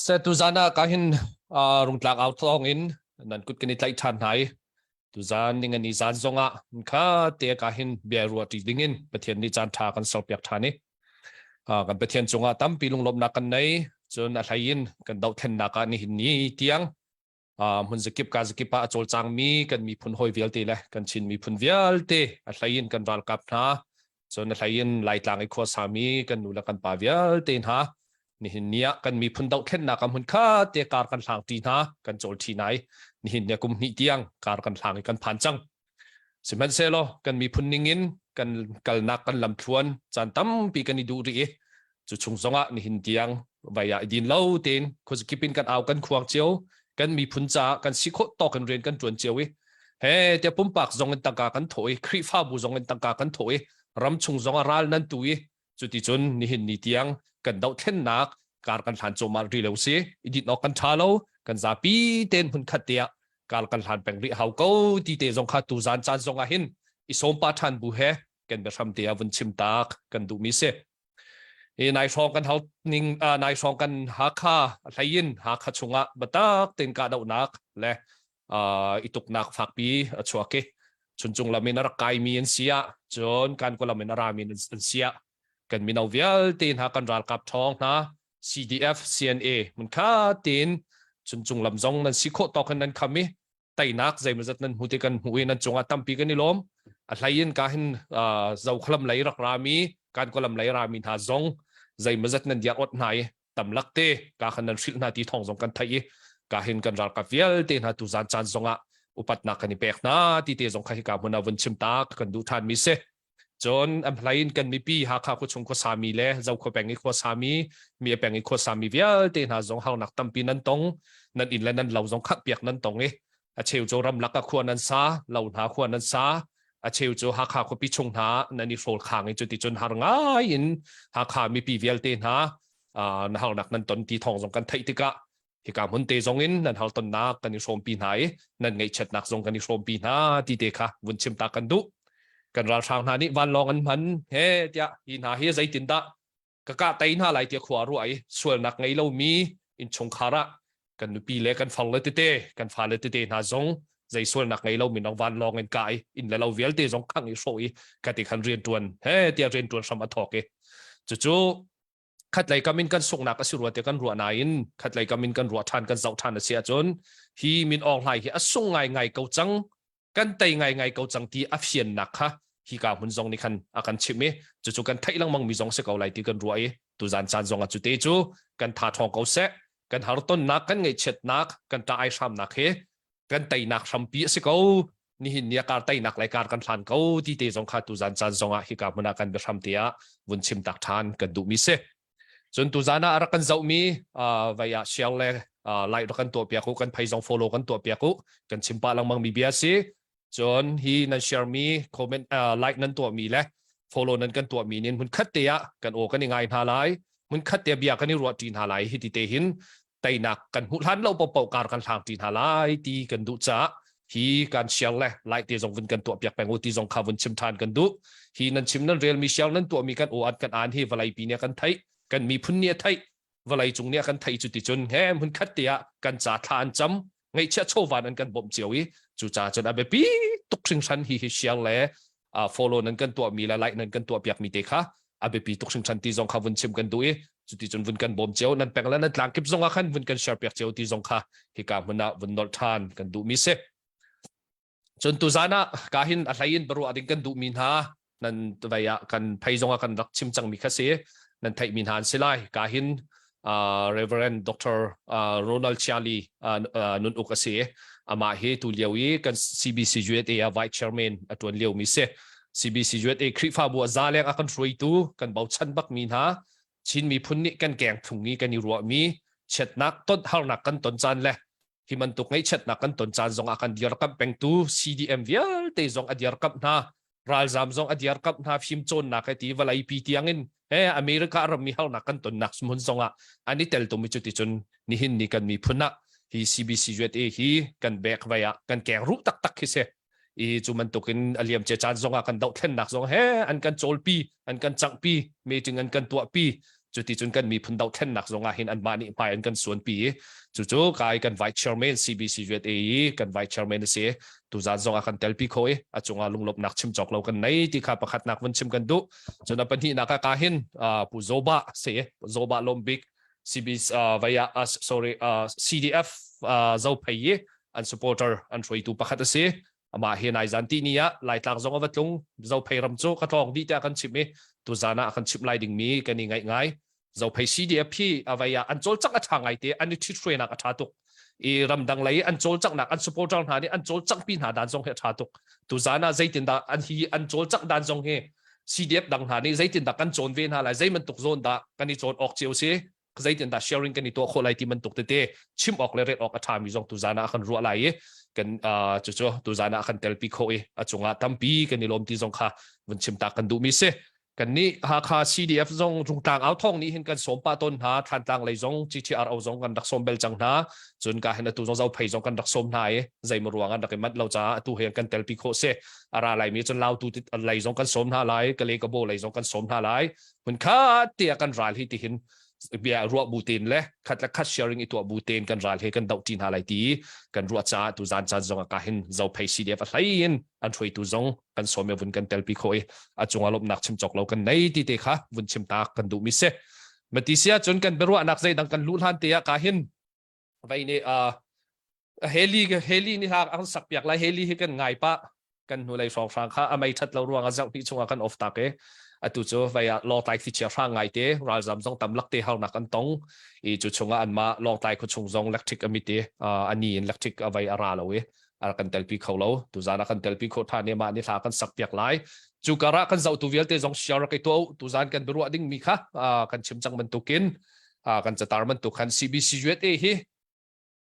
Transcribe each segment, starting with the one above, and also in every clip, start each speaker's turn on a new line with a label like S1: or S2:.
S1: sa tuzana kahin rungtlak out thongin nan kut kani tlai than hai tuzan ninga ni zan zonga kha te kahin beru ati dingin pathian ni chan tha kan solpiak thani kan pathian chunga tam pilung lom na kan nei chun a thlain kan dau then na ka ni hin ni tiang mun zakip ka zakipa achol chang mi kan mi phun hoi vial te le kan chin mi phun vial te a thlain kan ral kap na chun a thlain lai tlang ai kho sami kan nu la kan pa vial te haนี่หินเนี้ยกันมีพุ่นดาวเข็นนักกันพุ่นข้าเตะการกันหลังตีนะกันโจลทีไหนนี่หินเนี้ยกุมหิเตียงการกันหลังกันผ่านจังสิมันเซโลกันมีพุ่นนิงินกันกันนักกันลำทวนจานตั้มปีกันดูรีจุดชงสงะนี่หินเตียงใบยาดินเล่าเต็นคนจะกิปินกันเอากันควงเจียวกันมีพุ่นจ่ากันสิโคต่อกันเรียนกันจวนเจียวเฮ้เดี๋ยวปุ่มปากจงกันตังกากันถอยครีฟ้าบุจงกันตังกากันถอยรำชงสงะรัลนั่นตุยจุดที่จนนี่หินนี่เตียงกันดาวเทนนักการกันหันโจมารีเลวซีอิดินอกันทาโลกันซาปีเต็นหุ่นขัดเตียการกันหันแปลงริเฮาเก้าตีเตจงขัดตูจานจานจงอาหินอิสมปาทันบุเฮกันเบรมเตียวันชิมตากกันดูมิเซนายชองกันเขานิ่งนายชองกันหาค่าไทยินหาค่าชงะบัตากเต็นกาดาวนักและอิตุกนักฝากปีชัวเกชุนจงละเมนรักไกมีอันเสียจนการก็ละเมนรามีอันเสียกันมีนาวเวลเต็นหากันรัลกับทองนะCDF CNA มันค่าเต็นจงลำจงนั้นสิโคต่อกันนั้นคำมิไต่นักใจมันจะนั้นหูเตกันหูเอนั้นจงตั้มปีกันนี่ล้มอะไรยันการเห็นเจ้าคลำไหลรักรามีการกลำไหลรามีหาจงใจมันจะนั้นอยากอดไหนต่ำลักเตะการขนาดฟิลนาทีทองจงกันไทยการเห็นกันรักกับเวลเต็นหาตุจานจานจงอุปัตนักกันนี่เปกนะที่เตจงใครกับมันวันชิมตากันดูทานมิเซจนอัมพลายกันมีปีหาข้าคุชงคุสามีเล่เจ้าขแปงอีกคุสามีมีแปงอีกคุสามีเวียเตนหาจงเฮาหนักตั้มปีนั้นตรงนั่นอินและนั่นเราจงขัดเปียกนั้นตรงเชลโจรำลักก็ควรนั้นซาเราหาควรนั้นซาเชลโจหาข้าคุปีชงหานั่นนี่โฟลขางจุดที่จนหาง่ายอินหาข้ามีปีเวียเตนหาเฮาหนักนั้นตนตีทองจงกันไทยติกะที่การมุนเตจงอินนั่นเฮาตนนักกันนี่โฟมปีไหนนั่นไงเช็ดนักจงกันนี่โฟมปีหาที่เตค่ะวุนชิมตากันดุกันราชางนานี่วันลองกันมันเฮ้เดียอินหาเฮใจตินตะกะกะไตน่าไหลเดียขวารู้ไอ้ส่วนนักไงเรามีอินชงคาระกันนุปีเล็กกันฟังเลยเตกันฟ้าเลยเตน่าจงใจส่วนนักไงเรามีน้องวันลองกันกายอินแล้วเราเวลเตจงขังอีโซอีกันติคันเรียนตัวนเฮ้เดียเรียนตัวนสมัทอกจู่ขัดไหลกามินกันส่งนักสิรัวเดียกันรัวนายอินขัดไหลกามินกันรัวทานกันเจ้าทานเสียจนฮีมินออกไหลฮีส่งไงเกาจังกันไตไงเกาจังที่อัฟเชียนนักฮะที่การหุ่นจงนี่คันอาการชิมจู่กันไทยลังมังมีจงเสกเอาไหลที่กันรวยตุจานจานจงจุดเตจูกันทาทองเกาเสกันหาต้นนักกันไงเช็ดนักกันตาไอชามนักเฮกันไตนักชมปีเสกเอานี่หินเนี่ยการไตนักรายการกันทานเกาที่เตจงขาตุจานจานจงที่การมันกันเบรมเตียวุ่นชิมตักทานกันดูมิเซจนตุจานารักกันเจ้ามีวิยาเชียวเลยไล่รักกันตัวเปียกุกันไพจง follow กันตัวเปียกุกันชิมปาลังมังมีเบียซีจนฮีนั่นแชร์มีคอมเมนต์ไลค์นั่นตัวมีและ follow นั่นกันตัวมีเนี่ยมันคัดเตียกันโอกันยังไงหาไลมันคัดเตียเบียกันนี่รัวจีนหาไลฮิติเตหินไตนักกันหุลันเราเป่าการกันทางจีนหาไลตีกันดุจ้าฮีการเชียงเลยไลค์เตียจงวินกันตัวเปียกแปลงโอตีจงขาวินชิมทานกันดุฮีนั่นชิมนั่นเรียลมีเชียงนั่นตัวมีกันโออัดกันอ่านฮีวลัยปีเนี่ยกันไทยกันมีพุ่นเนี่ยไทยวลัยจงเนี่ยกันไทยจุดที่จนแฮมันคัดเตียกันจ่าทานจำไงเชื่อโชวันนั้นกันบ่มเจียวจู่จ้าจนอาเบปีตุกสิงชันฮีเชียงเลยfollow นั้นกันตัวมีและไลค์นั้นกันตัวเปียกมีเตค่ะอาเบปีตุกสิงชันที่จงขาวินชิมกันดูจุดที่จนวินกันบ่มเจียวนั้นแปลงแล้วนั้นหลังเก็บจงอาคันวินกันแชร์เปียกเจียวที่จงค่ะที่การมันน่ะวินนอร์ทานกันดูมิเซจนตุจานะกาหินอะไรยินบรูอดิงกันดูมินหานั่นตัวอย่างกันไพจงอากันรักชิมจังมีแค่เสียนั่นไทยมินหานสิไลกาหินReverend Dr. Ronald Chiali นุนอุกเสอามาเฮตุเลียวกัน CBCGA Vice Chairman ตัวเลียวมิเซ CBCGA คริฟ้าบัวซาเลงอากันรวยตูกันเบาชันบักมีนะชินมีพุ่นนี่กันแกงถุงนี้กันนี่รัวมีเช็ดนักต้นหานักกันต้นจานเลยที่มันตุกไงเช็ดนักกันต้นจานจงอากันเดียร์กับแปงตู CDM เวียลเตจงอเดียร์กับนะ รัลซามซองอดียร์กับนาฟิมโจนนักที่วลัยปีที่ยังอินอเมริการมีเขานักกันตุนนักสมุนซองอันนี้เตลตุมิจุติจนนี่หินนี่กันมีพุนะฮี CBC จวดฮีกันแบกไว้กันแกงรูตักตักฮิเซจูมันตุกินอเลียมเจจานซองกันดาวเทนนักซองอันกันโจลปีอันกันจังปีเมจึงอันกันตัวปีจุดที่จุนกันมีพุนดาวเทนนักซองหินอันมานี่ไปอันกันส่วนปีจู่ๆกายกันไวท์เชอร์แมน CBC จวดกันไวท์เชอร์แมนเสียตุจานซองกันเตลปีโคจุงลุงลบนักชิมจอกเรากันในที่ข้าประคัดนักวันชิมกันดูจนปัญหานักกาหินผู้โซบะเสียโซบะลมบิก CBC via CDF เจ้าพายอัน supporter อันช่วยตัวประคัดเสียมาเห็นไอ้จันทีนี้ไล่ตากซองวัดลงเจ้าพายรำโจกระทองดีแต่กันชิมเอตุจานะกันชิมไล่ดิ่งมีกันยังไงเจ้าพาย CDF พี่via อันโจจักรทางไงเตอันนี้ที่ช่วยนักชาตุกรำดังเลยอันโจจักนักอัน supporter หานี่อันโจจักปีนหาดันซองเหตุชาตุกตุจานะใจตินดาอันฮีอันโจจักดันซองเห CDF ดังหานี่ใจตินดากันโจนเวียนหาไรใจมันตุกโซนดากันนี่โจนออกเจียวเสียใจตินดา sharing กันนี่ตัวคนไรที่มันตุกเตะชิมออกเลยเร็ดออกอาทามีซองตุจานะกันรัวไหลกันจู่ๆตุจานะกันเตลปีโคจงอาตั้มปีกันนี่ลมที่ซองค่ะวันชิมตากันดูมิเซกันนี่หาก CDF ซองรุงต่างเอาท่องนี้เห็นกันสมปาต้นหาทันต่างเลยซอง GTR เอาซองกันดักสมเบลจังหาจนการเห็นตัวซองเจ้าเพย์ซองกันดักสมหายใจมรวงกันดักมัดเราจะตัวเห็นกันเตลปีโคเซอะไรมีจนเราตัวอะไรซองกันสมหาไหลกันเลยกระโบเลยซองกันสมหาไหลเหมือนข้าเตียกันรายที่เห็นเบียรัวบูตินเลยคัดและคัด sharing อีตัวบูตินกันรายให้กันดาวจีนหาไหลตีกันรัวจ้าตัวจานจงการเห็นเจ้าเพย์ CDF อะไรยินอันช่วยตัวซองกันสมอยู่บนกันเตลปีโคจงอารมณ์นักชิมจอกเรากันในที่เตะค่ะวันชิมตากันดูมิเซมาติเสียจนกันเป็นรัวนักใจดังกันลุ้นหันเตียการเห็นไปเนี่ยเฮลี่นี่ฮะอันสักเปียกไรเฮลี่ให้กันง่ายปะกันหัวไหล่สองครั้งค่ะไม่ชัดเรารวงอาจจะที่ชงกันออฟตาเกตุโจไปลอไตที่เชื่อฟังไงเตะเราจำต้องตำลักเตะเขาหนักกันตรงจุดชงอันมาลอไตคุณชงซองเล็กทิกอมิเตอันนี้เล็กทิกเอาไว้อาราเรากันเตลปีเขาเราตุจานะกันเตลปีเขาท่านเนี่ยมาเนี่ยทากันสักเปียกไรจูการะกันเจ้าตัวเวลเตะซองเชียร์กันตัวตุจานกันบรัวดิ้งมีค่ะกันชิมจังมันตุกินกันจะตารมันตุกัน CBC จวดฮี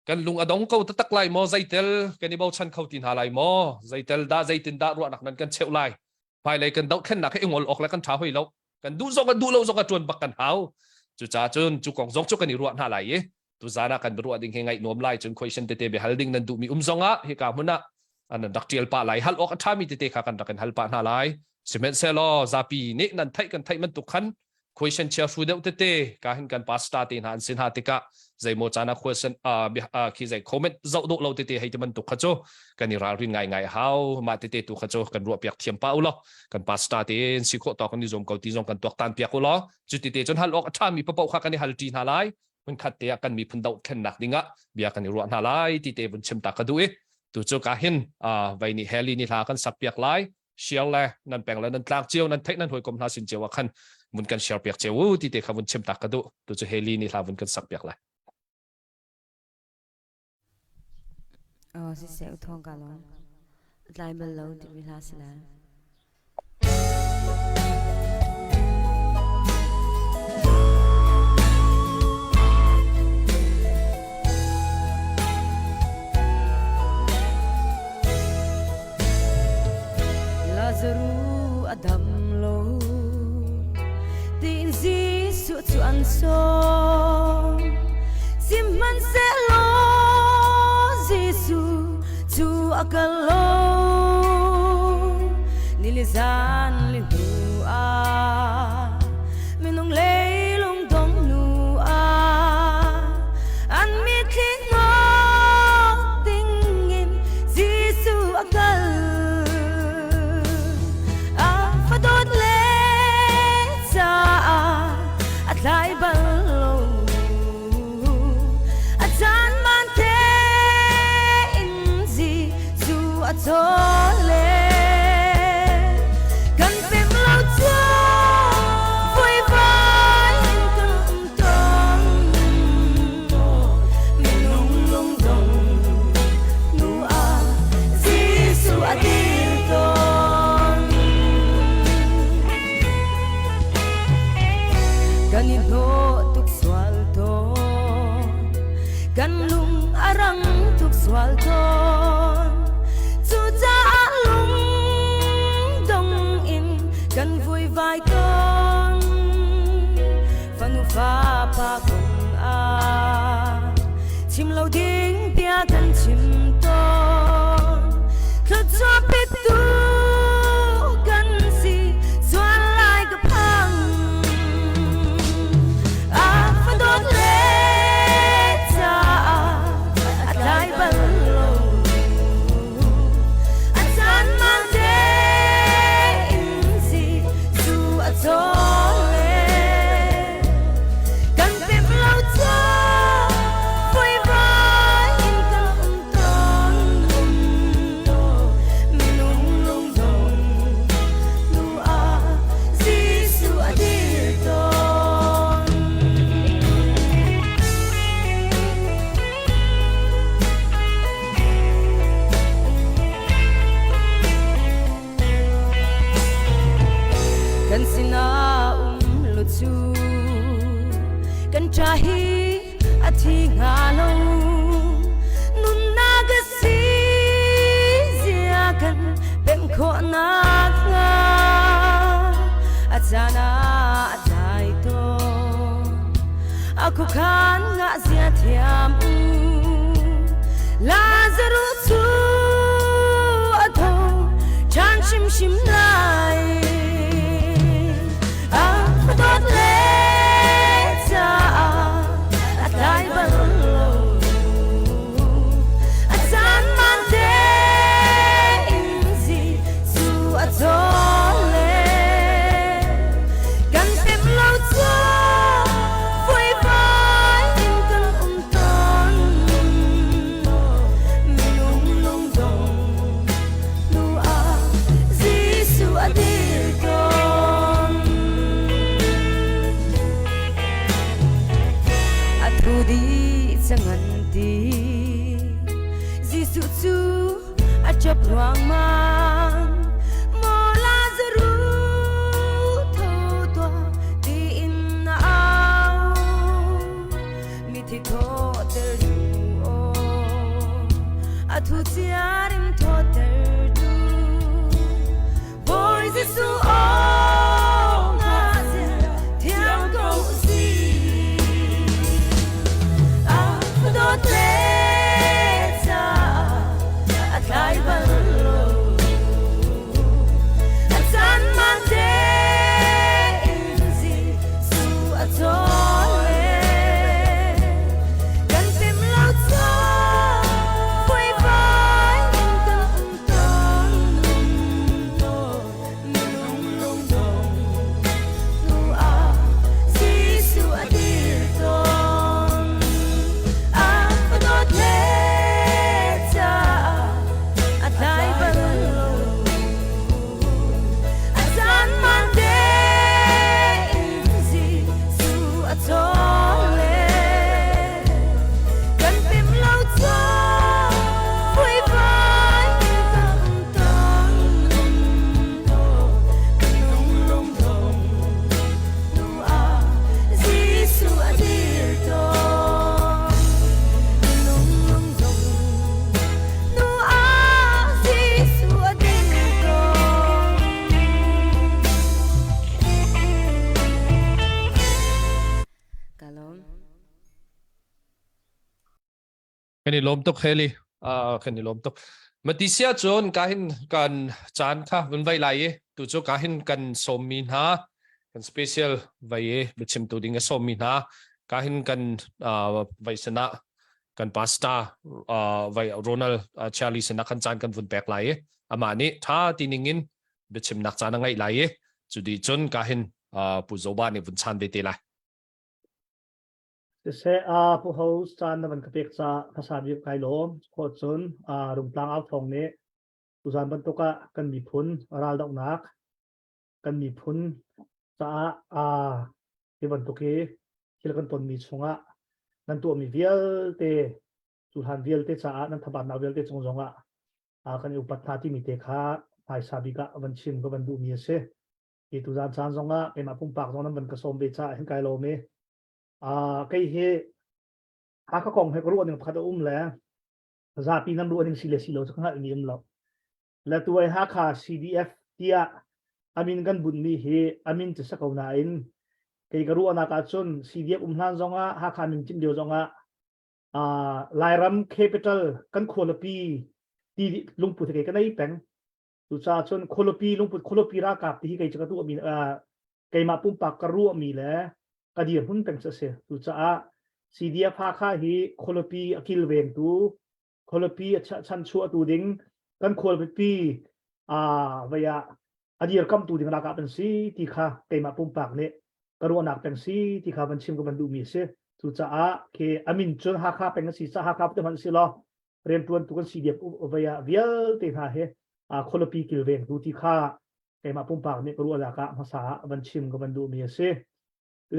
S1: กันลุงอดงเขาตักไล่มอใจเตลกันนี่บ่าวชันเขาตินหาไล่มอใจเตลได้ใจตินได้รัวหนักนั้นกันเชี่ยวไล่ภายในกันดาวแค่หนักให้งอลออกแล้วกันท้าให้เรากันดูซองกันดูเราซองกันจวนบักกันเท้าจุจ่าจนจุกองซองจุกันนี่รัวหน้าไหลตุจานะกันรัวดิ้งให้ไงนวมไล่จนคุยเช่นเตะไปฮัลดิ้งนั้นดูมีซองเฮกามุนะอันนั้นดักเจียลปะไหลฮัลออกท้ามีเตะขากันดักกันฮัลปะหน้าไหลซีเมนเซลซาปีนี่นั่นไทยกันไทยมันตุกขันคุยเช่นเชียร์ฟูเดอเตะการเห็นกันพาสตาร์ตีนหันสินหาติกะใจโมจานะคุยเช่นคิดใจคอมเมนต์เจ้าดูเราเตะให้ที่มันตุกขจโจกันนี่รารินไงเฮามาเตะตุกขจโจกันรัวเปียกเทียมเป้าล้อกันพาสตาร์ตีนสิโคต่อกันนิยมเกาตีจงกันตัวตันเปียกล้อจุดเตะจนฮัลออกท้ามีปะปะขากันนี่ฮัลจีนหาไลมันขัดเตะกันมีพุ่นดาวแค่หนักดิ่งะเบียกันนี่รัวหาไลที่เตะบนเชมตากระดูเอตุโจการเห็นไว้นี่เฮลีนี่ทากันสับเปียกไลเชียร์เลยนั่นแปลงแล้วนั่นกลางเจียวนั่นเทคนั่นหวยกลมหาสินเจียวว่าขันมุนกันเชียร์เปียกเจียวที่เตะขบุนเชมตากระดูตุโจเฮลีนี่ทาบุนกันสับเปียกเลย
S2: สิเสียอุทองกันล้วนลายเบลล์ที่วิลาสแล้วลาซารูอดัมโลตินซีสุดส่วนโซซิมันเซโลtu akalo nilizan linua minong leilong dong nua an mitlingo tingin zisu akal fadod le sa at lai balo at san man atole trahi athi ngalo nun nagasi ziakan bem ko na nga atsana atay to ako kan nga siya tiam Lazarus tu ato chan shim shim lai dot le ta atay ballo atsan man de inzi su atole kan tem lo to foi vai in kan ton minum lung dong nu a zisu adir ton atrudi sangan ti zisu tu achop ruang man mo Lazaru tho to ti in na au mi ti tho ter du o athu tiarim tho ter du boy zisu o nga se tiang go si dot le ta atay ballo atsan man de inzi su atole kan tim lo to foi vai in kan ton minum lung dong nu a si su adir ton dot le ta atay ballo atsan man de inzi su atole kan tim lo to foi vai in kan ton minum lung dong nu a si su adir ton minum lung dong nu a si su adir ton kalom
S1: Kani lom tok heli kani lom tok matisia chon kahin kan chan kha vun vai lai tu chu kahin kan somin ha kan special vai bichim tu ding somin ha kahin kan vai sana kan pasta vai Ronald Charlie sana kan chan kan vun pek lai amani tha tiningin bichim nak chan ngai lai chu di chon kahin pu zoba ni vun chan be te lai
S3: se pu host chan na ban kapek cha phasa bi kai lom kho chun rum tlang out thong ne tu zan ban to ka kan mi phun ral dok nak kan mi phun cha ti ban to ke hil kan ton mi chunga nan tu mi vial te tu han vial te cha nan thaban na vial te chung zonga kan upat tha ti mi te kha phai sa bi ka ban chim ko ban du mi se ti tu zan chan zonga pe ma pum pak zong nan ban ka som be cha hin kai lo me cái he các con hay có ruộng nhưng phát là ra pi năm ruộng nhưng xì lệ cho các anh em lắm là tuổi ha CDF tia amin gan bun mi he amin chỉ sắc cầu nãy cái ruộng nào cả chun CDF lan zonga ha mình chim điều zonga Lairam Capital kan kholopi ti lungput cái này peng tu cha chun kholopi lungput kholopi ra kap ti cái chakatu mi cái mà pum pak ka ruộng mi le kadir hun peng se tu cha CDF ha kha hi kholopi akil veng tu kholopi chan chu tu ding kan kholopi vaya adir kam tu ding la ka pen si ti kha ke ma pum pak ne karu nak peng si ti kha ban chim ko ban du mi se tu cha ke amin chun ha kha peng si cha ha kha te man si lo rem tuan tu kan CDF vaya vial te ha he kholopi kil veng tu ti kha ke ma pum pak ne karu la ka phasa ban chim ko ban du mi se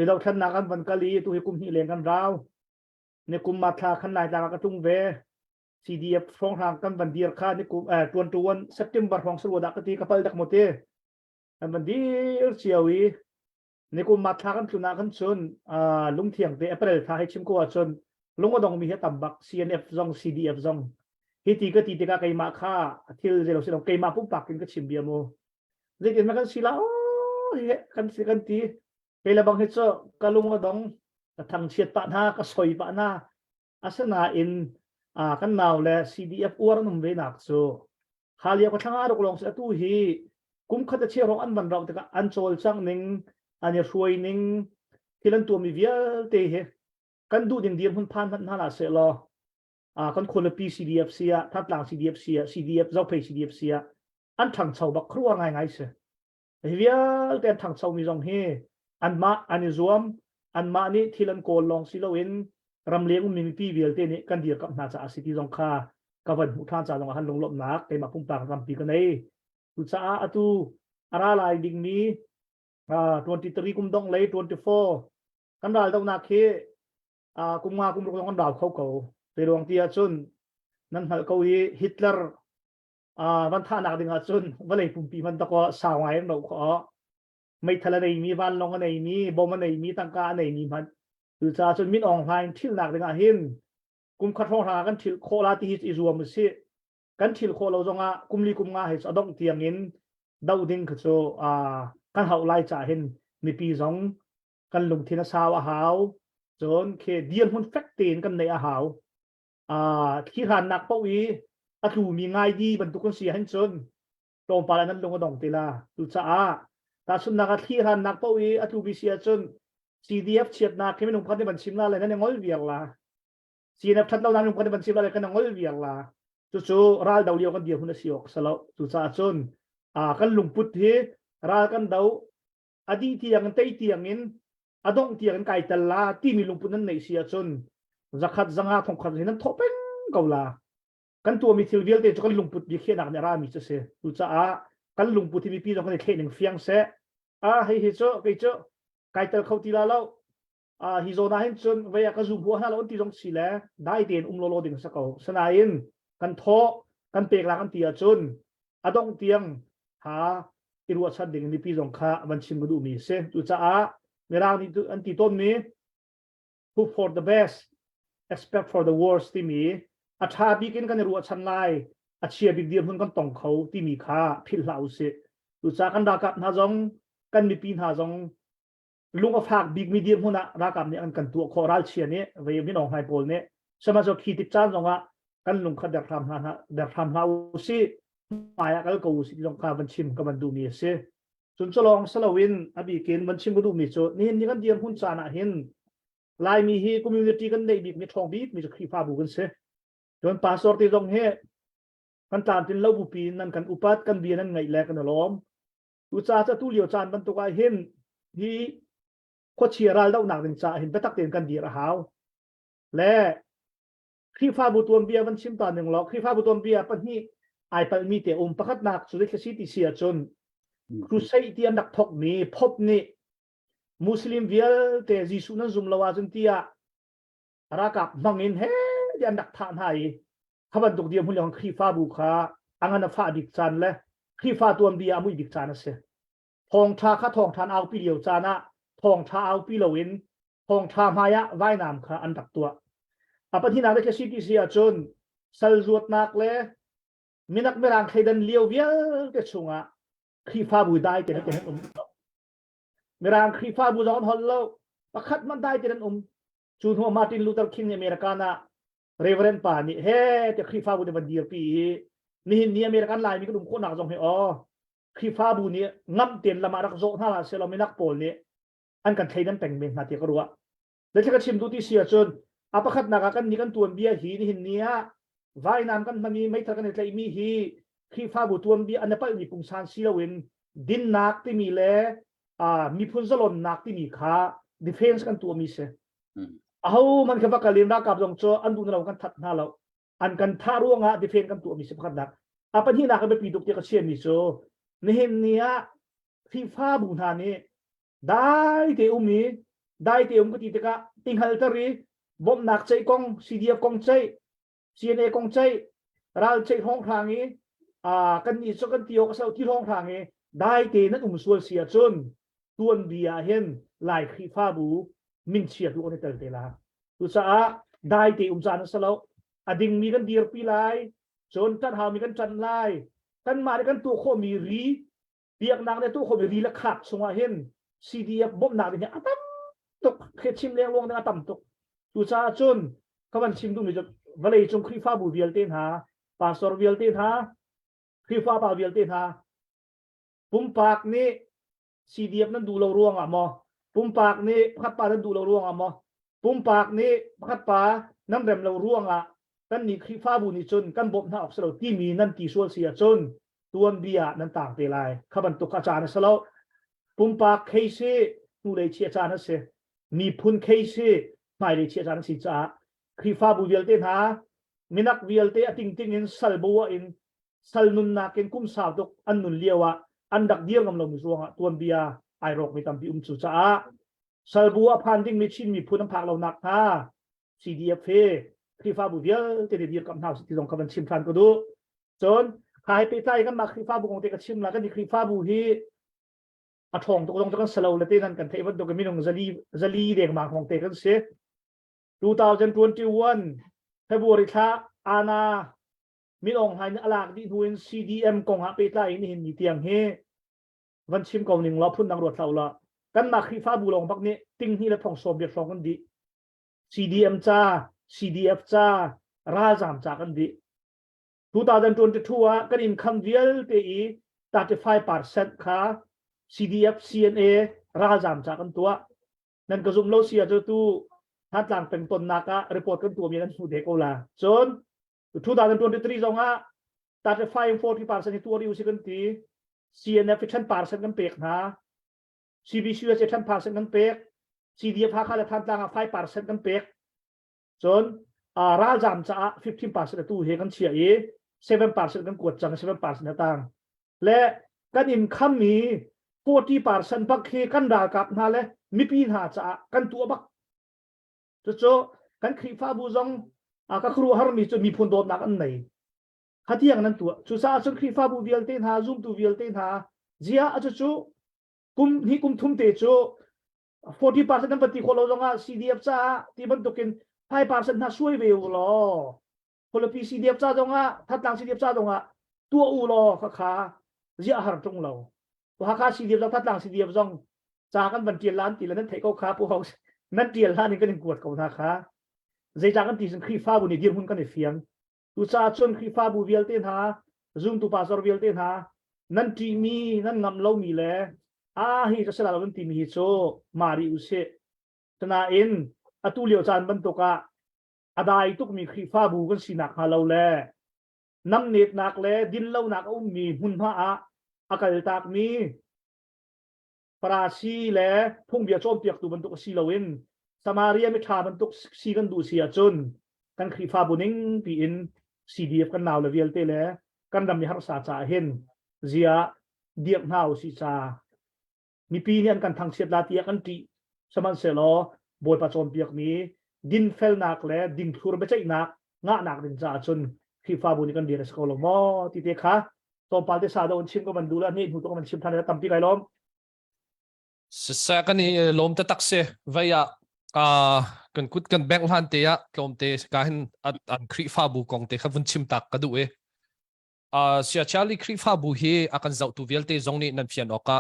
S3: เราท่านนักกันวันกะลีตัวให้กุมหิเลงกันเราในกุมมาทาขันนายจากกระตุ้งเว CDF ฟองทางกันบันเดียร์ค่าในกุมตวนเซปเทมเบอร์ของสรุปดักตีกระเป๋าดักหมดเตอันบันเดียร์เชียวี นี่กูมาทากันทุนากันชนลุงเทียงเตอเปรลทาให้ชิมกูชนลุงก็ต้องมีเหตุตับบัก CNF ซอง CDF ซองฮิตีก็ตีติกาไกมาค่าที่เราสิเราไกมาปุ๊บปักกินก็ชิมเบียโมเด็กเห็นมากันสิละโอ้กันสิกันตีไกละบางเหตุก็ลุงก็ต้องทางเชียดปะหน้าก็สอยปะหน้าอาสนาอินกันนาวและ CDF อ้วนนุ่มเวนักโซฮาเลียก็ทั้งอารุกลงเสียตู้ฮีกุมขัดเชี่ยวของอันวันเราแต่ก็อันโจลจังหนึ่งอันนี้ช่วยหนึ่งที่ลันตัวมีเวียเตะกันดูดิ่งเดียมหุ่นพันพันหาเสลอกันคนละปี CDF เสียทัดหลัง CDF เสีย CDF เจ้าเพย์ CDF เสียอันทางเช่าบักครัวง่ายๆเสียเวียแต่ทางเช่ามีจงเฮอันมาอันนี้รวมอันมานี่ที่ลันโกลลองสิลวินรำเลี้ยงมีปีเวียเตนี่กันเดียกับนาจาสิติจงค่ากับวันหุท่านจ่าจงหันลงลบนักไปมาพุ่งปากรำปีกันเลยตุจ้าอตูอะไรลายดิ่งนี้23กุมดงเลย24กันดาลตรงนักเฮกุมงากุมรุกกันดาวเขาเก่าไปรวงเตียจุนนั่นหาเขาอีฮิตเลอร์มันท่านักดิ่งจุนวันเลยปุ่มปีมันตะก็สาวไงเราขอไม่ทะเลในมีวันลงในมีบอมันในมีตั้งการในมีมันตุจ้าจุนมิดออนไลน์ที่หนักดิ่งหินกุมขัดห้องทางกันที่โคลาติฮิตอิจวมสิกันที่โคเราจงกุมลีกุมงาให้สะดงเตียงอินดาวดิ่งคือโซกันเฮาไล่จ่าเห็นมีปีสองกันลงที่นาซาวอาหาวจนเคเดียนหุ่นแฟกตีนกันในอาหาวที่หันนักปวีถูมีง่ายดีบรรทุกคนเสียให้จนตรงปาลนั้นลงกระดองตีลาตุจ้าแต่สุดนักที่หันนักปวีถูมีเสียจน CDF เฉียดนักที่ไม่ลงพันในบัญชีอะไรนั่นยังงอลเวียงละ CDF ทัดเรานั่งลงพันในบัญชีอะไรกันยังงอลเวียงละจู่ๆรัลดาวเลียวกันเดียวหุ่นเสียกสละตุจ้าจนกันลุงพุทธิรากันดาวอดีตที่ยังเตยที่ยังอินอดงที่ยังไก่ตลาที่มีลุงพุทนั้นในเสียจนจะขัดจังหาทองขัดนั้นทบเป็นเกาลากันตัวมีทิลเวลเตจกันลุงพุทมีเขียนหนักในรามีจะเสียดูจ้ากันลุงพุทที่มีปีตรงกันในเขียนหนึ่งเฟียงเสให้เจ้าไก่ตลเขาตีลาแล้วฮิโซนาเห็นจนเวียกันซูบัวน่าเราตีตรงสีแลได้เตียนโลดิ่งสักเอาสนายนกันโทกันเปกลากันเตียจนอดงเตียงหาอิรัวชัดดิ่งในปีสองข้าวันชิมกดูมีเสตุจ้าเวลานี้อันที่ต้นนี้ hope for the best expect for the worst ที่มีอาชาบีกินกันในรัวชันไลอาเชียบิเดียมหุ่นกันตองเขาที่มีค่าพิลเหล่าเสตุจ้ากันดากับนาจงกันมีปีนาจงลุงก็ฝากบิ๊กมีเดียมหุ่นรักกับเนี่ยกันตัวคอรัลเชียเนี่ยเวียมินองไฮโปลเนี่ยสมาชิกขีดติดจ้าจงว่ากันลุงขัดเดือดทำเราสิหมายก็กูสิลงคาบัญชิมกับมันดูมีเสจนจะลองสลาวินอบีกินบัญชิมก็ดูมีโจนี่นี่กันเดียมหุ่นจานะเห็นลายมีฮีคอมมูนิตี้กันในบิ๊กมีทองบิ๊กมีจะขีฟ้าบุกันเสจนปาสอร์ติตรงเฮกันตามที่เล่าบุปีนั่นกันอุปัตกันเบียนั่นไงแลกันล้อมอุจาจะตู้เหลียวจานบรรทุกเห็นฮีโคเชียรัลดาวหนักหนึ่งจ่าเห็นไปตักเตียนกันเดียร์หาวและขีฟ้าบุตรเบียบัญชิมตาหนึ่งหรอกขีฟ้าบุตรเบียปัญหีไอปัลมีเตอประคัดนักสุดที่สิติเสียจนครูใช้ที่อันดักทกนี้พบนี้มุสลิมเวียเตจิสุนันซุมลาวาจนที่รักกับมังอินเฮที่อันดักทานให้ขบันตุกเดียมหุ่นของขีฟ้าบุคาอังอันฟ้าดิกจันและขีฟ้าตัวเบียมุยดิกจันเสทองชาข้าทองทานเอาปีเดียวจานะทองชาเอาปีเหลวินทองชามายะว่ายน้ำค่ะอันดักตัวปัจจุบันได้แค่สิติเสียจนสัลจวดนักเลยมินักเมรังใครดันเลี้ยวเวียเกิดช่วงขีฟ้าบุได้เจนเห็นเมรังขีฟ้าบุจอนฮอลโลประคัดมันได้เจนจูนหัวมาร์ตินลูเทอร์คิงในอเมริกานะเรเวอเรนปานี่เฮ้แต่ขีฟ้าบุในวันเดียวปีนี่อเมริกันไลน์มีกระดุมโคหนักจงให้ขีฟ้าบุนี่งับเตียนละมารักโซ่ท่าละเซลล์มินักโปลนี่อันกันใครดันแต่งเมนาเตียกรัวแล้วจะกระชิมดูที่เสียจนประคัดนักกันนี่กันตัวเบียหีนี่นี่ว่ายน้ำกันมันมีไม่ทันกันเลยมีฮีขีฟ้าบุตัวมีอันนั้นไปมีปุ่งชานซีลวินดินนักที่มีเล่มีพุ่นสลนนักที่มีขาดิเฟนส์กันตัวมีเสเอามันแค่ว่าการเรียนรักกับตรงโจอันดูเรากันทัดหน้าเราอันกันท่าร่วงดิเฟนส์กันตัวมีเสประคัดนักปัญหากันไปปีตุกเตกเชียมีโจนี่เห็นเนี่ยขีฟ้าบุญานี่ได้เตอุมีได้เตอุมก็ตีเตกะติงฮัลตารีบ่มนักใจกองซีเดียกองใจCNA กงใจเราใจห้องทางนี้กันนี่สักกันเดียวก็เท่าที่ห้องทางนี้ได้เตนั้นส่วนเสียจน tuan bia hen lai khi fa bu min chia tu on tel tela tu sa dai te jan salo ading mi kan dir pi lai chon tat ha mi kan chan lai kan ma kan tu kho mi ri biak nak ne tu kho mi ri la khak sunga hen CDF bom nak ne atam tok khe chim leng long na atam tok tu sa chon kawan chim du mi jo valei chung khi fa bu vial ten ha pastor vial ten ha khi fa pa vial ten ha pum pak ni CDF นั้นดูเราร่วงอ่ะมอปุ่มปากนี่พัดปานั้นดูเราร่วงอ่ะมอปุ่มปากนี่พัดปาน้ำแรมเราร่วงอ่ะกันนี่คือฟ้าบุญจนกันบบหน้าออกสลาที่มีนั่นตีส่วนเสียจนตัวเบียนั่นต่างเตลายขบันตุกอาจารย์สลาปุ่มปากเคยซีนูเลยเชียจานั่นเสียมีพุนเคยซีไม่เลยเชียจานั่นสิจ้าคือฟ้าบุญเวลเตนหามินักเวลเตอติงติงอินสัลบัวอินสัลนุนนาเกนกุมสาวตุกอันนุนเลียวะอันดักเดียวกับเรามีส่วนตัวเบียไอรอกมีตามที่จุจ้าสัลบัวพันดิ้งมีชินมีพูน้ำผักเราหนักฮะ CDF ครีฟ้าบุเดียวเตเดียกับเท้าที่ตรงกับมันชิมพันก็ดูจนขายไปใต้กันมาครีฟ้าบุของเตกับชิมแล้วก็ดีครีฟ้าบุที่อัฐงตรงกันสโลว์เลยเต้นั่นกันเทวันตกันมีตรงจะลีเด็กมาของเตกันเสีย2021 February ท่าอาณามีองค์หายอลากดีทุน CDM กองหาไปใต้นี่เห็นมีเตียงเฮวันชิมกองหนึ่งเราพุ่นดังรวดเท่าละกันมาครีฟ้าบุลงพักนี้ติ้งที่และทองโซเบียตฟองกันดี CDM จ้า CDF จ้าราจามจากกันดี2022กันอินคัมเวียลเตอี35%ค่ะ CDF CNA ราจามจากกันตัวนั่นก็ซุ่มเราเสียจะตู้ถ้าต่างเป็นต้นนักอะรีพอร์ตกันตัวมีนั้นสุดเด็กโอลาจน2023 จงอะ35-40% ที่ตัวริวสิกันตี CNF 10% กันเปกนะ CBCS 10% กันเปก CDF ค่าและท่านต่าง 5% กันเปกจนราจามจะ 15% ตู้เฮกันเฉียเอ 7% กันกวดจัง 7% ต่างและกันอินคัมมี 40% บักเฮกันดากับนาและมีปีหาจะกันตัวบักโจกันครีฟ้าบูซองก็ครูฮาร์มีจนมีพลโดนนักอันไหนขัดยังนั้นตัวจุดซาจนครีฟ้าบูเวลเตนหาซูมตัวเวลเตนหาเจียอาจจะจูกุมนี่กุมทุ่มเตจู40% นั้นปฏิโคลจงอ่ะ CDF จ้าที่มันตกิน5% น่าช่วยเวลล้อคนละปี CDF จ้าจงอ่ะถ้าต่าง CDF จ้าจงอ่ะตัวอูล้อขาเจียฮาร์จงเราตัวขา CDF จ้าถ้าต่าง CDF จงจากกันบันเทียนล้านตีแล้วนั้นเทเขาขาพวกเขานั่นเดียร์ล้านนี่ก็ยังกวดเขานะคะใจจากกันตีสังครีฟ้าบุญเดียร์หุ่นกันในเฟียงตุซาชนครีฟ้าบุเวลเตนหาซุ่มตุปาสอร์เวลเตนหานั่นทีมีนั่นงำเล่ามีแลฮิจะสละเราเป็นทีมีฮิโซมาริอุเซตนาเอ็นอตุเลียวจานบรรทุกะอดายตุกมีครีฟ้าบุกันสินักฮาเราแลน้ำเน็ตนักแลดินเล่านักอุ้มมีหุ่นพระอากาศตากมีปราชีและพงเบียโจมเปียกตูบรรทุกซีลาวินสมาเรียไม่ทาบรรทุกซีกันดูเสียจนกันครีฟ้าบุนิงปีอิน CDF กันนาวเลเวลเตเลกันดำมีฮักษาจ่าเห็นเสียเดียกนาวสิจ่ามีปีนี้กันทางเสียดลาเตียกันตีสมันเสลอบอยประจอมเปียกมีดินเฟลนักและดินทูร์ไม่ใช่นักงะนักดินจ่าจนครีฟ้าบุนิกันเดียร์สกอลมอติเตค่ะตอนปาร์ติซาโดนชิมก็มันดูแลนี่หูตัวมันชิมทันแล้วตั้มปีไก่ล้อม
S1: Sa ni lom ta takse vaya kan kut kan bank han te ya lom te kahin an kri fa bu kong te khavun chim tak ka du e sia chali kri fa bu hi akan zau tu velte zong ni nan fian oka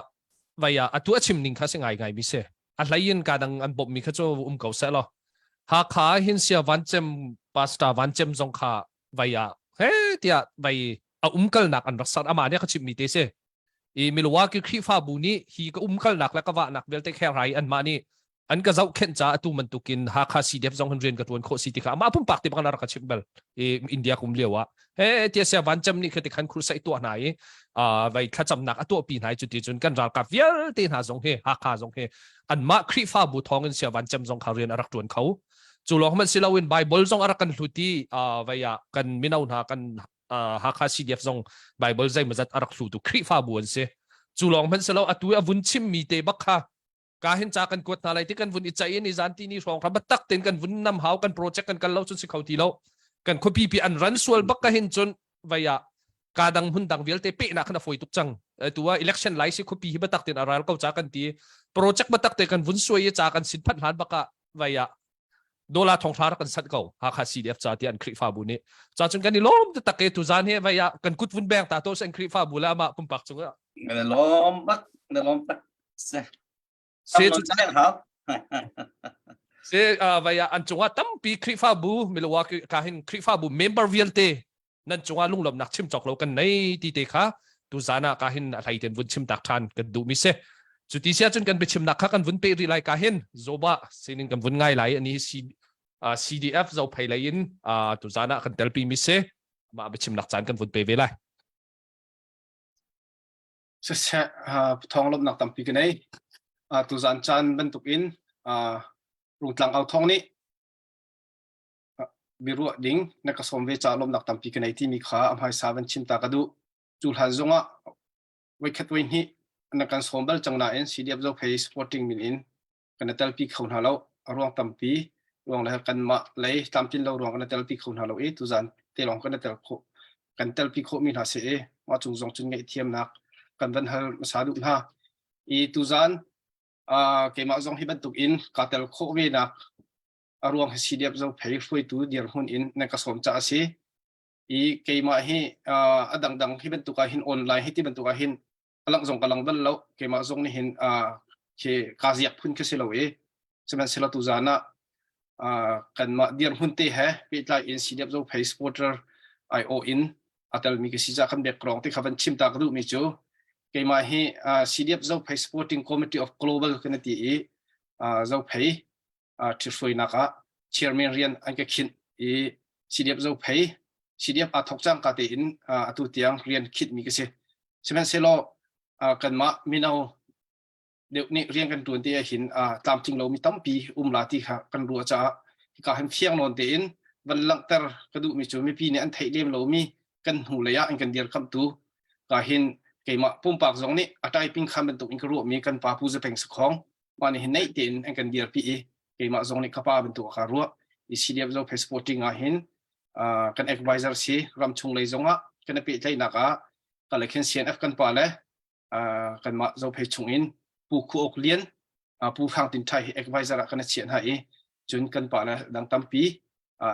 S1: vaya atu achim ning kha se ngai ngai mi se a lain ka dang an bob mi kha cho ko se lo ha kha hin sia wanchem pasta wanchem zong kha vaya he tia vai a kal nak an rasat ama ne kha chim mi te se Milwaukee ครีฟ้าบุนีฮีก็คัลนักและก็ว่านักเวลเตแค่ไรอันมานี่อันก็จะเข็นจ้าตูมันตุกินหาคาซีเดฟจงฮันเรียนกับตัวโคสิติค่ะมาพุ่มปากติบังนารักชิบเบลอินเดียคุมเลียวะเฮ้เทียเสียวันจำนี่คือติขันครูใส่ตัวไหนไว้ข้าจำนักตัวปีไหนจุดที่จนกันรักกับเวลเตหาจงเฮหาคาจงเฮอันมาครีฟ้าบุทองกันเสียวันจำจงเขาเรียนรักตัวเขาจุลองมันสิลาวินไบเบิลจงรักกันทุตีไว้กันมินาวหากันหาคาซีเดฟจงไบเบิลใจมันจะรักทุตุครีฟ้าบุนเสียจุลองมันสลาวอตัววุ้นชิมมีเตบักค่ะการเห็นจากกันกวดอะไรที่กันวุ้นอิจฉาอิจานที่นี่รองครับบัดตักเต็นกันวุ้นนำหาวกันโปรเจกต์กันเล่าจนสิเขาทีเล่ากันคบพี่อันรันส่วนบักก็เห็นจนวาย kadang hundang velte pe na kana foi tuk chang tua election lai si khopi hi batak tin aral ko cha kan ti project batak te kan vun soi cha kan sin phat han baka vaya dola thong thar kan sat ko ha kha CDF cha ti an khri fa bu ni cha chun kan ni lom ta take tu zan he vaya kan kut vun bang ta to sen khri fa bu la ma pum pak chung
S4: lom bắc
S1: se
S4: se
S1: chu
S4: chu hả
S1: se vaya an chunga tam pi khri fa bu milwa ka hin khri fa bu member velte nan chunga lunglom nak chim chok lo kan nei ti te kha tu zana ka hin a thai ten vun chim tak than kan du mi se chu ti sia chun kan be chim nak kha kan vun pe ri lai ka hin zoba sinin kan vun ngai lai ani CDF zo phai lai in tu zana kan tel pi mi se ma be chim nak chan kan vun pe ve lai
S5: se thong lom nak tam pi cái này tu zan chan ban tuk in rung tlang au thong ni biru ding na ka som ve cha lom nak tam pi cái này ti mi kha am hai sa van chim ta ka du chul han zonga we khat we ni na kan som bal chang na en CDF zo phei sporting min in kan tel pi khon ha lo arong tam pi rong la kan ma lei tam tin lo rong kan tel pi khon ha lo e tu zan te long kan tel kho kan tel pi kho min ha se e ma chung zong chun ngai thiam nak kan van hal sa du ha i tu zan ke ma zong hi ban tuk in ka tel kho ve nak arong CDF zo phei foi tu dir hun in na ka som cha si i ke ma hi adang dang hi ban tu ka hin online hi ti ban tu ka hin kalang zong kalang bal lo ke ma zong ni hin ke ka ziak phun ke se lo e semen se la tu zana kan ma dir hun te he pe tla in CDF zo phei supporter IO in atal mi ke si ja kan background te khavan chim ta ka du mi chu ke ma hi CDF zo phei supporting committee of global committee e zo phei trifoi naka chairman rian an ke khin e CDF zo phei CDF thok chang ka te in atu tiang rian khit mi ke se semen se lo kan ma minau deu ni rian kan tuan te hin tam ting lo mi tampi la ti kha kan ru cha ka hem fiang non te in van lang ter ka du mi chu mi pi ne an thei lem lo mi kan hu le ya an kan dir kam tu ka hin ke ma pum pak zong ni atai ping kham ben tu in ka ru mi kan pa pu ze peng sakhong ma ni hin nei te in an kan dir pi e ke ma zong ni ka pa ben tu kha ru i CDF zo sporting a hin kan advisor si ram chung lei zonga kan pi tlai naka ka lekhen CNF kan pa le kan ma zo phei chung in pu khu ok lian pu phang tin thai advisor kan chian hai chun kan pa la dang tampi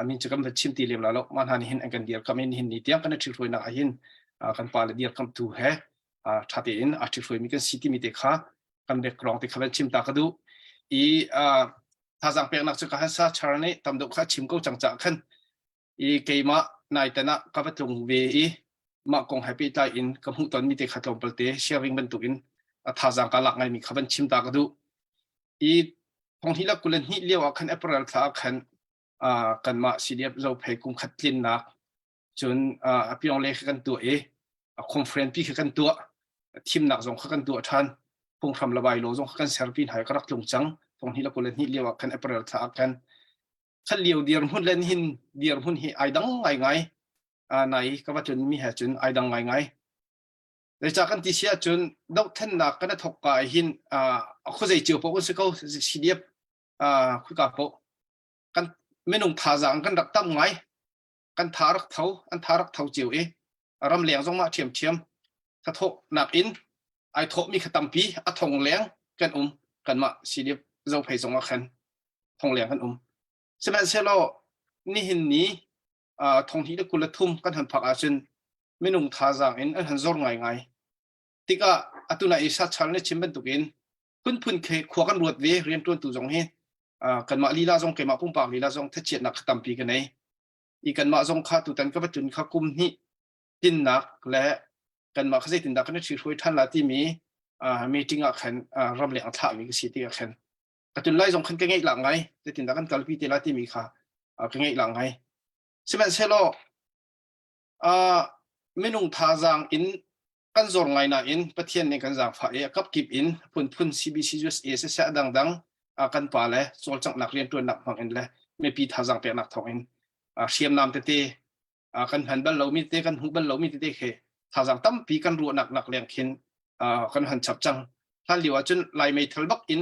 S5: min chakam da chim ti lem la lo man han hin an kan dir kam in hin ni tiang kan thil roi na hin kan pa la dir kam tu he thate in thil roi mi kan city mi te kha kan background te khaban chim ta ka du i tha jang pek nak chu ka han sa charne tam do kha chim ko chang cha khan i keima nai tana ka ba tlung ve i ma kong happy ta in kam hu ton mi te khatlom palte sharing ban tu in tha jang ka lak ngai mi khaban chim ta ka du i thong hi la kulen hi lewa khan April tha khan kan ma CDF zo phei kum khatlin nak chun apiong le kan tu e conference pi kan tu team nak zong kan tu than phung tham la bai lo zong kan serpin hai karak tlung chang thong hi la kulen hi lewa khan April tha khan khal liu dir hun len hin dir hun hi ai dang ngai ngai nai ka ba chun mi ha chun ai dang ngai ngai le cha kan ti sia chun dau than na kan thok ka hin khu zai chiu po ko se ko CDF khu ka po kan menung tha jang kan rak tam ngai kan tharak thau chiu e ram leng jong ma thiam thiam tha tho nak in ai tho mi khatam pi a thong leng kan ma CDF zo phei jong ma khan thong leng kan semen selo ni hin ni thong hi de kula thum kan han phak a chun menung tha jang in han zor ngai ngai tika atuna isa chalne chimben tukin phun khe khwa kan ruat ve rian tuan tu jong he kan ma lila jong ke ma pum pak lila jong thachet nak tam pi kan nei i kan ma jong kha tu tan ka batun kha kum ni tin nak le kan ma khazai tin da kan chi hroi than la ti mi meeting a khan ram le tha mi si ti a khan katun lai jong khan ke ngai la ngai te tin da kan kalpi te la ti mi kha ke ngai la ngai semen selo menung tha jang in kan zor ngai na in pathian ne kan jang pha e kap kip in phun CBC just e se sa dang kan pa le chol chang nak rian tu nak mang in le me pi tha jang pe nak thong in siam nam te kan han bal lo mi te kan hu bal lo mi te khe tha jang tam pi kan ru nak leng khin kan han chap chang hal liwa chun lai mai thal bak in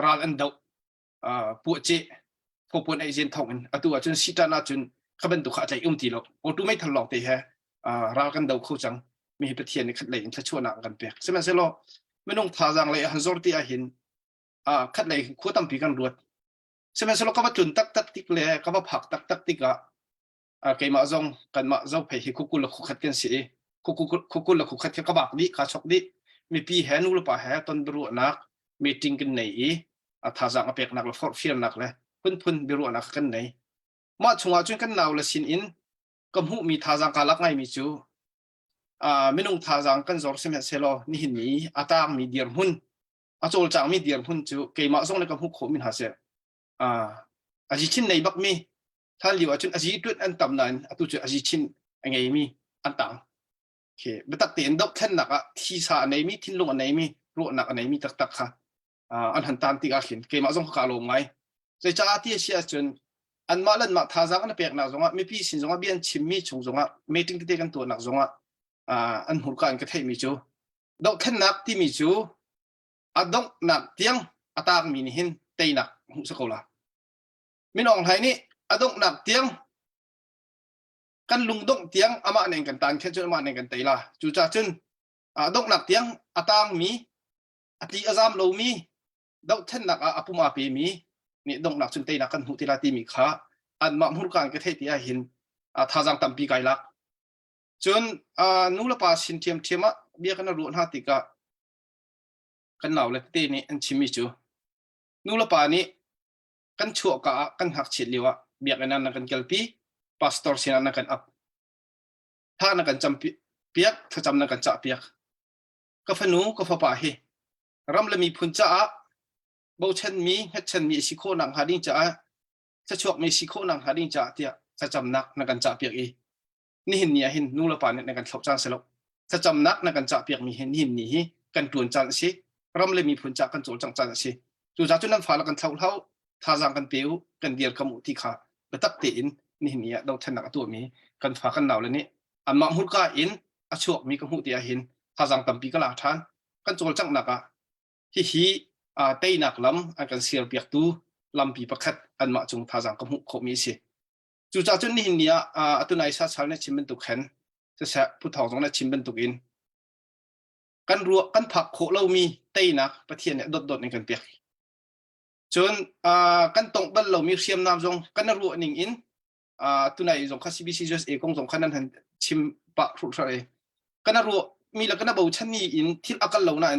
S5: ral an dau pu che pho pon ai jen thong in atu chun sita na chun khaban tu kha chai ti lo o tu mai thal long te he รากันเดาคู่จังมีประเทศในขัดเลยถ้าชั่วหนักกันเปียกใช่ไหมเสร็จแล้วไม่ต้องท่าจังเลยฮันซอร์ที่เห็นขัดเลยคู่ตั้มปีกันรวดใช่ไหมเสร็จแล้วก็มาจุนตักติกเลยก็มาผักตักติกเกมาจงกันมาเจ้าไปคุกุลคุขัดกันสิคุกุลคุขัดกันกบักดิขาชกดิมีปีแหนูหรือเปล่าแหตอนบรัวนักมีติงกันไหนท่าจังเปียกนักแล้วฟอร์ฟิลนักเลยพุ่นบรัวนักกันไหนมาชงจุนกันนาวละสินอินก็หูมีท่าจังกาลักไงมีจูไม่นุ่งท่าจังกันจอร์เซมเซโลนี่หินนี้ตางมีเดียร์หุ่นโจลจังมีเดียร์หุ่นจูเกมาจงเลยก็หูโคมินหาเสอาจิชินในบักมีท่านเหลียวจุนอาจิตุนอันตำนานตุจุอาจิชินไงมีอันต่างโอเคบัดตักเตียนดอกท่านนักที่สาในมีทิ้งลงอันไหนมีรู้นักอันไหนมีตักค่ะอันหันตานติกาขินเกมาจงขารลงไงจะจ้าที่เสียจนอันมาเล่นมาท่าจังกันเปียกนักจงไม่พี่สินจงเบียนชิมมีชงจงไม่ถึงที่กันตัวนักจงอันหุ่นกันก็เทมีจูดอกท่านนักที่มีจูดอกนักเตียงตางมีนี่หินเตยนักหุ่นสกุลมินองไทยนี่ดอกนักเตียงกันลุงดอกเตียงอามาเนกันตันแค่จนอามาเนกันเตยละจูจ่าจนดอกนักเตียงตางมีตีอาซามโลมีดอกท่านนักอปุมาเปมีนี่ดอกนักจนเตยนักกันหุ่นที่ละที่มีขาอันมาหุ่นกันก็เทที่หินท่าจังตั้มปีไกลักจนนูละปาสินเทียมเบียกันรู้หน้าติกากันหนาวเลยที่นี่อันชิมิจูนูละปานี้กันชั่วกันหักเฉียดเลียวเบียกันนั่นกันเกลปีพาสตอร์สินั่นกันอัพถ้านั่นกันจำเปียกถ้าจำนั่นกันจะเปียกก็ฝนูก็ฝป่าเฮรำละมีพุนจ้าบ่ชันมีเฮ็ดชันมีสิโคนังหาดิ้งจ้าจะชั่วมีสิโคนังหาดิ้งจ้าเตียจะจำนักนั่นกันจะเปียกนี่หินเนี่ยหินนูละปานในการเข้าจานเสลบถ้าจำนักในการจับเปียกมีหินนี้กันตวนจานสิรำเลยมีผลจากกันโจจังจานสิจู่จ้าจุนนั้นฝ่าละกันเท่าท่าจังกันเปียวกันเดียร์ขมุที่ขาไปตักเตอินนี่หินเนี่ยเราถนัดตัวมีกันฝ่ากันหนาวเลยนี่อันมาหุ่นก้าอินอชวกมีขมุที่หินท่าจังตั้มปีก็หลักฐานกันโจจังนักที่เตยนักลำอันกันเสียเปียกตูลำปีประคัดอันมาจงท่าจังขมุขมีสิจู่จ้าจนนี่หินเนี่ยตัวนายชาชาวเนี่ยชิมเป็นตุกเห็นจะแสบผู้ทองตรงนั้นชิมเป็นตุกอินกันรัวกันผักโคเรามีเตยนักประเทศเนี่ยโดดในกันเปียกจนกันตรงบันเรามีเสียมน้ำจงกันรัวหนึ่งอินตัวนายจงข้าซีบีซีจเอกงจงขันนั้นชิมปะfruกอะไรกันรัวมีแล้วกันบ่าวชันนี่อินที่อากันเหล่านั้น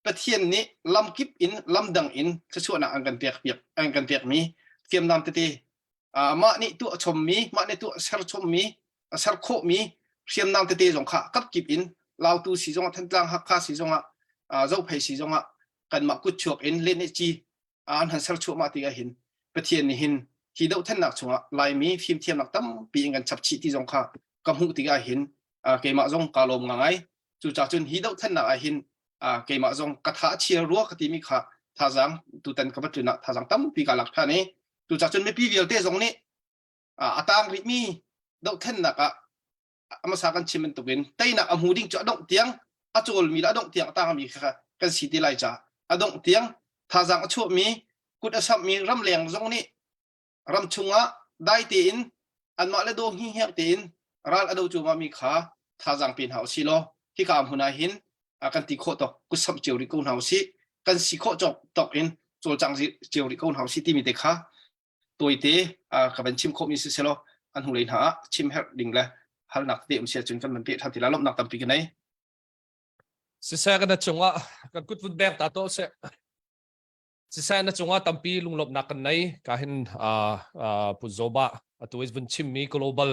S5: ประเทศนี้ลำกิบอินลำดังอินจะช่วยนักอันกันเปียกอันกันเปียกมีเสียมน้ำเตมานี่ตัวชมมีมานี่ตัวเชลชมมีเชลโคมีเสียมน้ำเตะจงข้ากับกิบอินลาวตัวสีจงทันตรังฮักข้าสีจงเจ้าเพยสีจงกันมากุดชวกอินเล่นจีอันหันเชลชวกมาตีกันหินประเทศนี้หินที่เดาท่านนักจงลายมีฟิล์มเทียมนักตั้มปีกันฉับชีที่จงข้ากำหูตีกันหินเกมาจงกาลมง่ายจู่จ่าจนที่เดาท่านนักหินเกมาจงกระทะเชียรัวกติมีขาท่าจังตุตันกับจุนักท่าจังตั้มปีกันหลักฐานนี้จู่จ่าจนไม่ปีเดียวเตะตรงนี้ตางริมีดอกเทนนักมาสักกันชิมเป็นตุกินแต่นักอมูดิ้งจะดอกเตียงโจลมีละดอกเตียงตางมีค่ะกันสีที่ไล่จ่าดอกเตียงท่าจังชั่วมีกุดสับมีรำเลียงตรงนี้รำชุงได้ตีนอันมาเลโดหิ้งเหี้ยตีนรัลอดูจูมามีขาท่าจังเป็นเฮาสิโลที่ข้ามหุนาหินกันตีโคตกกุสับเจียวริกุนเฮาสิกันสีโคจกตกอินโจจังเจียวริกุนเฮาสิที่มีเด็กขาตัวเตกับเป็นชิมโคมิสิเซโลอันหูเลยหาชิมเฮร์ดิงเลยฮัลนักเตะมันเสียจนกันมันเปะทันทีแล้วลบนักตั้มปีกันไหน
S1: สิแซกันนะจงกันกุดฟุตแบงตาโตเสสิแซนะจงตั้มปีลุงลบนักกันไหนกาเห็นปุจโจบะตัวเป็นชิมมี global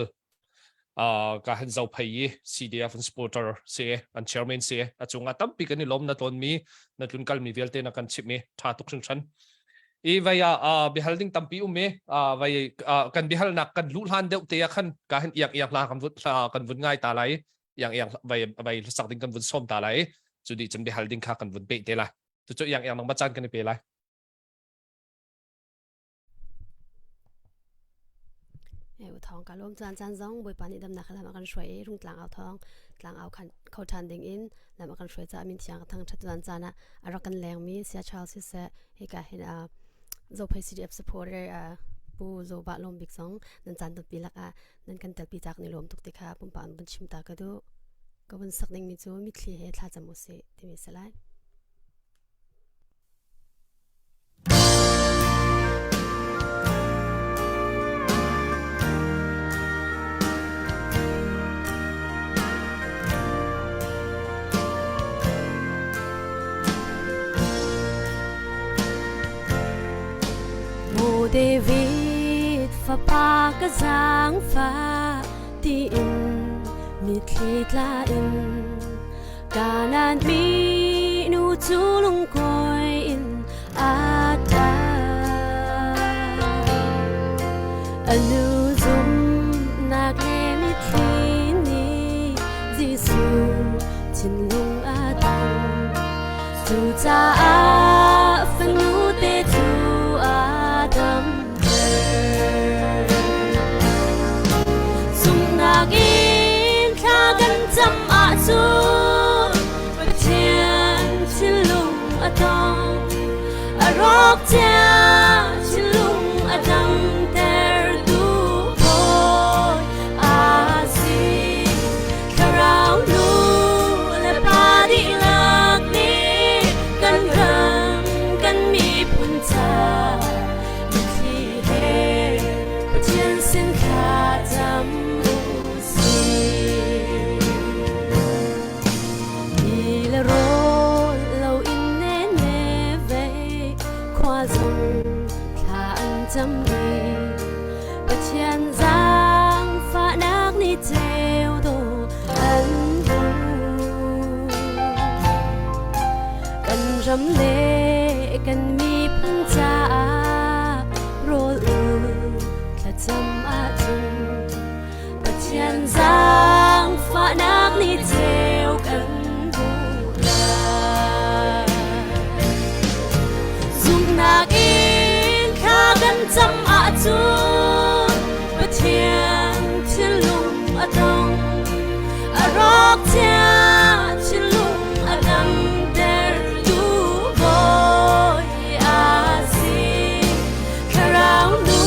S1: กาเห็นเจ้าพายCDF supporter เสียอัน chairman เสียจงตั้มปีกันนี่ลมนะตอนมีนั่นลุนกัลมีเวลเตนักกันชิมมีท่าทุกชั้นvaya bihal ding tampi ume vaya kan bihal nak kan lulhan deuh te khan ka hen yak la kan vun ngai ta lai yang vaya sak ding kan vun som ta lai chudi chan bihal ding kha kan vun pe te la tu chu yang nang machan kan pe lai
S6: อุทองการร่วมจานจ้องบวยปานิดำนักแล้วมากันช่วยรุ่งกลางเอาทองกลางเอาเขาทันดิ่งอินแล้วมากันช่วยจะมีเสียงทางชัดจานนะรักกันแรงมีเสียชาวสิเสเฮกาเห็นโจเพย์ CDF supporter ปูโซบะลมบิกสองนันจันตุปีลักนันกันเตลปีจากในลมตุกติค่ะปุ่มปานบันชิมตากระดูก็บันสักหนึ่งมิจูมิทลีเฮทาจมุเสที่มีสลายเดวิดฟ้าปากระจางฟ้าตีอินมีคลีกลาอินกานันมีนูจูลงคอยอินอาตาอนุจุมนักเลมิคลีนี้จิสูจินลุงอาตังจูจาฟันูเตจูin kha kan cham a chu pathian chilung atong a rock cha chilung atang ter du boy a si karau lu le pa di lak ni kan rang kan mi pun cha khi he pathian sin kha cham chăm đi và chen giang pha nát ni treo đồ anh bu cần rắm lệ cần mi phun cha rồi là chăm a chung và chen giang pha nát ni treo cần bu la dùng nạcกันจำอาจูปะเทียนชิลุงอาดงอารอกเทียชิลุงอาดังเดรดูบอยอาซีคาราวนู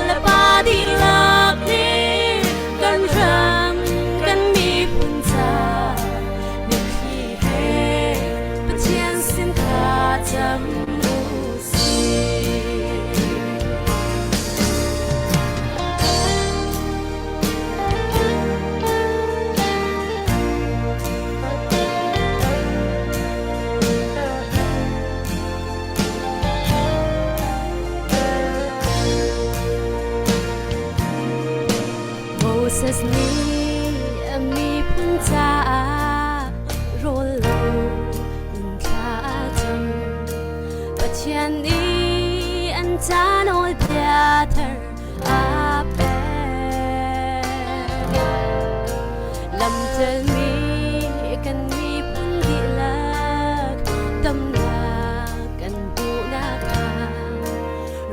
S6: และปาดีลักนี้กันรังกันมีพุนจามีพี่เฮปะเทียนสินคาจำMoses ni mi pun cha rol lo in kha jam pachian ni an cha noi pya thar a pe lam tel mi kan mi pun di lak tam na kan bu na ka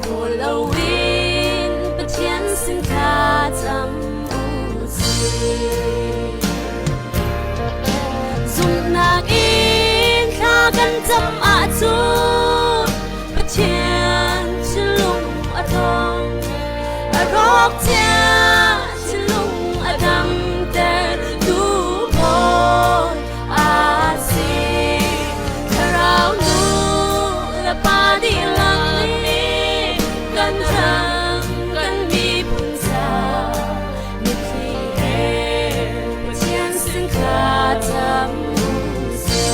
S6: rol lo in pachian sin kha jam dùng nạc in kha kan cham a chu pathian chilung atong a rock cha chilung adang ter du boy a si karau nu la pa di lang ni kan rang kan mi pun sa chăm si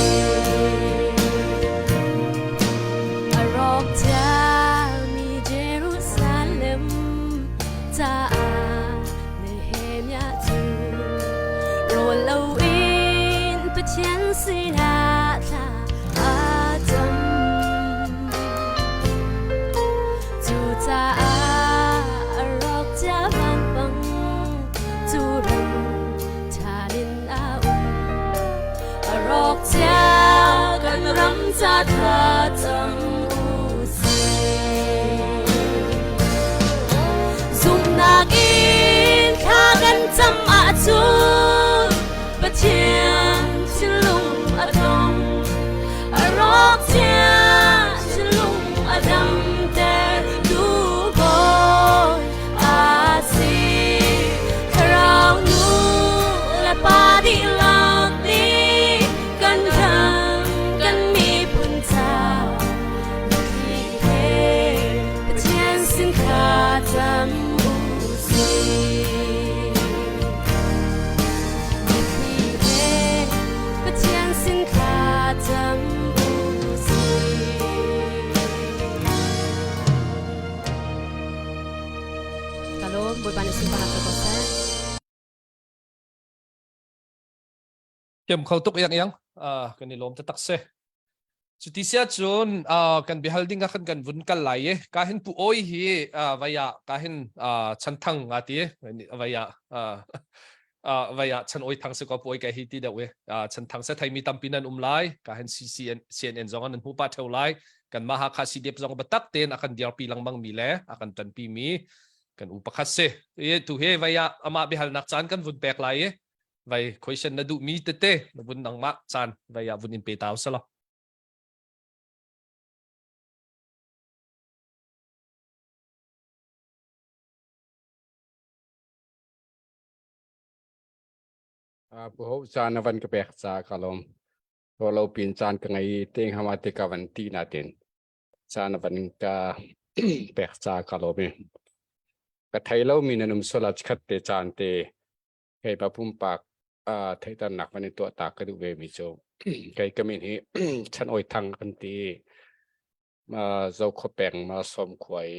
S6: a rock cha mi Jerusalem cha Nehemia tu rồi lâu in bất chén si na cha a chăm chu cha a rock cha bang bang chu rang cha lin a rock cha kan ram cha tha cham u si zum na in kha kan cham a chu pa chian chilung a dong a rock cha chilung a dam ter du bo bani sumpah atau kose.
S1: เข็มเขาตุกยังกันนี่ลมจะตักเสสุดที่เสียจนกันบิฮัลดิ้งกันวุ่นกันไหลกาเห็นผู้โอ้ยฮีวายากาเห็นฉันทั้งอาทิวายาฉันโอ้ยทั้งสกปรกไอ้ฮีที่เดาฉันทั้งเสไทยมีตั้มปีนันไลกาเห็นCNN จงอันนั้นผู้ป้าเท่าไรกันมาหาคาซีเดียบจงบัตักเตนอากันเดียร์ปีลังบังมีแลอากันตันปีมีกันอุปคัสเสตุเฮวายาอามาบิฮัลนักจานกันวุ่นแปลกไหลไว้คุยฉันน่ะดูมีเต้ๆวุ่นนังมาจานไว้ยาวุ่นอินเปตาวซะละ
S7: พวกจานวันก็เปิดจากลมพอเราปีนจานกันไงเต็งหามาเตกวันตีนาเต็นจานวันก็เปิดจากลมก็ไทยเรามีนุ่มสลัดขัดเตจานเตไก่ปะพุ่มปากไทยตอนหนักวันในตัวตากระดูกเวมิโจไก่ก็มีนี้ฉันโอยทางกันตีมาเจ้าขบแปงมาสมขวาย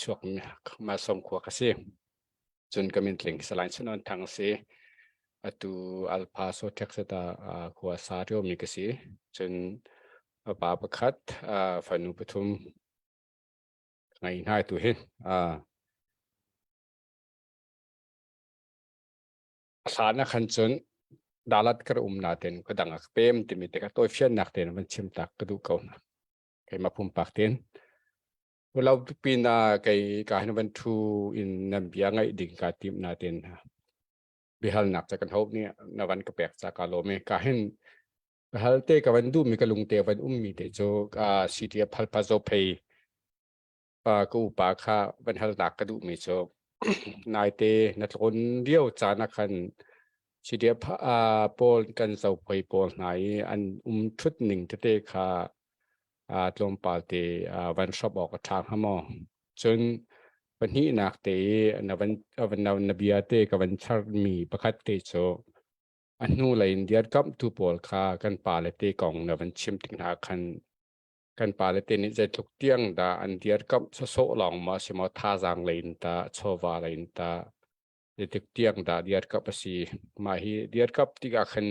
S7: ช่วงมาสมขวากระเซีจนก็มีหลิงสลายชนวนทางเสtu alpaso texta kuasario mikasi chen babakat fanu pathum ngai nai tu hin sana khan chun dalat kar naten kadang pem timite ka toy fian nak ten man chim tak kadu ko na kai mapum pak ten ulau pina kai ka hin ban thu in nambia ngai ding ka tim na ten bihal nakจักันทบเนี่ยนวันกระเปกจากาโลเมกาเห็นบihalเตกับวันดูมีกระลุงเตวันมีเตโจซีเทียพัลพาโซเพย์กูปาคาวันฮัลนักกระดูมีโจนายเตนัทคนเดียวจานักขันซีเทียโปลกันเสาเพย์โปลไหนอันชุดหนึ่งเตคาลมปาเตวันชอบออกทางหมอจนวันนี้นักเตะวันนบีอาเตกับวันชาร์มีประคัตเตโจอันนู้นเลยเดียร์กับทูบอลค่ะกันป่าเลเตกองนวันชิมติงหาคันกันป่าเลเตนี่จะถูกเตียงดาอันเดียร์กับโซลองมาสิมาท่าจางเลยนตาโชวาเลยนตาจะถูกเตียงดาเดียร์กับสิมาฮีเดียร์กับติกาคัน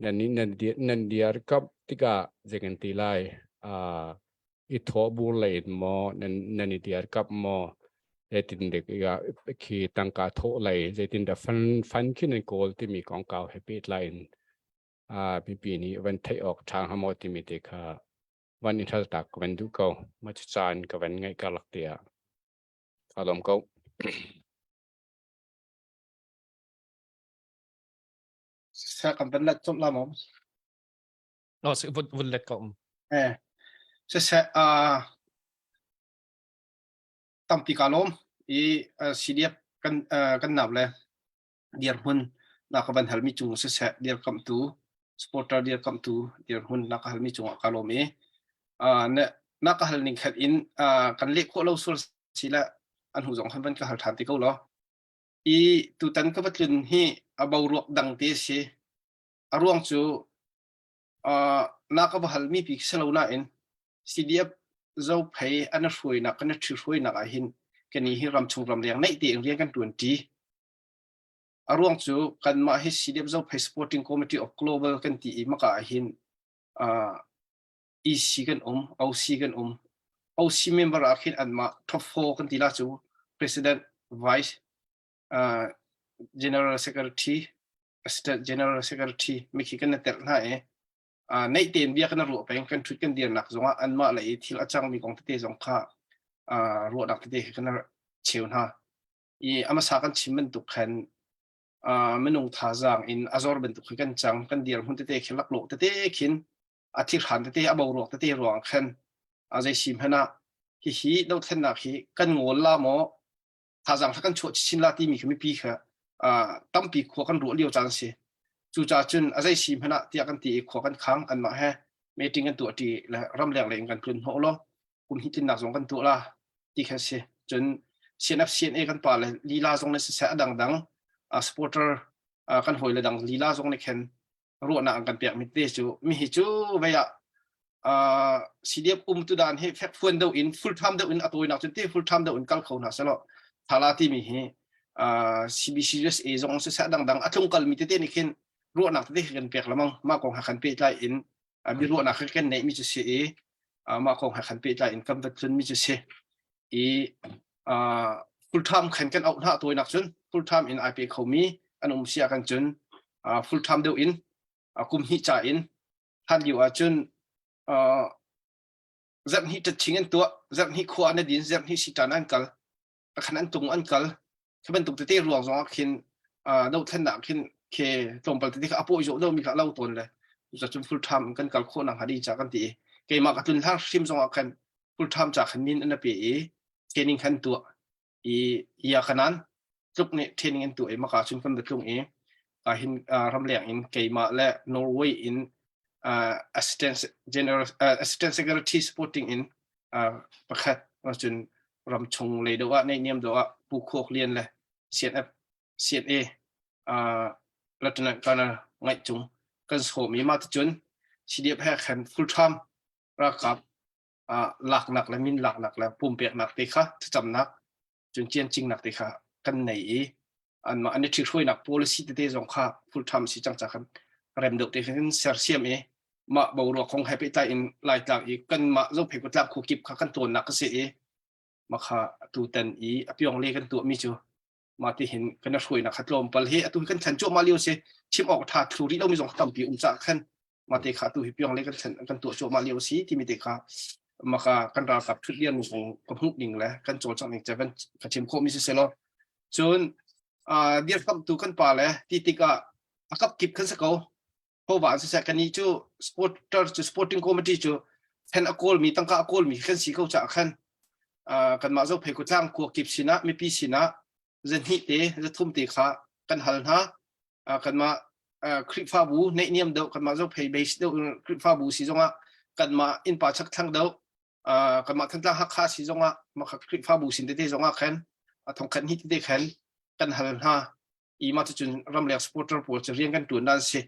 S7: นั่นนี่นั่นเดียร์กับติกาเจกันตีไลอีทอบูเลยนมอนั่นเดียร์กับมอเจตินเด็กก็ขี่ตั้งกาโทเลยเจตินเดฟันขึ้นในโกลที่มีของเก่าแฮปปี้ไลน์ปีนี้วันไทยออกทางฮามอติมิเตค่ะวันอินทร์ตักวันดูเก่ามาจานกับวันไงกาลักเตียอารมณ์เก่า
S5: เสกันเป็นเล็กจบละมั้ง
S1: สิวุ่นเล็กก็
S5: เสตั้มปีกาลมซีเดียกันนับเลยเดียร์หุ่นนักบันเทลมิจุงเสเดียร์คำตูสปอร์ตเดียร์คำตูเดียร์หุ่นนักฮัลมิจุงกาลมเนี่ยนักฮัลนิงขัดอินกันเล็กโคเราสุดสิละอันหูสองคันเป็นกฮัลฐานที่เขาเหรอตูตันก็พัดลุนที่บ่าวรวกดังเตสิร่วงจูนักบัลมีพิกเซลน่าอินซีเดียเจ้าเพย์อันนั้นช่วยนักอันนั้นช่วยนักอาหินกันนี้ให้รำชงรำเลียงในเตียงเรียงกันด่วนทีร่วงจูกันมาให้ซีเดียเจ้าเพย์ Sporting Committee of Global กันที่มากอาหินEC กันOC กัน OC member อาหินอันมา Top 4กันที่ล่าจู President Vice General Secretary Assistant General Secretary ไม่คิดกันในแต่ละในเตียนเบียกันรัวไปกันชุดกันเดียนหนักสงอันมาเลยที่ละจังมีกองเตะสงข้ารัวหนักเตะกันเชียวนะอามาสากันชิมเป็นตุกแคนไม่นุ่งท่าจางอินอาจอร์เป็นตุกกันจังกันเดียนหุ่นเตะขินลักโลเตะขินอาทิตย์หันเตะอาบาวรวกเตะรวงแคนอาใจชิมให้นะฮีดาวเทนนักฮีกันงอลละโมท่าจางถ้ากันชดชินละที่มีขึ้นไม่ปีค่ะตั้มปีขวกันรัวเลี้ยวจังสิจู่จ่าจนอาศัยชิมพนักที่กันตีขวกันค้างอันมาให้ไม่ติงกันตัวตีและรำแรงแรงกันพลุนหัวล้อคุณฮิตินหนักสองกันตัวละที่แค่เสียจนเซียนเอฟซีเอกันป่าเลยลีลาสองในเสียดังสปอร์เตอร์กันหอยเลยดังลีลาสองในแคนรัวหนักกันเปียกมิดเตจูมีหิจูไปซีเดียบตุดานให้แฟกฟันเดาอินฟูลไทม์เดาอินอัตัวหนักจนที่ฟูลไทม์เดาอินกัลเขาหนักซะแล้ว ทาราที่มีCBCUS จงสุดดังดังอัตลงกัลมีเตนี่ขึ้นรู้นักที่กันเปียกละมั้งมากของหักกันเปียกใจอินมีรู้นักขึ้นในมิจุเสียมากของหักกันเปียกใจอินคำตัดจนมิจุเสียfull time ขันกันเอาหน้าตัวนักจน full time in IP เขามีอันอุ้มเสียกันจนfull time เดียวอินกุมหิจ่าอินท่านอยู่จนจับหิจัดชิงอันตัวจับหิขวานดินจับหิสิจานอันกัลขนาดตรงอันกัลถ้าเป็นตุกเตะรวงสองขึ้นเราท่านหนักขึ้นเคตรงไปที่เขาพูดอยู่เรามีเขาเล่าตัวเลยจะจน full time กันกัลโคนังหาดีจากกันตีเกี่ยมากับตุนทั้งชิมสองกัน full time จากขันมินอันนั้นเป็นเทรนนิ่งขันตัวอยากขนาดจุกเนี่ยเทรนนิ่งตัวมากับชุนกันแบบตรงหินรำเลียงอินเกี่ยมาและนอร์เวย์อินassistant secretary supporting in ประคัดว่าจนรำชงเลยด้วยว่าในเนียมด้วยว่าผู้โคกเรียนเลย CNA รัฐนาการไงจุงกันสมีมาจนสิเดียบแพ้ขัน full time รักกับหลักหนักและมินหลักหนักและปุ่มเปียกหนักตีค่ะจำนักจนเจียนจริงหนักตีค่ะกันไหนอันนี้ถือช่วยหนัก policy ที่สองค่ะ full time สิจังจากกันเริ่มเด็กที่ขึ้นเสียเสียมมาบวกคงให้ไปใจอินหลายต่างอีกกันมาเราเผยกดลับคู่กิบข้ากันตัวนักก็เสียมาค่ะตัวเต็นพี่องเล่กันตัวมิจูมาที่เห็นกันช่วยนักขัดลมปลเฮตัวกันฉันโจมาเลี้ยวเสียชิมออกถาดทุรีเรามีสองตั้มปีจากขันมาที่ขาตัวพี่องเล่กันฉันกันตัวโจมาเลี้ยวสีที่มีที่ขามาค่ะกันรากับทุเรียนของกับหุบดิ่งแล้วกันโจจากนี้จะเป็นกระชิมโคมิสเซลล์จนเดียร์คำตัวกันป่าแล้วที่ติกากับกิบขันสักเอาเพราะว่าสิ่งนี้จู่sporting committee จู่เห็นอากลมีตั้งอากลมีขันสีเขาจากขันกันมาเจ้าเพกุจ้างกัวกิบสินะไม่ปีสินะจะหิเตจะทุ่มตีขากันหันหากันมาคลิปฟ้าบูในเนียมเดียวกันมาเจ้าเพย์เบสเดียวคลิปฟ้าบูสีจงอ่ะกันมาอินป่าชักทั้งเดียวกันมาทั้งหักขาสีจงอ่ะมาคลิปฟ้าบูสินเตจงอ่ะขันทองขันหิเตขันกันหันหามาจะจนรำเลียงสปอร์ตร์ปูจะเรียนกันตัวนั่นสิ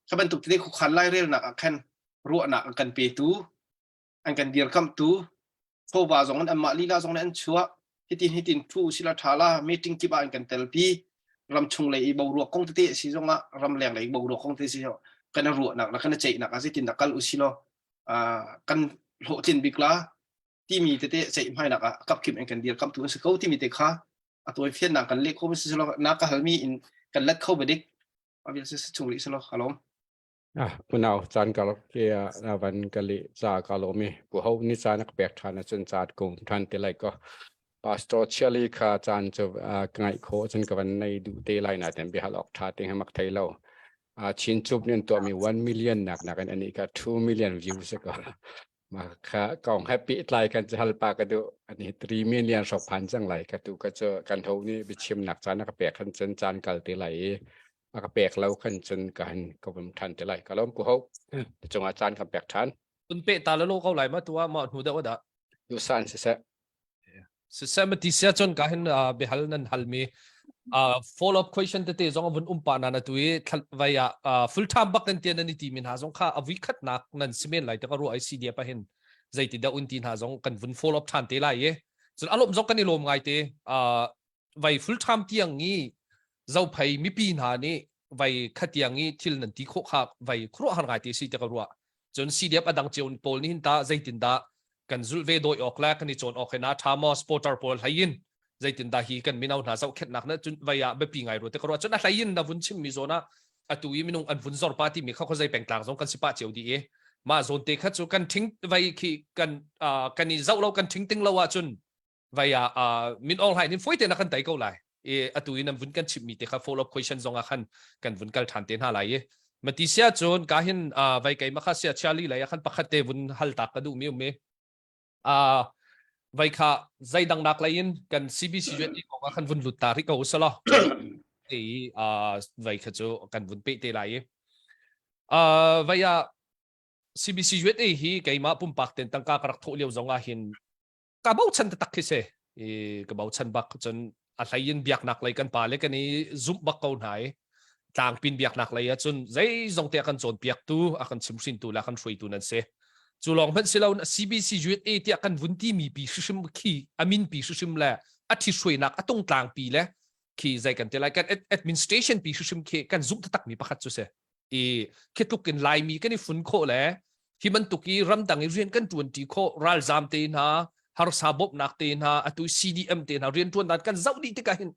S5: ถ้าเป็นตุกที่คุกขันไล่เรื่องหนักขันรัวหนักกันเปตูอันกันเดียร์คำตูเพราะว่าสองอันมาลีลาสองอันชัวฮิตินทูศิลาธาลามีติ้งที่บ้านกันเตลปีรำชงเลยบาวรัวคงที่สิจงละรำแรงเลยบาวรัวคงที่สิกันรัวหนักแล้วกันเจหนักอาศัยตินนักกัลอุศิโลกันโหจินบิกลาที่มีเตเจไม่หนักกับคิมอันกันเดียร์คำตูสเขาที่มีเตค่ะตัวเฟียนหนักกันเล็กเขาไม่สิโลนักกันมีอินกันเล็กเข้าไปดิอาวิลสิชงลิสโลฮัลโหล
S7: คุณเอาจานกับเกียร์วันกะลิจากาโลมีผู้เขานิจานักเปียกทานจนจาดกงทันเตลัยก็ปาสโตรเชลีค่ะจานจะไงโคจนกับวันในดูเตลัยนะแต่เบียร์หลอกทาเต็งให้มักไทยเราชินจุบเนี่ยตัวมี1 million หนักกันอันนี้ก็2 million views ก็มาค่ะกล่องแฮปปี้ไลกันจะฮัลปากระดูอันนี้3 million 2,000จังไรกระดูก็จะกันเท่านี้ไปชิมหนักจานนักเปียกขันจานกัลเตลัยมากระเปกเราขันจนกันก็เป็นทันแต่ไรก็แล้วกูเขาจงอาจารย์กับแปกทัน
S1: คุณเปตาแล้วโลกเขาไหลมาตัวมาหูเดาว่า
S7: ดูสันเสีย
S1: มันที่เสียจนกันเบฮัลนันฮัลมีfollow up question เตะจงวันปานาตัววัยfull time บักนั่นเตียนนี่ทีมินหาจงข้าอวิคัดนักนั่นสิเมนไหลแต่ก็รู้ไอซีเดียไปเห็นใจติดดาวอุ่นทีหาจงกันวัน follow up ทันเตะไรเย่จนอารมณ์จงกันนี่ลมไงเตะวัย full time ที่อย่างนี้เจ้าไปมีปีนหานี่วัยขัดอย่างนี้ที่นั่นที่โคกหักวัยครัวหันไงที่สิเตกรัวจนซีเดียบอดังเจียวโพลนี่หินตาใจตินดากันจุลเวโดยออกแล้วกันนี่จนออกให้นาทามอสปอร์ตอร์โพลให้ยินใจตินดาฮีกันมีนาหนาเจ้าเข็ดหนักนะจนวัยแบบปีไงรัวเตกรัวจนอะไรยินนะวุ่นชิมมีโซน่าตุยมีนงอันวุ่นซอร์ปาที่มีเขาใจแบ่งต่างสองกันสิป้าเจียวดีมาโซนเตคัดจูกันทิ้งวัยขี้กันนี่เจ้าเรากันทิ้งติ้งเราว่าจนวัยมินออนไลน์นี่ฟุ้ยเตนักกันไต่เกาไหลตุยนั้นวุ่นกันชิมมีเตค่ะ follow up question จงอาคันกันวุ่นกันทันเตนหาไหลมาที่เสียจนการเห็นวัยไก่มาข้าเสียชาลีไหลคันปักขัดเตวุ่นฮัลตักกระดูมีไหมวัยข้าใจดังนักไหลยินกัน CBC จุดนี้ของอาคันวุ่นหลุดตาที่เขาสละวัยข้าจูกันวุ่นเปเตไหลวัยCBC จุดนี้ไก่มาปุ่มปักเต็นตั้งการกระทุเลี้ยวจงอาเห็นกระเป๋าฉันตักขึ้นเสกระเป๋าฉันบักจนอะไรยินเบียกหนักเลยกันป่าเลยกันนี้ซุปบักเกาหายต่างปินเบียกหนักเลยจนใจจงเตะกันจนเบียกตู้อากันชิมสินตู้แล้วกันช่วยตู้นั่นเสียจุลองเป็นสิเรา CBC จุดที่อากันวุ่นที่มีปีชิมขี้อามินปีชิมแหละ อธิช่วยนักตรงกลางปีเลยขี่ใจกันแต่ไรกัน administration ปีชุมเคกันซุ่มตักมีประคัตจุเสคิดตุกินลายมีกันนี่ฝุ่นโคเลยที่มันตุกีรำดังเรียนกันจวนที่โครัลซามเตนฮาฮาร์ซาบบนักเตนฮาอตุ CDM เตนฮาเรียนจวนนั้นกันเจ้าดีที่กัน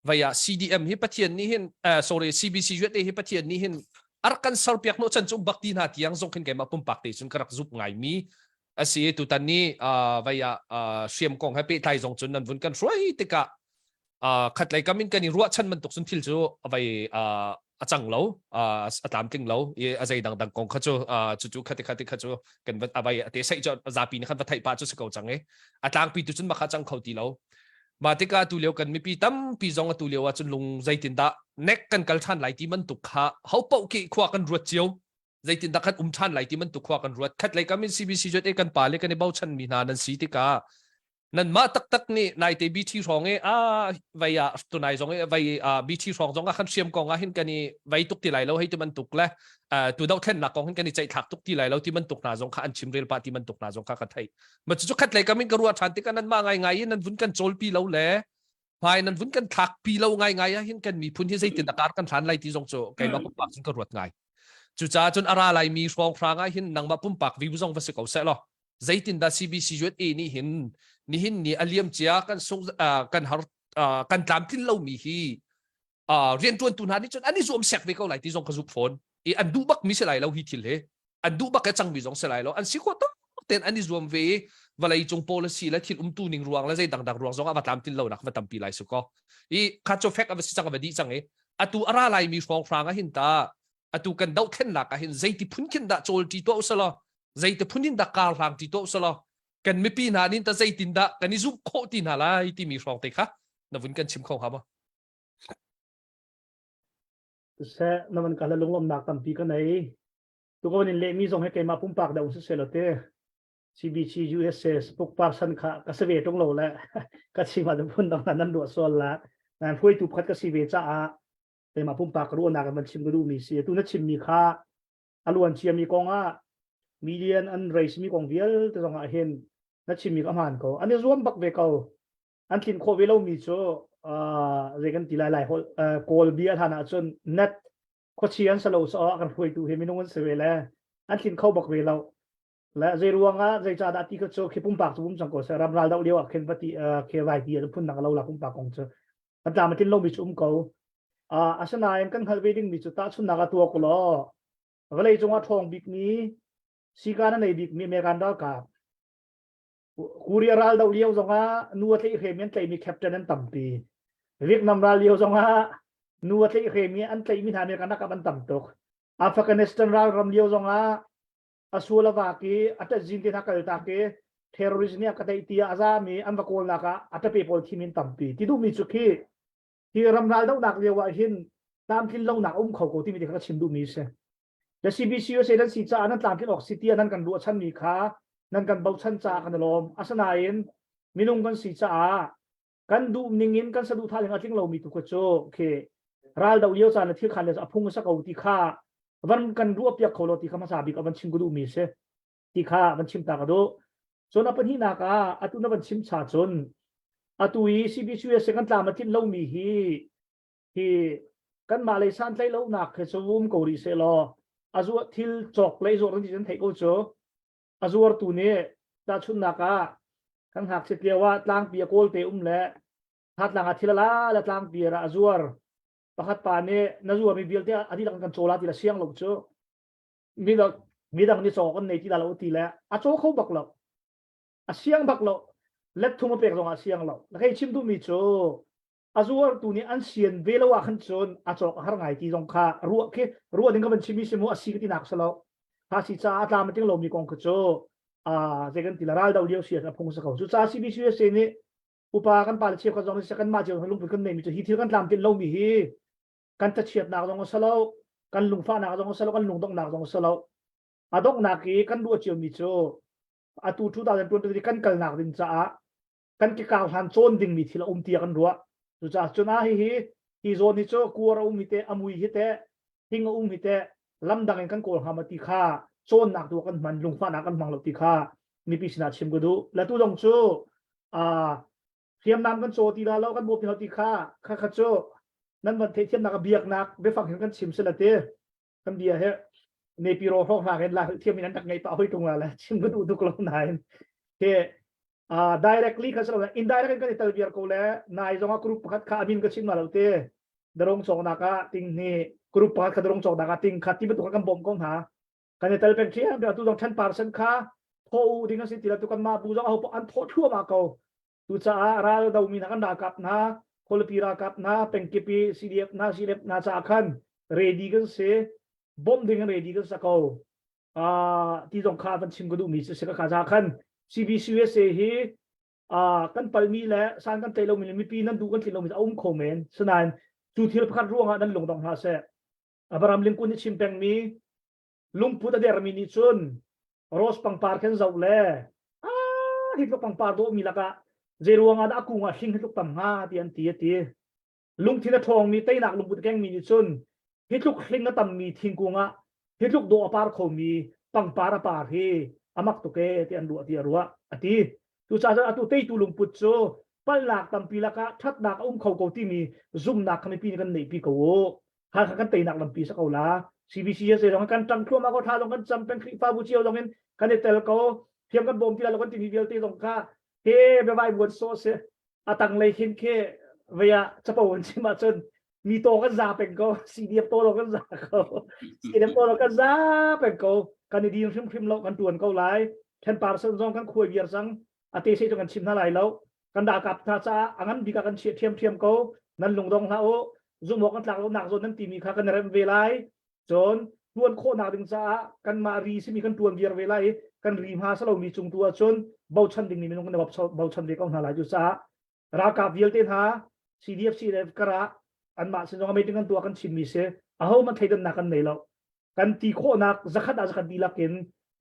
S1: via CDM ฮิปเทียนนี่เห็นsorry CBC ยุดฮิปเทียนนี่เห็นอาการสารพิกโนชันจุบักดีนาที่ยังส่งขึ้นแกมาปุ่มปักเตจุนกระจุบไงมีเสียตุตันนี้via เสียมกองให้ไปไทยส่งจุนนั้นวุ่นกันช่วยติกะขัดไหลก็มินกันนี่รัวชันมันตกสุนทิลจูไปจังเราตามติงเราอะไรดังๆกองขจูจู่ๆขัดขจูกันไปเตะใส่จอดzapปีนี่ขันไปไทยป้าจุดสกาวจังต่างปีตุจุนมาขัดจังเขาตีเรามาติกาตุเลียวกันมีปีตั้มปีจงตุเลียวจนลงใจตินดาเน็กกันกัลชันไหลที่มันตุกขาเขาเป่ากี่ขวากันรวดเจียวใจตินดาขัดชันไหลที่มันตุกขวากันรวดขัดไหลก็มี CBC จุดกันป่าเลยกันในเบ้าชันมีนานันสีติกานั่นมาตักนี่นายเตบีทีรองไว้ตัวนายจงไว้บีทีรองจงขันเชียมกองเห็นกันนี่ไว้ตุกที่ไหลแล้วให้ที่มันตุกและตัวดาวเทนนักกองเห็นกันนี่ใจถักตุกที่ไหลแล้วที่มันตุกนาจงขันชิมเรียลปาที่มันตุกนาจงขัดไทยมันจะขัดไหลก็มีกระรัวชันติกันนั้นมาไงนั่นวุ่นกันโจลปีแล้วแหละภายนั้นวุ่นกันถักปีแล้วไงเห็นกันมีพื้นที่ใจติดตากกันทันไหลที่จงโจไก่มาปุ่มปักจนกระรัวไงจุจ้าจนอะไรมีฟองฟางเห็นนังมาปุ่มปักวิวจงวัสดุเสร็จแล้วใจตินดา CBC ยุดนี่เห็นนี่อเลียมเจียกันส่งกันหากันตามที่เรามีฮีเรียนจวนตุนหานี่จนอันนี้รวมเสกไปเขาไหลที่จงกระจุกฝนอันดูบักมีเสลายเราฮีทิลเฮอันดูบักจังมีจงเสลายเราอันสิขวดต้องเต็นอันนี้รวมเวเวลาจง policy และทิลตูนิงรวงและใจดังรวงจงอาตามที่เรานักมาตามปีไหลสุก็ข้าโจเฟกอาศัยจังแบบดีจังอัตุอะไรมีฟองฟางหินตาอัตุกันดาวเข็นหนักหินใจที่พุ่นขึ้นดาโจลที่โตสละใจที่พุ่นขึ้นดาการทางที่โตสละกันไม่ปีนานินตาใจตินดากันนี่ซุปโคตินอะไรที่มีฟองเตะค่ะนับวันกันชิมของเขาบ่
S3: เสนมันการลงลมหนักตั้มปีกันไหนตัวก็วันนี้เล่มีส่งให้แกมาปุ่มปากดาวสุดเสร็จแล้วเต้ CBC USS ปุกปากสันขะกัสเวตรงโลแล้วกัสมาจะพุ่นตรงนั้นด่วนส่วนละนั่นพูดถูกพัดกัสเวจ้าแต่มาปุ่มปากรู้นักมันชิมก็ดูมีเสียตัวนั้นชิมมีค่าอารมณ์เชียมีกองมีเดียนอันไรส์มีกองเวียลแต่ตรงเห็นนัดชิมมีก็มันเขาอันนี้รวมบักเบกเอาอันทินโควิลมีโจเรื่องที่หลายๆโกลเบียฐานะจนนัดโคชีอันสโลสอกันพูดดูเห็นมีนุ่งเสวแล้วอันทินเข้าบักเวลาและใจรวงใจจ่าดัติก็โจคือปุ่มปากปุ่มสังกัดรำราดาวเดียวเข็นปฏิเคไวที่จะพุ่นนักเราหลักปุ่มปากของเจอมันตามมาที่ลงมีจุ่มเขาอาชนายกันฮัลเวดิ้งมีจุดตาชุนนักตัวก็ล้อเวลาจงว่าทองบิ๊กนี้สิการนั้นในบิ๊กมีเมกันดาวกับคูเรียรัลดาวเดียวจงว่านัวที่เคมีอันใจมีแคปเจนนั้นต่ำปีเวียดนามรัลเดียวจงว่านัวที่เคมีอันใจมีทางเมกันนักกับอันต่ำตกอัฟกานิสถานรัลรัมเดียวจงว่าอาสูลวากีอัตจินตินักการตาเกเทอร์ริสเนี่ยก็ได้ตีอาซามีอันวักโลนักอัตเปโพลที่มินต่ำปีที่ดูมีสุขีที่รัมรัลดาวนักเดียวว่าหินตามที่ลงหนักเขาโกที่มีเด็กก็ชิมดูมีเสแต่ CBC เสด็จสีจ้านั้นตามที่ออกซิตี้นั้นกันรัวชั้นมีค่านั่นกันเบาชั้นจ้ากันลมอาสนายนมีนุ่งกันสีจ้ากันดูนิ่งกันสะดุดท่าอย่างที่เรามีทุกคนโจโอเครัลดาวเดียวจานที่ขันเลยพุ่งสักเอาที่ค่าวันกันรวบยักเขาโลติคำมาสาบิกับวันชิมกุดูมีเสติค่าวันชิมตากระโดจนอปันหินากาอตุนวันชิมชาจนอตุย CBC เสกันตามมาที่เรามีฮีกันมาเลยสันไลเราหนักเขจวุมกอริเซลอาจูทิลจอกเลยจอกที่ฉันเทโกโจอาจูร์ตัวนี้ตาชุนนักกันหักเสียว่าตั้งเปียโกลเตอุมเละทัดหลังอาทิตย์ละและตั้งเปียระอาจูร์ประคัตปานเนี่ยนาจูร์มีเบียลเตอดีหลังกันโจลาที่ละเสียงหลงโจมีดังนี่สองกันในที่ละอุติแล้วอาโจเขาบักหลอกอาเสียงบักหลอกเล็ดทุ่มเปกตรงอาเสียงหลอกแล้วให้ชิมดูมีโจอาจูร์ตัวนี้อันเสียนเวลว่าขันจนอาจอกหาไงที่ตรงข้ารัวถึงก็เป็นชิมิชิมุอาศิกที่นักสลาวภาษีจ้าตามมาถึงเรามีกองกระโจเจกันที่ละรัลดาวเดียวเสียกับพงศกรจุดจ้า CBC เสียนี่อุปการปาลเชียร์เขาจงเสียกันมาเจอให้ลุงเป็นคนเนี่ยมีจุดที่กันตามที่เรามีกันจะเฉียดนักจงสลาวกันลุงฟ้านักจงสลาวกันลุงต้องนักจงสลาวดอกนักกันรัวเจียวมีโจตูทุตาเป็นตัวที่กันนักดินจ้ากันกิกาวหันโซนดิ่งมีที่ละเตียกันรัวจุดจ้าจนฮีโซนิโจกัวเรามิเตอมุยฮิเตหิงมิเตลำดังกันโกลหามาติค่าโซนหนักตัวกันมันลุงฟ้านักกันมังหลบติค่ามีพิชนาชิมกุดูและตู้ลงจู เทียมน้ำกันโซตีลาเรากันบบที่เขาตีค่าโจนั่นมันเทียมนักเบียกนักไปฟังเห็นกันชิมสลัดเต้กันเดียเฮในปีโรห้องหาเห็นละเทียมมีนั้นจากไงต่อให้ตรงละชิมก็ดูทุกลมนายเฮdirectly กันสลัด indirect กันเตลเบียร์กูแล้วนายจงกรุ๊ปพัดข้าบินก็ชิมมาแล้วเต้ดรงส่งนักติงนี่กรุ๊ปพัดดรงส่งนักติงขัดที่เป็นตัวกันบ่มกองหากันเตลเป็นเชียร์เดี๋ยวตัวต้อง10%ค่าโทดิ้งกันสิทีละตัวกันมาบูจงเอาอันโทชั่วมาเขาtu sa ara daw minakan dakap na kolpira kap na pengkipi CDF na sa akan ready kan se bom dengan ready kan sa ko ti jong kha ban chim gudu mi se ka sa kan CBCS se hi kan palmi le san kan telo mi pi nan du kan tilo mi komen sunan chu thil phat ruanga nan lung dong ha se abaram ling kun ni chimpeng mi lung puta der mi ni chun ros pang par ken zau le hit pang par do mi laka zeruang ada aku nga hing hituk tam nga tian ti lung thina thong mi tei nak lung put keng mi ni chun hituk hling na tam mi thing ku nga hituk do apar kho mi pang para par hi amak to ke ti an du ti arwa ati tu cha atu tei tu lung put cho pal lak tam pi laka that nak kho ko ti mi zoom nak khami pi kan nei pi ko ha kan tei nak lam pi sa ko la CBC se rong kan tang khlo ma ko tha long kan cham pen khri fa bu chiao long en kan tel ko thiam kan bom ti la lo kan ti vi ti long kaเฮ้ไปไว้บนโซเซตังเลยคินแค่เวียจะป่วนชิมาจนมีโตกันซาเป็นก็ซีเดียบโตเรากันซาเขาซีเดียบโตเรากันซาเป็นก็กันดีๆพิมพ์เรากันตวนก็ไล่แทนปาร์ซันซองกันคุยเบียร์ซังอาทิตย์ที่ตรงกันชิมเท่าไรแล้วกันด่ากับท่าจ้าอันนั้นดีกันเชียเทียมก็นั่นลงดงนะโอ้ซุ่มบอกกันหลักเราหนักจนนั้นตีมีค่ากันเริ่มเวลาจนตวนโคหนักดึงจ้ากันมารีซิมีกันตวนเบียร์เวลากันรีมาสเรามีจุงตัวจนเบาชันดิ่งนี่มันต้องกันแบบเบาชันเด็กของหาหลายจุดซะรากาวิลเตนหา CDF กระอันมาสิ่งที่ไม่ถึงกันตัวกันชิมมิเสเอามันไทยดันนักกันไหนแล้วกันตีโคนักจะขัดจะขัดดีลักเห็น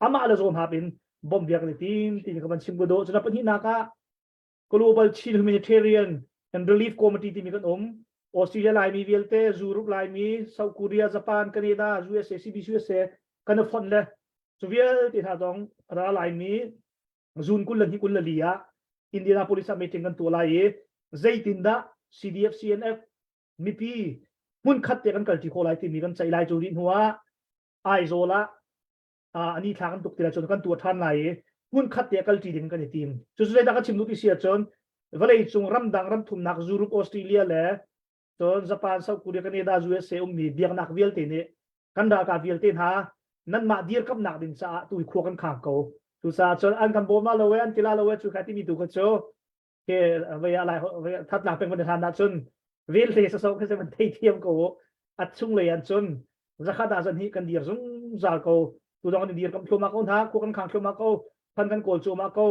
S3: อามาละโซนหาเป็นบอมเบียกันทีมที่นี่ก็มันชิมกุโดจนเป็นที่นัก Global Chill Humanitarian and Relief Committee ที่มีกันออสเตรเลียไลมีวิลเตยูโรปไลมีเซาท์เกาหลีญี่ปุ่นแคนาดา USA CBCS กันฟอนเลยสวีเดนที่ท่าตองราไลมีจูนกุลลังฮิกุลลัลียาอินเดียนาโพลิสมีถึงกันตัวไล่ใจตินดา CDF CNF มีปีมุ่งขัดเตะกันกันที่โคไลที่มีกันใจไล่จูดินหัวไอโซล่าอันนี้ทางกันตุกติละจนกันตัวท่านไล่มุ่งขัดเตะกันที่ดินกันในทีมจุดสุดท้ายดักชิมลุติเสียจนเวลาจงรำดังรำทุ่มนักยูโรปออสเตรเลียแหละจนญี่ปุ่นเซาท์เกาหลีแคนาดา USA มีเบียงนักวิลเตนี่กันดากาวิลเตนหานั่นมาเดียร์กับนักดินซาตุยขั้วกันข้างเขาทุกสาจนอันกันบ่มาเลยอันที่ลาเลยจุดที่มีตัวก็โจเฮเวียอะไรเวียทัดหนักเป็นคนทานนัดจนวิลเตสโซก็จะมันเทียมกูอัดชุ่งเลยอันจนจะขัดอาจารย์ที่กันเดียร์จงจากกูตัวต้องกันเดียร์กับโชมากูท้าขั้วกันข้างโชมากูพันกันโกลโชมากู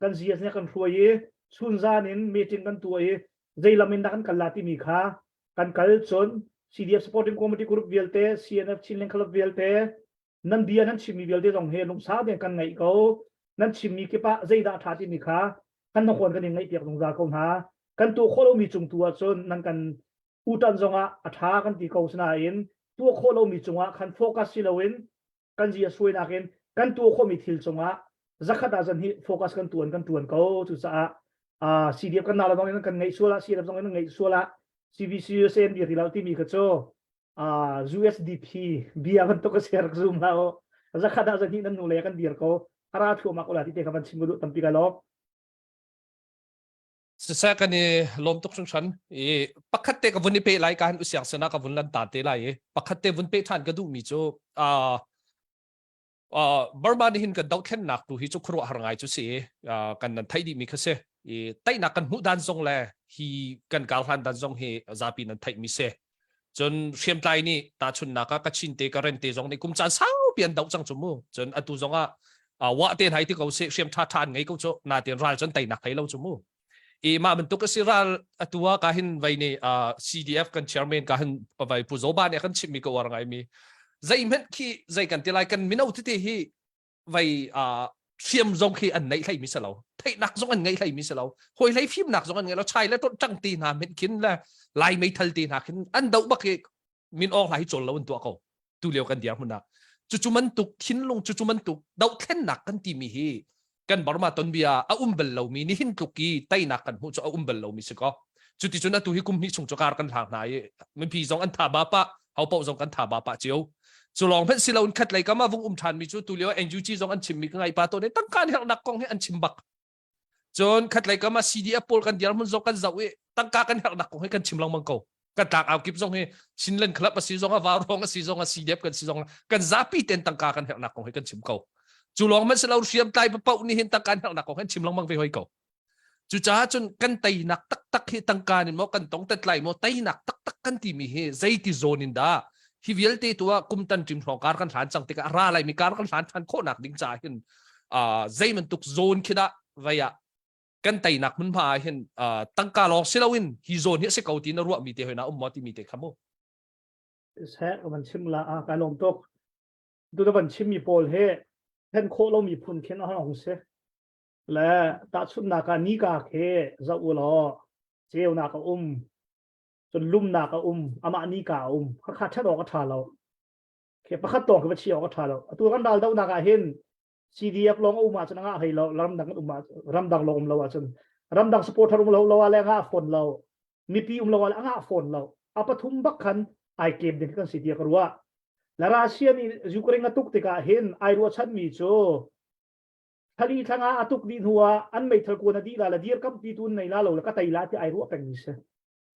S3: กันเสียเนี่ยกันรวยชุนซานินมีจริงกันตัวใจลำมินดักกันลาที่มีค่ากันกัลจน CDF Supporting Committee Group วิลเต CNF Chilean Club วิลเตนั่นเดียนั่นชิมีเวลเดรงเฮลงสาวเดียกันไงเขานั่นชิมีกี่ปะใจด่าท่าที่มีค่ากันต้องคนกันยังไงเปียกลงจากเขาหากันตัวโคเรามีจุงตัวจนนั่นกันอุตันจงอ่ะอัฐากันที่เขาสนาเองตัวโคเรามีจงอ่ะกันโฟกัสสิเราเองกันจีสวยนักเองกันตัวโคมีทิลจงอ่ะจะขัดอาจารย์ที่โฟกัสกันตัวเขาจุดสะCDF กันนาเราต้องกันไงชัวละ CDF ต้องกันไงชัวละ CBCS เดียที่เราที่มีกระโจUSDP เบียมันตัวก็เสียร์ซูมแล้วจะขัดอาจารย์ที่นั่นหนูเลยกันเดียร์เขาอาราชัวมาคนละที่เด็กมันชิมกุตัมปีกันล็อก
S1: สุดท้ายกันนี่ลมตกชั้นปักขัดเตกับวันนี้เปรายการอุตสาหสนากับวันลันตาเตไลปักขัดเตวันเปท่านก็ดูมีโจบาร์บานี่หินกันดาวแค่หนักดูฮิจุครัวหางไงจุดเสียกันนั้นไทยดีมีแค่เสียไต่หนักกันหูดันทรงแลฮีกันกาลฮันดันทรงเฮซาปีนั้นไทยมีเสียจนเชียมไตนี่ตาชุนนักก็ชินเตกเรนเตจงในกุมจานเศร้าเปลี่ยนดาวจังจมูกจนอตุจงว่าเตียนไฮที่เขาเชียมท่าทานไงก็จะนาเตียนรัลจนไต่หนักให้เราจมูกมามันตุกสิรัลอตัวก็เห็นไว้ในCDF กันเชียร์แมนก็เห็นไว้ผู้โจบ้านเนี่ยกันชิมมีก็ว่าไงมีใจมันขี้ใจกันที่ไรกันมินเอาที่ที่ฮีไว้เชียมจงขี้อันไหนใครมิสเราไทยหนักจงอันไงใครมิสเราหอยไรฟิล์มหนักจงอันไงเราใช้แล้วต้นจังตีนหาเม็ดขินแล้วลายไม่ทันตีนหาขินอันเดาบักมินออกหลายจนแล้ววันตัวเขาตัวเลี้ยวกันเดียวมันนะจู่ๆมันตุกขินลงจู่ๆมันตุกเดาแค่หนักกันตีมีฮี กันบอร์มาต้นเบียเบลเรามีนี่หินตุกีไตนักกันหูจะเบลเรามีสิก็จุดที่จุดนั้นตัวที่กุมนี่ส่งจการกันทางไหนมันพี่สองอันถาบาปะเขาเป่าสองกันถาบาปะเจียวจุลองเพชรสิเราคัดเลยก็มาวงทันมีจุดตัวเลี้ยวเอ็นยูจีสองอันชิมมีไงปะตัวนี้ตั้งการให้นักกองให้อันชิมบักจนคัดเลยก็มาซีดีแอปเปิลกันเดียร์มันจงกันเจ้าตั้งการกันให้นักกองให้กันชิมลองมังโกกันตากเอากิบสองให้ชินเล่นคลับมาซีสองวารองซีสองซีดีแอปกันซีสองกันซาปีเต็นตั้งการกันให้นักกองให้กันชิมโกจุลองมันสิเราเสียมตายปะเป่านี่เห็นตั้งการให้นักกองให้ชิมลองมังไปห้อยโกจุจ้าจนกันไตนักตักให้ตั้งการนี่มอกันต้องตัดไหลมอไตนักตักกันที่มีให้ใจที่โซนินดาฮิวิลเตตัวกุมตันจิมของการกันฐานจังติกะราอะไรมีการกันฐานทันโคหนักดิ้งจ่าเห็นใจมันตุกโซนคิดะไว้กันไตนักมันพาเห็นตั้งการลองเซลวินฮิโซนเนี้ยเสกเอาตีนรัวมีเตหนะมอติมีเตขโม
S3: แท้มันชิมละการลงตกดูตะวันชิมมีโพลเฮเห็นโคเรามีพุนเข็นเอาของเสและตาชุดนาการนี้กาเคจะอุลอเจียวนาคาจนลุ่มนาคาอามานีกาเขาขาดชัดออกก็ทาเราเขียนประคัตตองคือมาเชียวก็ทาเราตัวกันดาลดาวนาคาเห็นซีดีเอฟลองมาจนง่าให้เรารำดังมารำดังลงเราจนรำดังสปอร์ตทาเราอะไรง่าฝนเรามีปีเราอะไรง่าฝนเราอาปทุมบักขันไอเกมเด็กกันซีดีเอฟรัวและรัสเซียนี่ยูเครนตุกติกาเห็นไอรัวชันมีโจทลีทางอาตุกดินหัวอันไม่ทะกวนดีลาละดีร์กับปีตุนในลาเราแล้วก็ไตลาที่ไอรัวเป็นนิส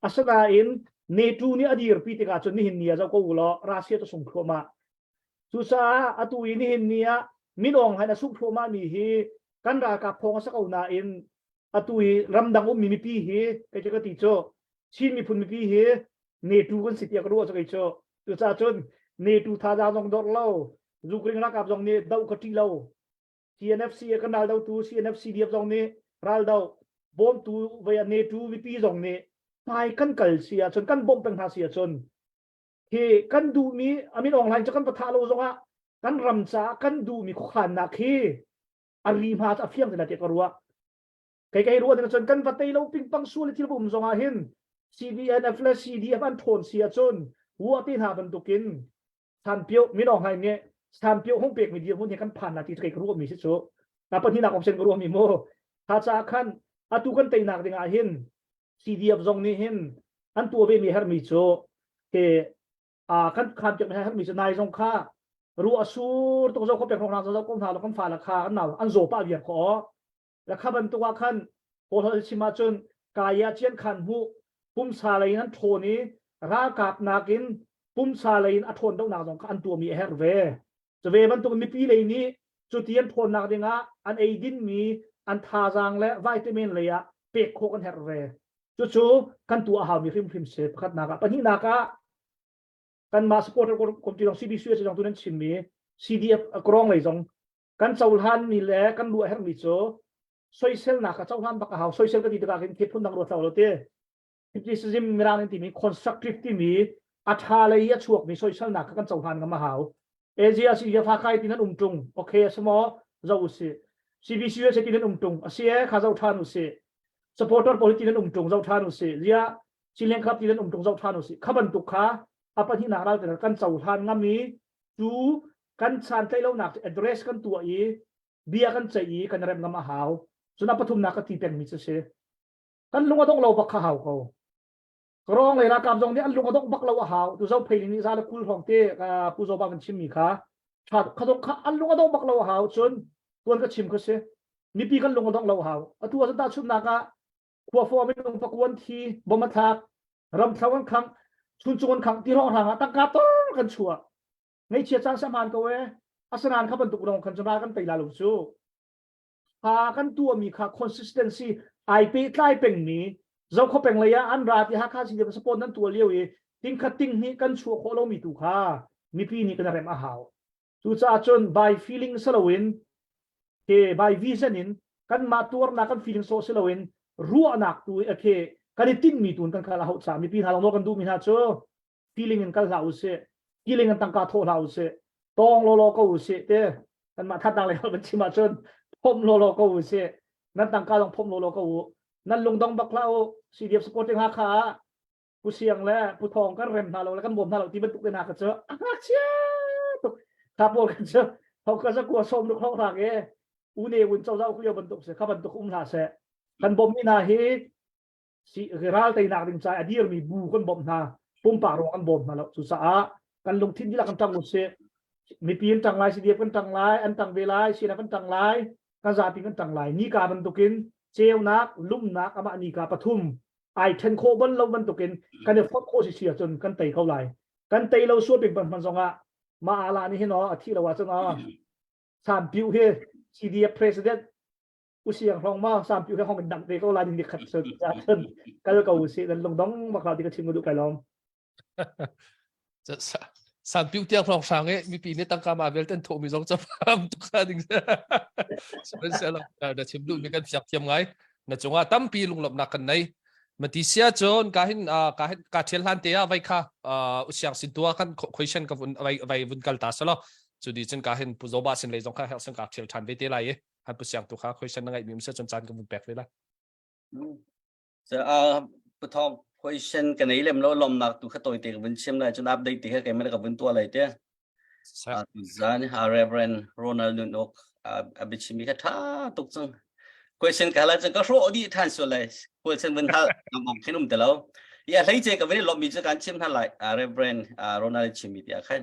S3: อาศัยอินเนตูนี่อดีตปีติกาจนนี่เห็นเนี่ยเจ้าก็อุลรัสเซียจะส่งโครมาสุสาอตุยนี่เห็นเนี่ยมิลองให้นะสุโครมามีฮีกันรากับพงสักเอานาอินอตุยรำดังมีปีฮีไปเจอติโจชินมีพุ่นมีปีฮีเนตูกันสิทธิ์กรัวจะไปโจสุสาจนเนตูท่าดาวตรงดอลเล่ายูเครนรักกับตรงนี้ดาวกติเล่าCNFC กันดาวตัว CNFC เดียบตรงนี้รัลดาวบอมตัวเวียเนตูวิปีตรงนี้ไปกันกัลเซียจนกันบอมเป็นภาษีจนเฮกันดูมีอามินออนไลน์จะกันประทาโลจงะกันรำซากันดูมีขุขันนักเฮอารีมาจะเฟียงจะได้เจกรัวใครๆรัวเนี่ยจนกันปฏิโลปิงปังสู้เลยที่ผมจงอาเห็น CDNF และ CDF อันโทนเสียจนวัวที่หาบรรทุกินทันเปียวมินออนไลน์เนี่ยทำเปียวห้องเปียกมีเดียวมุ่งเห็นกันผ่านนาทีใครก็รู้ว่ามีสิโชนับเป็นที่นักออปชั่นก็รู้ว่ามีโมถ้าจะขันอัตุกันเตยนักเด้งอาเห็นCDF ตรงนี้เห็นอันตัวเวมีเฮอร์มิโชเฮกันขันจะไม่ให้เฮอร์มิโชนายทรงค่ารู้อสูรตัวเจ้าเขาเป็นของเราเจ้าก้มทาเราก้มฝ่าราคาอันหนาวอันโซป้าเวียนขอและข้าบรรทุกขันโพธิชิมาจนกายเชียนขันหูปุ่มซาเลยนั้นโทนี้รากาบนากินปุ่มซาเลยอัทนต้องนาตรงอันตัวมีเฮอร์เวจะเวมันตัวมีปีเลยนี้จุดเทียนทนนักเด้งอันไอดินมีอันทาจังและวิตามินเลยเปกโคกันเฮอร์เวจู่ๆกันตัวอาหารมีฟิล์มเสพขัดนักปัญหานักกันมาสปอร์ตคนที่ลองซีดีซีจะลองตัวนั้นชิมมีซีดีกรองเลยจงกันเจ้าหันมีแหล่กันดูเฮอร์มิโซโซเชียลนักเจ้าหันบักเขาโซเชียลก็ติดกันคิดพุ่นนักรถเจ้าเราเต้ที่ดิสซิมมีร้านที่มีคอนสตรักทีฟที่มีอัฐาเลยช่วงมีโซเชียลนักกันเจ้าหันกันมาหาเอเชียซีเอฟาคายที่นั่นตรงโอเคสมอเจ้าอุสิซีบีซีเอสที่นั่นตรงอาเซียข้าเจ้าทานอุสิสปอร์ตเตอร์โพลิที่นั่นตรงเจ้าทานอุสิเรียชิลเลนครับที่นั่นตรงเจ้าทานอุสิข้าบรรทุกข้าอาปะที่นักเราแต่กันเจ้าทานงั้นมีจูกันชันใจเราหนัก address กันตัวอีเบียกันใจอีกันเริ่มกันมาหาส่วนปฐุมนักที่เป็นมิตรเสกันลุงก็ต้องเราบักข้าวเขากรองเลยนะกับตรงนี้อันลุงก็ต้องบักเราหาตัวเจ้าเพลินิซาลคุลของเต้กับผู้โจบากันชิมมีค่ะชาติเขาต้องอันลุงก็ต้องบักเราหาจนตัวก็ชิมเขาเสมีปีกันลุงก็ต้องเราหาตัวสุดท้ายชุดนักขัวฟอร์ไม่ลงประกวนทีบอมทักรำเท้ากันครั้งชุนชวนครั้งที่ร้องทางตั้งกาต้นกันชัวในเชียร์จางสมานก็เว้อัศนานเขาบรรทุกลงคันจนากันไปลาลุจูพากันตัวมีค่ะ consistency ไอปีใกล้เป็นมีเราเขาเป็นระยะอันราที่ฮักข้าสิ่งเดียวสปอนนั้นตัวเลี้ยวติ้งคัดติ้งนี้กันชัวโคเรามีตุค่ามีปีนี้กันอะไรมาหาจุดจ้าจน by feeling สลวินเฮ by visioning กันมาตัวนักกัน feeling so สลวินรู้อนักตัวโอเคกันติ้งมีตุนกันกันเราสามีปีหาลองโลกันดูมีนะโจ feeling กันเราเสfeeling กันตั้งการโทษเราเสตองโลก็อุเสเต้กันมาทัดดังเลยมันชิมาจนพมโลก็อุเสนั่นตั้งการลองพมโลก็อุนั่นลงต้องบักเล่าซีเดียบสปอร์ตที่หาขาผู้เสียงและผู้ทองก็เร็มทาเราแล้วกันบ่มทาเราที่บรรทุกในนากันเจอเชี่ยตุกทับโบกันเจอเขาก็จะกลัวส้มทุกข้อทาง อูเนวุนเจ้าเคลียวบรรทุกเสขับบรรทุกลาเสกันบ่มนี่นาเฮสิรัลไตนักดิมใจอดีร์มีบูกันบ่มนาปุ่มปากรองกันบ่มมาแล้วสุสากันลงทิ้งที่ละกันตั้งอุเสมีปีนตั้งลายสิเดียกันตั้งลายอันตั้งเวลาสินะกันตั้งลายกันจาปีกันตั้งลายนี่กาบรรทุกินเจลนักลุ่มนักอามานี่กาปทุมไอเทนโคบันเราบรรทุกินกันเดี๋ยวฟอดโคสิเสียจนกันเตะเข้าไหลกันเตะเราช่วยเป็นมันสองอะมาอาลานี่ให้น้องอาทิตย์ละวันจังอ่ะสามปิวเฮซีดีเอฟ president อุเสียงรองมาสามปิวให้ห้องเป็นดังเตะเข้าไหลนี่ขัดเสนจัดเสนกันแล้วก็อุเสียงลงดองมาคราวที่กระชิมกันดูไกลล้อม
S1: จะ3 ปีเตียงรองสางเอ้มีปีนี้ตั้งกามาเวลตันโทมี2 จะพามทุกครั้งเป็นเสร็จแล้วเดี๋ยวชิมดูมีกันเสียบเทียมไงนะจงว่าตั้มปีลุงหลบนักกันในมาที่เสียจนการเทียนลันเตียไว้ค่ะอุเสียงสิตัวกันคุยเช่นกับไว้วุ่นกันตาสละจุดนี้จนการเห็นผู้โจบาสินเลยจงค่ะเฮลสังกัดเทียนทันไว้เตียไรหันผู้เสียงตัวค่ะคุยเช่นยังไงมีมันเสียจนจานกับวุ่นแปลกเลยละ
S4: จะปทองquestion กันนี้เล่มแล้วลมหนักตัวข้าตัวเตะกับวันเชื่อมได้จนอัปเดตที่ให้กันไม่ได้กับวันตัวอะไรเต้ตัวจานReverend Ronald Nunok บิชิมีแค่ท่าตุกจัง question กันแล้วจังก็รู้ดีท่านส่วนเลย question วันท่านำขึ้นแต่แล้วอย่าให้เจกับวันนี้ลมมีการเชื่อมท่านไหลReverend Ronald ชิมิเดียขัน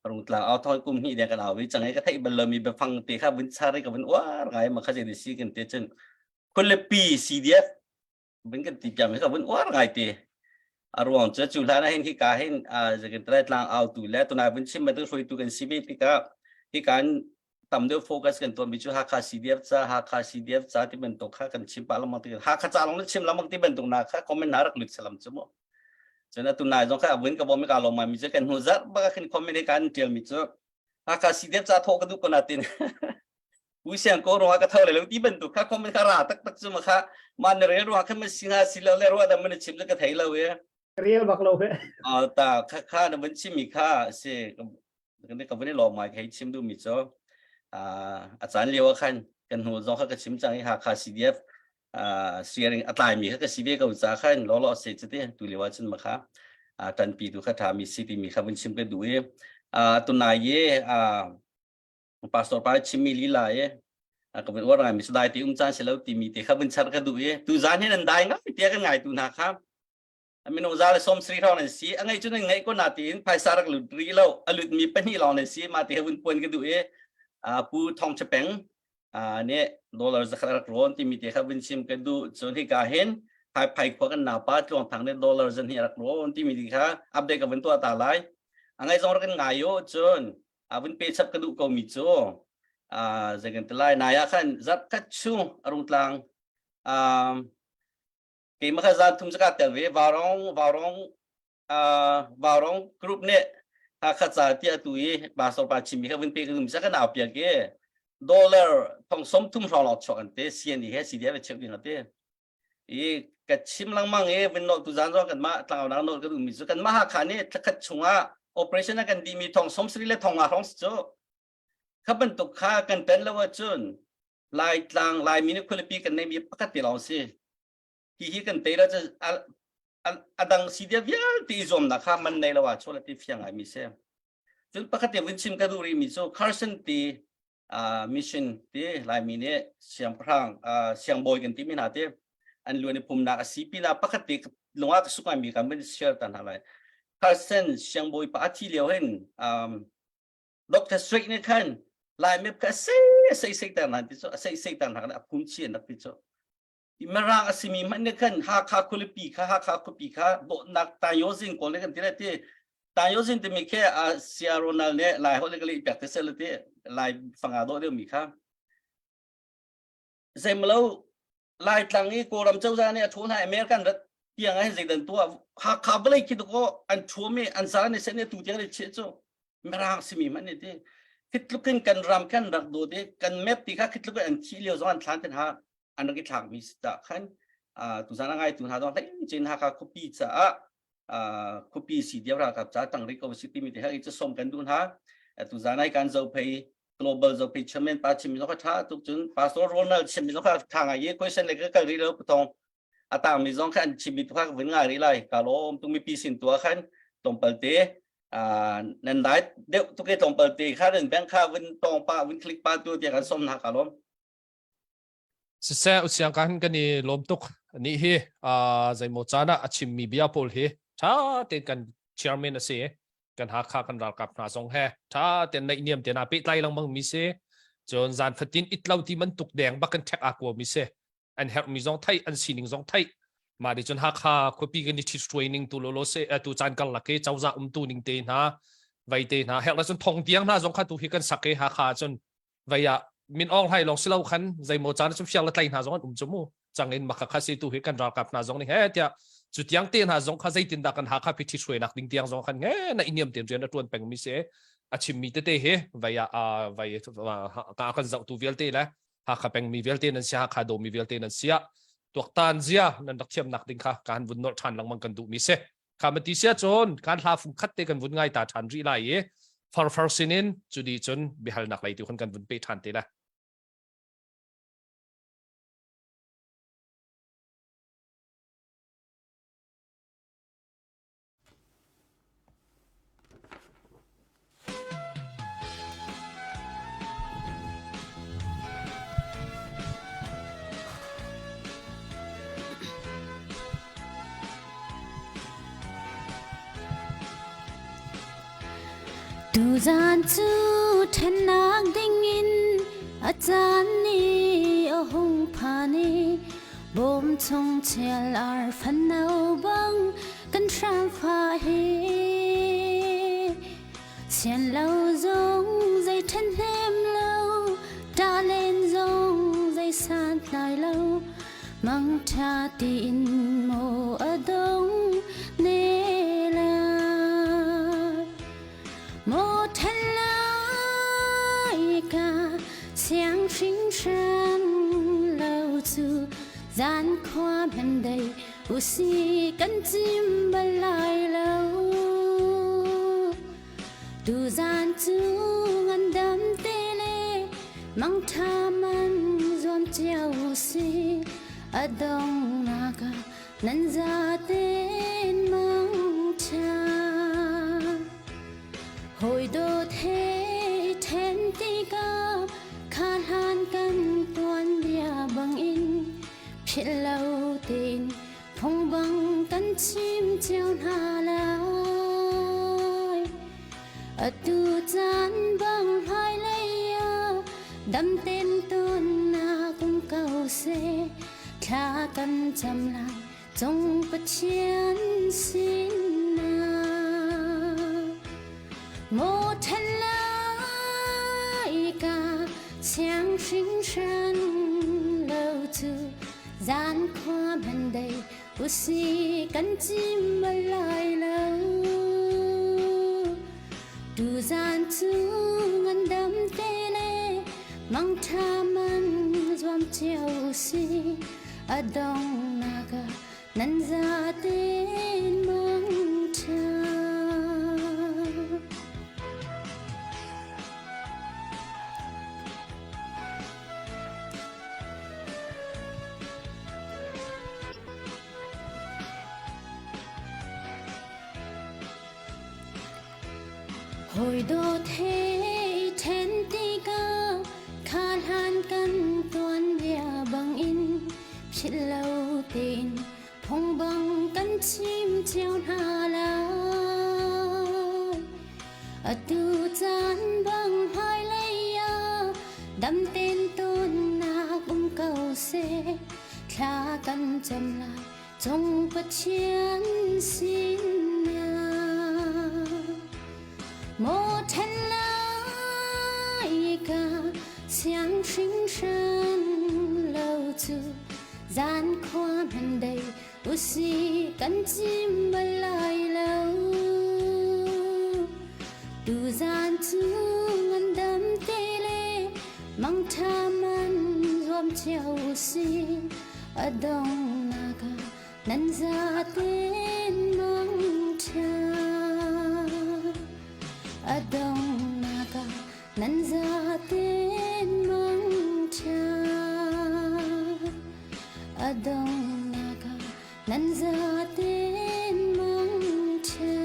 S4: รุ่งหลังเอาทอยกุมฮีเดียกันเอาวิจังให้ก็ให้บัลลังก์มีไปฟังเตะข้าวันชาริกับวันว้าไงมาข้าจะได้สิกันเตะจังคนละปี CDFเป็นกันติดอย่างนี้ก็เป็นว่าไงตีอารมณ์จะจุฬาเนี่ยเห็นที่การเห็นจะกันตระหนักเอาตัวแล้วตัวนายเป็นชิมมาตัวช่วยตัวกันซีบีที่การทำด้วยโฟกัสกันตัวมิจูฮักคาซีดีเอฟจ้าฮักคาซีดีเอฟจ้าที่เป็นตัวข้ากันชิมปะละมังที่ฮักคาจ้าลงแล้วชิมละมังที่เป็นตัวนาข้าคอมเมนต์นารักหลุดสลัมจมูกฉะนั้นตัวนายต้องข้าเว้นกับผมไม่การลงมามิจูกันหัวจัดบ้าขึ้นคอมเมนต์การเที่ยวมิจูฮักคาซีดีเอฟจ้าโทรกันดูคนนั้นตีนวิเชียนก็รู้ว่าก็เท่าไรแล้วที่เป็นตัวข้าคอมเมนต์ข้าราตักจุมาข้ามันเรียนรู้ว่าข้ามันสิงหาสิลาเรียนรู้ว่าแต่มันชิมแล้วก็ไทยแล้วเว้ย
S3: เรียลบักโลเว้ย
S4: แต่ข้าเนี่ยมันชิมมีข้าเสียก็ได้กับวันนี้ลองมาให้ชิมดูมิจ้าอาจารย์เลี้ยวขันกันหัวจอข้าก็ชิมจังให้หาข้าซีดีเอฟเสียงอะไรมีข้าก็ซีดีเอฟก็อุตส่าห์ขันล้อเสียจุดเดียตัวเลี้ยวชิมมาข้าตันปีตัวข้าทำมีสิทธิ์มีข้ามันชิมก็ดูตัวนายพาสตอร์ไปชิมมีลีลาก็เป็นว่าไงมิสได้ที่จานเสร็จแล้วที่มีที่ข้าเป็นชาร์กดูตัวจานนี่นั่นได้ไงที่กันไงตัวนะครับมิโนซาเลสอมสรีเราเนี่ยสิไงจุดนึงไงก็นาทีนภายสารักหลุดรีแล้วหลุดมีเป็นที่เราเนี่ยสิมาที่ข้าเป็นป่วยกันดูผู้ทองเฉปงเนี่ยดอลลาร์สักรักร้อนที่มีที่ข้าเป็นชิมกันดูจนที่การเห็นภายขวากันหน้าป้าตรงทางเนี่ยดอลลาร์จนที่รักร้อนที่มีที่ข้าอัปเดตกับเป็นตัวตาลายไงสองรักกันไงโยจนเป็นเปชับกันดูก็มีจ้จังกันtelai naya kan zat kachu arung tlang ke maka zat tum zakat telwe warong group ne ha khatsa tia tui ba so pa chimi ka vin pe kum zakat na pya ke dollar thong som tum ro lo chok an te sien ni he si dia chek ni te ka chim lang mang vin no tu zan zo kan ma tlang na no ka du mi zo kan ma ha kha ne thakat chunga operation kan di mi thong som sri le thong a thong soข้าเป็นตุกข้ากันเป็นแล้วว่าจุนลายกลางลายมินิคุลปีกันในมีปกติเราสิที่กันเตะแล้วจะดังซีเดียวิลตีจอมนะครับมันในระหว่างช่วงที่เฟียงไอมิเซ่จนปกติวินชิมกันดูรีมิโซคาร์สันตีมิชชั่นตีลายมินิเสียงพรังเสียงบอยกันที่มินาเตอันล้วนในปุ่มนักซีปีน่าปกติลงว่าสุขมีกันเป็นเชื่อตันอะไรคาร์สันเสียงบอยปะที่เลี้ยวเห็นดร.สตริกนี่ขันลายไม่ก็เซ่แต่นั่นที่สุดเซ่แต่นั่นอับคุ้มเชียนนักที่สุดที่มาร่างสิมีมันเนี่ยขันหาคุลิปีหาคุปีโดนักตายโยซินคนเล็กกันที่แรกที่ตายโยซินที่มีแค่เซียโรนัลเนี่ยลายเขาเล็กๆแบบที่เซลที่ลายฟังอาโดเดียวมีค่ะเซมแล้วลายต่างนี้โกรัมเจ้าจานเนี่ยชวนให้อเมริกันรัฐยังไงสิ่งนั้นตัวหาบเลยคิดก็อันชัวมีอันสารเนี่ยเส้นเนี่ยตัวเดียวเลยเชื่อจ้ามาร่างสิมีมันเนี่ยที่คิดลุกขึ้นกันรำกันรักดูดิกันแมปที่ข้าคิดลุกกันที่เลี้ยวซ้อนทางเป็นหาอันนั้นก็ทางมีสตาขันตุสานังไงตุนหาตอนที่จริงหาข้าคุปีจ้าคุปีสีเดียวรากับจ้าตั้งริโกวิสิติมีที่ให้จะส่งกันดูหาตุสานังการจะไป global จะไปเชื่อมเป็นปาชิมิโนข้าทุกจนปาสโตรโรนัลชิมิโนข้าทางไอ้คุยเส้นเล็กก็รีเล่าปตองอาตามีสองขันชิมิโนข้าเป็นไงรีไล่กาโลมต้องมีปีสินตัวขันตรงเปิดเตะนั่นได้เดี๋ยวทุกอย่างตรงเปิดตีค่าเดินแบงค์ค่าวินตรงป้าวินคลิกป้าตัวเดียวกันส้มหนักอารมณ์
S1: เสียอุตสาหกันกันนี่ลมตุกนี่เฮใจโมจานะชิมมีเบียโพลเฮถ้าเต็นกันเชียร์แมนเสียกันหาค่ากันรักกับนาสงเฮถ้าเต็นในเนียมเต็นอาปิดไล่ลังบังมิเซจนจานฟัดตินอิตลาวที่มันตุกแดงบักกันแท็กอากวมิเซอันเฮร์มิซองไทยอันซีนิงซองไทยมาดิจนหาค่าควบปีกันที่ทรนิ่งตัวโลโลเซตัวจานกันลักเกเจ้าจะตัวนิ่งเตนะไว้เตนะเฮร์แล้วจนทองเตียงนะซองข้าตัวฮิกันสักเกหาค่าจนไว้มินอองให้ลองสิเล่าคันใจโมจานชุบเชียงละไตนาซองจมูจังเงินมาคักสิตัวฮิกันรักกับนาซองนี่เฮ้ยจุดยังเตียนหาซองข้าใจตินดักกันหาค่าพิธีช่วยนักดิ้งเตียงซองคันเฮ้ยในอินเดียมเตียนเรียนตัวเป็นมิเซอาชิมมีเตเตเฮไว้ไว้กากันจะตัวเวลเตละหากเป็นมีเวลเตนั่นเสียหากขาดมีเวลเตนั่นเสียตัวตันเสียนั่นนักเทียมนักดิ้งค่ะการวุ่นนอทันหลังมันกันดูมิเซข้ามันตีเสียจนการหาฟุงคัดเตกันวุ่นง่ายตาทันรีไลเย่ฟาร์ซินินจุดดีจนบิฮัลนักไลตัวคนกันวุ่นไปทันเตละ
S6: ดูจานจูเทนนักดิ่งอินอาจารย์นี่โอหงพานีบ่มทงเชียลาร์ฟันเอาบังกันทรามฟ้าเฮเชียนเราจงใจเทนเฮมเราดาเลนจงใจสานลายเรามังชาติอินโมอดงเนลาโมทันลายกาเสียงชิงชันเล่าจูจานความเป็นใดอุสีกันจิมบลายเล่าดูจานจูงันดำเตเลมังทามันจวมเจ้าอุสีอดงนากานันจาเตนมังชาหอยโดเทเทนติกาขาดหานกันตวนเดียบังอินพิลเลาตินพงบังกันชิมเจ้าหาลายอดูจานบังไฮเลยดำเต็นต้นนากุมเก่าเสคลากันจำลายจงประเชียนสินนาโมทันลายกาเสียงชิงชันเล่าจูจานความเป็นใดอุสีกันจิมบลายเล่าดูจานจูงันดำเตเลมังทามันจวมเจ้าอุสีอดงนากานันจาเตนมังชาหอยโดเทเทนติกาขาดหานกันตวนเดียบังอินพิลเลาตินพงบังกันชิมเจ้าหาลาอดูจานบังไฮเลยดำเต็นต้นนากุมเก่าเสคลากันจำลายจงประเชียนสินนาโมทันลายกาเสียงชิงชันเล่าจูจานความเป็นใดอุสีกันจิมบลายเล่าดูจานจูงันดำเตเลมังทามันรวมเจ้าอุสีอดงนากานันจาเตนมังชาอดงนากานันจาเตนมังชาอดงนากานันจาเตนมังชา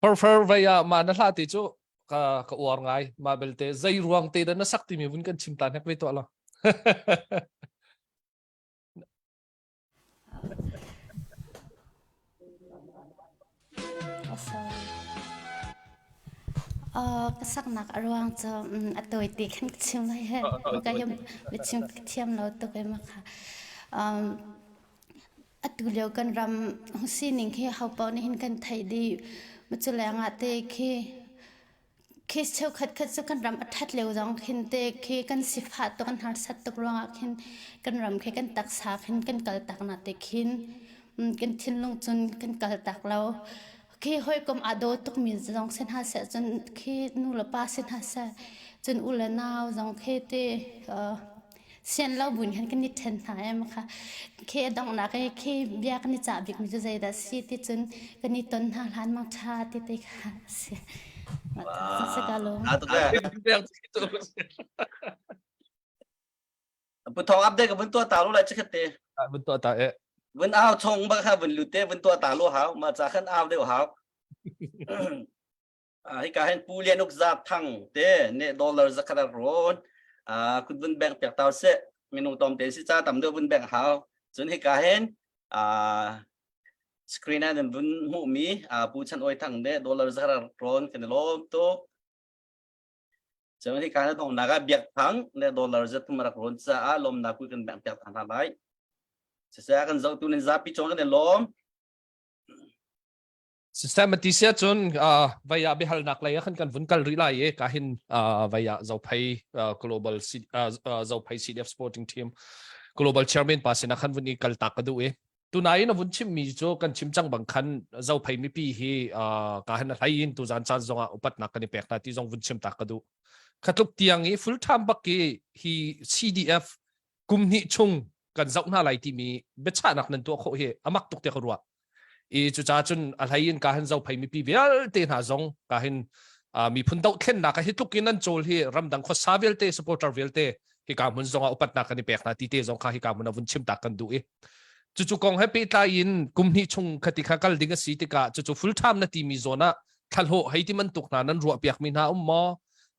S1: prefer vaya mana la ti chu ka uar ngai ma belte zai ruang te da na sakti mi bun kan chimtan hak ve to la
S6: cái sắc nạc ở ruang cho tôi thì khăn chim này hết cái yếm bị chim thiam lâu tôi cái mà tôi liệu cần ram xin những khi học bao nhiêu cần thấy đi mà cho lại ngã tê khi sau khát cho cần ram thắt liệu rằng khi tê khi cần xếp hạt tôi cần hạt sát tôi ruang khi cần ram khi cần tắc sa khi cần cල් tắc nã tê khi cần thiên lung chun cần cl tắc lâu khi hoi kom ado tuk mi zong sen ha se chun khi nu la pa sen ha se chun u la naw zong khi te sen lo bun han kan ni then ha em kha khi dong na cái khi bia kan ni cha bik mi zai da si ti chun kan ni ton ha han mang cha ti te kha se sa ka lo
S4: tu ka pu thong update ka bun tua ta lu la chik te
S1: bun to ta e
S4: bun ao chong ba kha bun lu te bun tua ta lu hao ma cha khan ao de hao hi ka hen pu lian uk za thang te ne dollar za khara ron kun bun bank pek tao se minu tom te si cha tam do bun bank hao chun hi ka hen screen and bun mu mi pu chan oi thang de dollar za khara ron kan lo to chun hi ka na dong na ga biak thang ne dollar za tum rak ron cha lom na ku kan bank pek thang lai sa kan zo tu nen za pi chong kan lom
S1: systematisya chun vaya bihal nak lai khan kan vun kal ri lai e ka hin vaya zo phai global zo phai CDF sporting team global chairman pasina khan vun kal tak du e tunai na vun chim mi jo kan chim chang bang khan zo phai mi pi hi ka han lai in tu zan chan zonga upat nak kan pek ta ti zong vun chim tak du khatluk tiang e full time bakki hi CDF kumni chung kan zau na lai ti mi becha nak nan to kho he amak tuk te kharwa e chu cha chun alhain ka han zau phai mi pi bel te na zong ka hin mi phun dau thlen na ka hi tukin an chol hi ramdang kho savel te supporter vel te hi ka mun zonga upat na kan pek na ti te zong kha hi ka mun avun chim tak kan du e chu kong happy ta in kumni chung khati kha kal dinga si te ka chu full time na ti mi zona thalho hai ti man tuk na nan ru piak mi na mo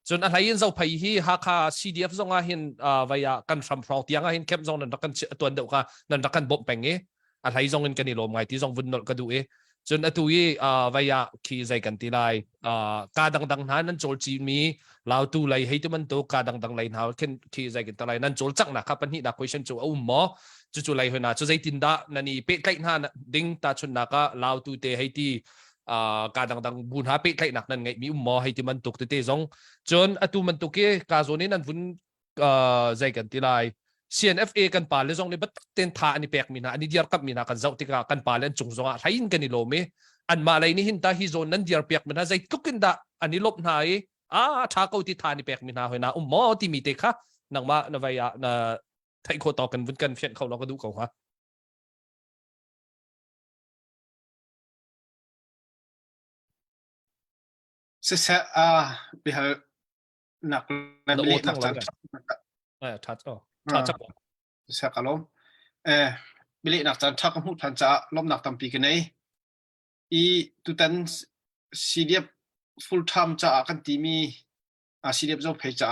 S1: chun alhain zau phai hi ha kha CDF zonga hin vaya kan from from tianga hin kem zong nan kan tuan deu ka nan kan bom peng e alhai zong in kan ilom ngai ti zong vun nol ka du e chun atui vaya khi zai kan ti lai ka dang na nan chol chi mi lau tu lai hei tu man to ka dang lai na ken khi zai kan ta lai nan chol chak na kha pan hi na question chu au mo chu lai hoi na chu zai tin da nani pe kai na ding ta chun na ka lau tu te hei ti ka dang bun ha pe kai nak nan ngai mi mo hei ti man tuk te zong chun atu man tu ke ka zo ni nan vun zai kan ti lai CNFA kan pale zong ni bat ten tha ani pek mina ani diar kap mina kan zau tika kan pale chung zonga thain kan ni lo me an malai ni hin ta hi zon nan diar pek mina zai tukin da ani lop na e tha ko ti tha ni pek mina hoina mo ti mi te kha nang ma na vaya na thai kho to kan vun kan fian khau lo ka du ko ha
S5: se bihal nak na bili nak chan
S1: chat chap
S5: sa kalom bili nak chan thak mu than cha lom nak tampi ke nei I tutan CDF full time cha kan ti mi CDF zo phei cha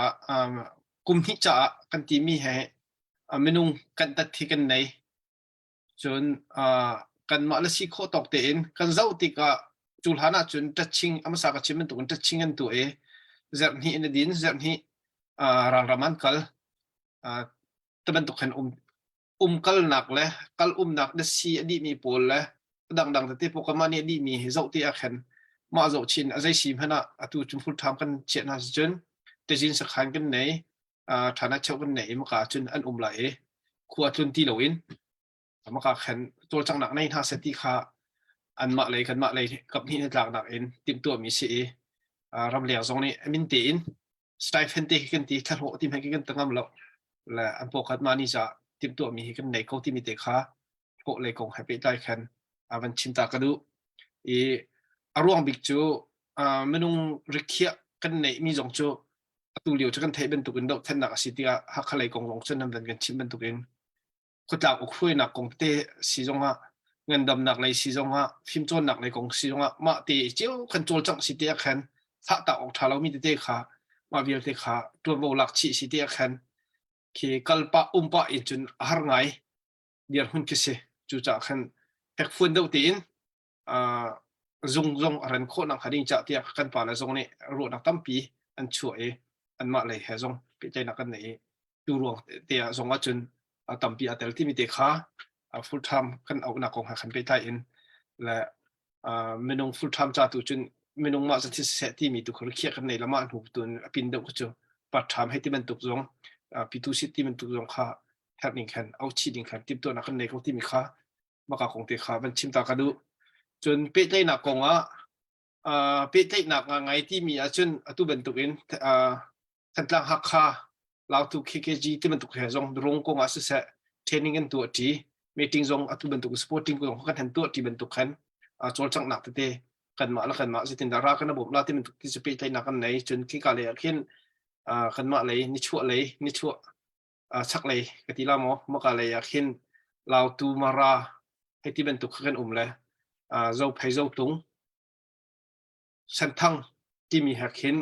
S5: kum hi cha kan ti mi he menung kan tat thi kan nei chun kan ma la si kho tok te in kan zau ti ka chul hana chun touching amasa ka chimen tu touching an tu e zer ni in din zer ni rang raman kal taban tu khan kal nak le kal nak da si adi mi pol le dang te po kamani adi mi zau ti a khan ma zau chin azai sim hana atu chum full time kan chen ha chun te jin sa khan kan nei thana chau kan nei ma ka chun an la e khuwa chun ti lo in ma ka khan tol chang nak nei ha se ti kha an ma lei kan ma lei kap ni tlak nak in tim tu mi si ram liang zong ni min te in stipend te kan ti thal ho tim ha kan tangam lo la an po khat ma ni cha tim tu mi kan nei ko ti mi te kha ko le kong happy tai khan avan chinta ka du e arwang bik chu menung rikhia kan nei mi zong chu atu liu chu kan thei ben tu kan do then nak asitia ha khalai kong long chen nam dan kan chim ben tu kin khutla ko khui na kong te si zong ha เงินดำหนักในซีจงอ่ะฟิล์มโจนหนักในกองซีจงอ่ะมาตีเจ้าคันโจลจังสิเตียขันถ้าตาออกทาเรามีเตะขามาเบียเตะขาตัวโบลักชีสิเตียขันคีกัลปะปะอินจุนหาร์ไงเดียร์หุ่นกิเสจูจ่าขันเฮกฟุนเดวตีนzong ran kho nang hading cha tia kan pa la zong ne ro nak tampi an chu e an ma le he zong pi chai nak kan nei tu ruang tia zong a chun a tampi atel ti mi te kha a full time kan au na kong ha kan pe tai in la menung full time cha tu chun menung ma sa se ti mi tu khur khia kan nei lama hu tun pin deu chu part time he ti man tuk zong pi tu sit ti man tuk zong kha thak ning khan au chi ding khan tip to na kan nei ko ti mi kha ma ka kong te kha ban chim ta ka duจนเปิดใจหนักกงเปิดใจหนักไงที่มีจนตัวเป็นตุกินทันตลังหักคาเราถูกKKGที่เป็นตุกเหรงดรงกงสุดเสะเทรนนิ่งกันตัวที่มีติ้งจงตัวเป็นตุกสปอร์ติ้งกงกันทันตัวที่เป็นตุกขันโจลจังหนักเตะกันมาแล้วกันมาสิตินดารากันระบบเราที่เป็นตุกที่จะเปิดใจหนักกันไหนจนที่กาเลยขึ้นกันมาเลยนิชัวเลยนิชัวชักเลยกติลามอมกาเลยขึ้นเราตูมาราให้ที่เป็นตุกกันเลยdâu phải dâu túng sân thăngที่มีหักเห็น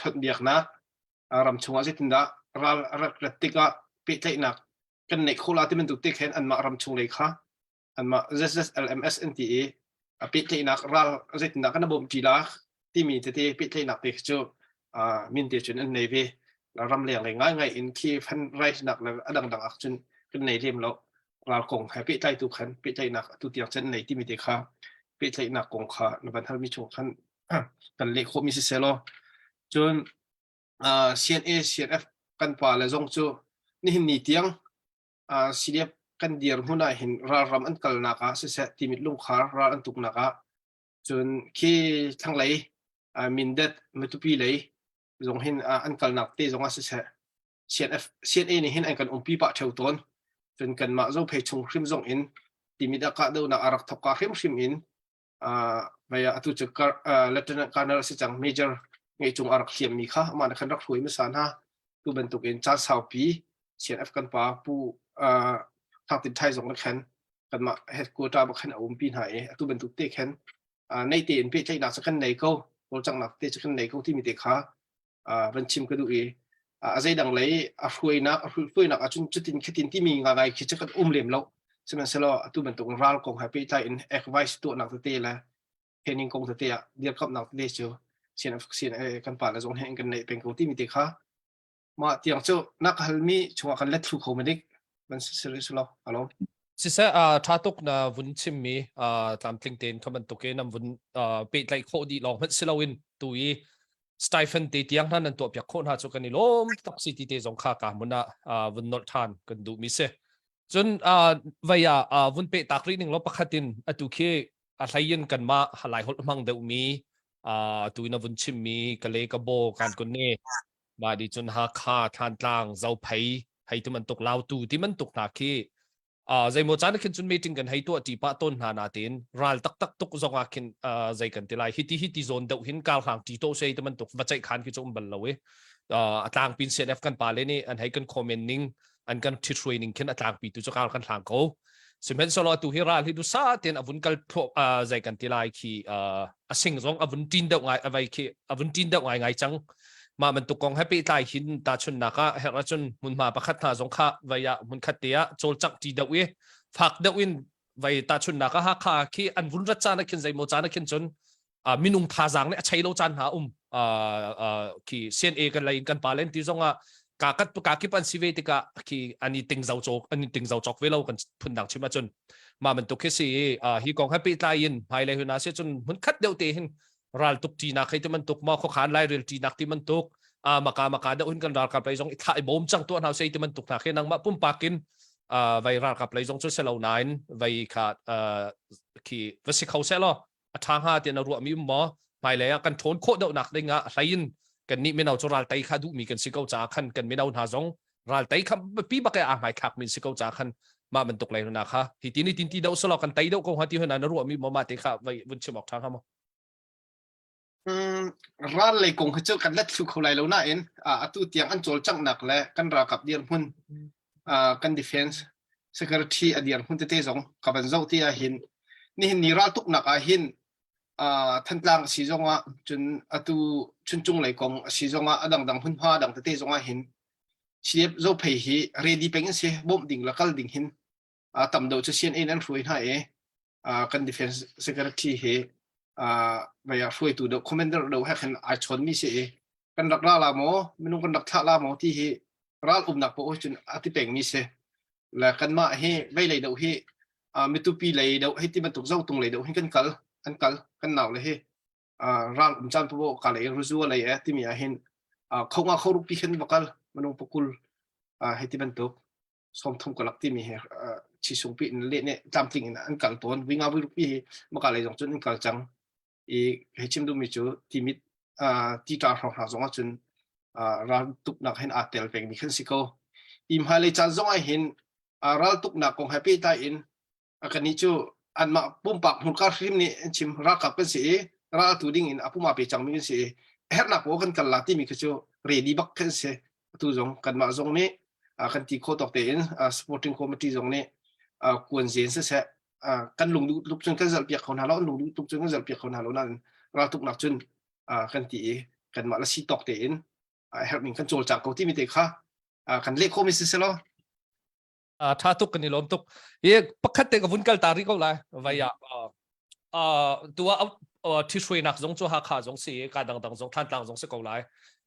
S5: ทดเบียกนักรำชงอาจิตนะรักติกะปิดใจหนักกันในโคราที่มันถูกติกเห็นอันมารำชงเลยค่ะอันมา ZLMS NTA ปิดใจหนักรักจิตนะกันระบบจีรักที่มีที่ปิดใจหนักเด็กจูมินเดียจุนอันในเวเรารำเลียงเลยง่ายอินที่พันไรหนักแล้วดังอักจุนกันในเรียมแล้วเราคงให้ปิดใจทุกขันปิดใจหนักทุกอย่างเช่นในที่มีเด็กค่ะปิดใจหนักกงค่ะในบรรทัดมีช่วงขันกันเล็กโคมิสิเซโลจนCNA CNF กันป่าและจงจูนี่นี่เตียงCDF กันเดียร์หุ่นเห็นรำอันกัลนักเสียที่มีลุงขาราอันตุกนักจนขี้ทั้งเลยมินเด็ดไม่ตุปีเลยจงเห็นอันกัลนักที่จงเสีย CNA นี่เห็นอันกันปีปะเท่าต้นจนกันมาเจ้าเพชงคริมจงอินที่มีดากาเดวนักอารักทับกาคริมอินไปตุจุกLieutenant Colonel สิจัง Major ไงจงอารักเขียมมีค่ะมาในคันรักถวยไม่สานฮะตัวเป็นตุกอินชาสาวปีCNF กันป่าผู้ทางติดไทยจงนักแข่งกันมาเฮดกูตาบักขันอุ้มปีนหายตัวเป็นตุกเตะแข่งในตีนเพื่อใจหนักสักขันในเขาโดนจังหนักเตะสักขันในเขาที่มีเตะขาเป็นชิมก็ดูใจดังเลยช่วยนักจนจุดตินที่มีงานอะไรคิดจะกันอุ้มเหลี่ยมแล้วใช่ไหมเสร็จแล้วตัวเป็นตัวรัลกงให้ไปใจอินเอ็กไวส์ตัวนักเตะแล้วเฮนิงกงเตะเดียบกับนักเตะเชียวเสียนกันป่าแล้วจงเห็นกันในเป็นเขาที่มีเตะขามาเตียงเจ้านักฮัลมีช่วงกันเล็ดทุกคนไม่ได้มันเสร็จแล้วฮัลโหล
S1: สิเสท่าตุกนะวุ้นชิมมีตามติงเตนคำมันตุกเกนำวุ้นเปิดไลโคดีลองมันเสลวินตุยสไตฟนตีเตียงนั้นนั่นตัวเปียกโคนหาจุกันนี่ล้มตักสิตีเตจงข้ากามุนะวุ้นนอตทานกันดูมิเสจนวัยวุ้นเปิดตักรีนึงล้มประคัตินตุเคอะไรยันกันมาหลายคนมั่งเดวมีตุยนะวุ้นชิมมีกะเลกะโบการกุนเน่มาดิจนหาคาทานตลางเจ้าไผ่ให้ที่มันตกลาวตูที่มันตกนาคีใจโมจานคินจุนมีติงกันให้ตัวตีปะต้นหานาตินรัลตักตกจงอาคินใจกันทีไรฮิติโซนเดาหินกาวหางตีโตเซที่มันตกวัจจัยขันคิดจงบัลลาเวต่างปีนเซนเอฟกันปาเลนี่อันให้กันคอมเมนนิ่งอันกันทิทเรนิ่งคินต่างปีตุจกาวกันหางเขาสิเมนสโลตูฮิรัลฮิดูซาเตนอวุนกัลใจกันทีไรคีสิงจงอวุนตินเดาไงอะไรคีอวุนตินเดาไงจังมามันตุกองให้ไปตายหินตาชนนักเฮรัชนมุนมาประคัตหาสงข้าวัยมุนขัดเตียโจลจักตีดาวิฝักดาวินวัยตาชนนักฮักข้าคีอันวุนรัชจานักขินใจโมจานักขินจนมินุงทาจังเนี่ยใช้โลจันหาคีเซียนเอกันเลยกันปาเลนที่จงกากิปันสิเวติกะคีอันนี้ติงเจ้าโจกอันนี้ติงเจ้าจอกเวลากันพุ่นดังชิมาจนมามันตุกแค่ฮีกองให้ไปตายยินภายเลยหัวหน้าเสียจนมุนขัดเดียวเตหินรัลตุกทีนักให้ที่มันตุกมาข้อขานไล่เรียลทีนักที่มันตุกมากาเดอุ่นกันรัลกับไปจงอิทายบ่มจังตัวเราเสียที่มันตุกนักให้นังมาปุ่มปากินไวรัลกับไปจงช่วยเซลล์นายน์ไวขาดคีวัสิเขาเซลล์ทางหาเตียนรัวมีหมอภายเลยกันทนโคเดาหนักได้งะไรยินกันนี่ไม่เอาจรัลไตขาดูมีกันสิเขาจ่าขันกันไม่เอาหาจงรัลไตขับปีบักไอ้หมายขับมีสิเขาจ่าขันมามันตกเลยนะคะที่ทีนี้ที่เดาสลอกันไตเดาคงหาที่หัวหน้ารัวมีหมอมาเตะขาไววุ้นชิมออกทางครับ
S5: ร้านเลยกงเขาเจอกันเล็ดสุขเขาเลยแล้วนะตู้เตียงอันโจลจังหนักและกันรากับเดียร์หุ่นกันดิเฟนส์ security อดีตหุ่นเตะสงกับเป็นเจ้าที่หินนี่หินนี่รัลตุกนักหินทันตลังสีจงอ่ะจนตุชุนจุงไหลกงสีจงอ่ะดังหุ่นผ้าดังเตะสงอ่ะหินเชียบเจ้าเพย์ฮีเรดี้เป็นเสียบ่มดิ่งละกัลดิ่งหินต่ำเดาจะเชียนเอ็นนั้นรวยหน้ากัน defense security เฮไปรวยตัวเดา commander เดาให้กันอาชนมีเสียกันรักล่าลาโมไม่นุ่งกันรักท่าลาโมที่เฮรัลนักโป้จนอธิเป่งมีเสียและกันมาเฮไม่เลยเดาเฮไม่ตุปีเลยเดาให้ที่มันถูกเจ้าตรงเลยเดาให้กันกัลกันหนาวเลยเฮรัลจันทร์โป้กัลเลยรู้สึกอะไรที่มีเห็นเขารูปีกันบักกัลมันนุ่งปกุลให้ที่มันถูกสมทบกับลักที่มีชิสงปีนเล่นเนี่ยจำจริงอันกัลตัววิ่งเอาไปรูปีบักกัลเลยจนอันกัลจังให้ชิมดูมีจูที่มิดที่ตาของหาสงจนรัลตุกนักเห็นอาเตลเป็นมีขึ้นสิโกอิมฮาเลจันทร์สงเห็นรัลตุกนักของแฮปปี้ตายอินกันนี้จูอันมาปุ่มปากหุ่นการฟิล์มนี่ชิมรักกับเป็นสีรัลตูดิ้งอินอาปุ่มมาไปจังมีขึ้นสีเฮ็ดนักโว้กันกันละที่มีขึ้นจูเรดี้บักขึ้นสีตัวจงกันมาจงนี้กันที่โคตรเตอินsporting committee จงนี้ควรเสียนเสียกันลงลุกจนกันจะเปียกคนหาเราลงลุกจนกันจะเปียกคนหาเรานั่นรัลตุกนักจนกันที่กันมาละสีตอกเตอินเฮ็ดมิ่งกันโจลจากเขาที่มีเตะค่ะกันเล็กโคมิสเซล
S1: ถ้าตุกกันนี่ล้มตุกปักขัดเตะกับวุ้นกัลตาริก็เลยไว้ตัวที่ช่วยนักจงจูหาขาจงสีการดังจงท่านดังจงสกอไล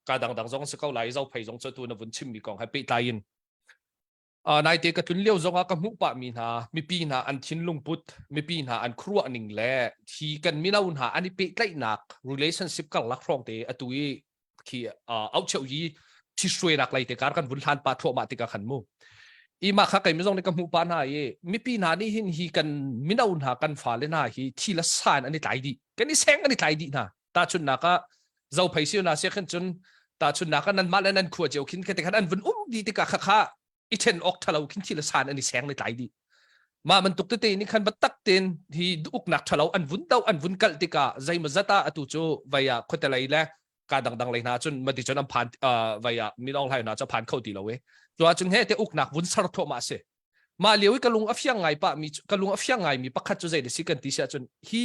S1: การดังจงสกอไลเจ้าเพย์จงจะตัวนวุ้นชิมมีกองให้ปีตายินนายเตะกับทุนเลี้ยวจงกับมุกปะมีนามีปีนาอันทิ้นลุงพุทมีปีนาอันครัวหนึ่งแหล่ที่กันมีนาอุนหาอันนี้ปีใกล้หนัก relationship กันลักครองเตะตัวที่เอาเชี่ยวยีที่ช่วยนักเลยเตะการกันวุ้นทานปาทั่วมาติกาขันมูอีมาข้าไก่ไม่ต้องในกับมุกปานามีปีนานี่หินกันมีนาอุนหากันฟ้าเลยนะฮีที่ละสานอันนี้ไหลดีกันนี่แสงอันนี้ไหลดีนะตาชุนนักเจ้าเพย์เสียนาเสียขันจนตาชุนนักนั้นมาแล้วนั้นขวดเจียวขินกันแต่ขันอันวุ้นดีติกาข้าอีเทนออกทะเลาขินที่ละสานอันนี้แสงในไหลดีมามันตุกเตนี่ขันบัตตักเตนที่อุกนักทะเลาอันวุ้นเต้าอันวุ้นกัลติกาใจมาจัตตาอตุโจวายาคนแต่ไรแหละการดังเลยนะจนมาติจนอันผ่านวายามีน้องไทยนะจะผ่านเข้าตีเราเว้ยตัวจึงให้เตอุกนักวุ้นสารทมาเสมาเลี้ยวกะลุงอัฟยังไงปะมีกะลุงอัฟยังไงมีปักขัดจุใจเดสิกันติเสียจนฮี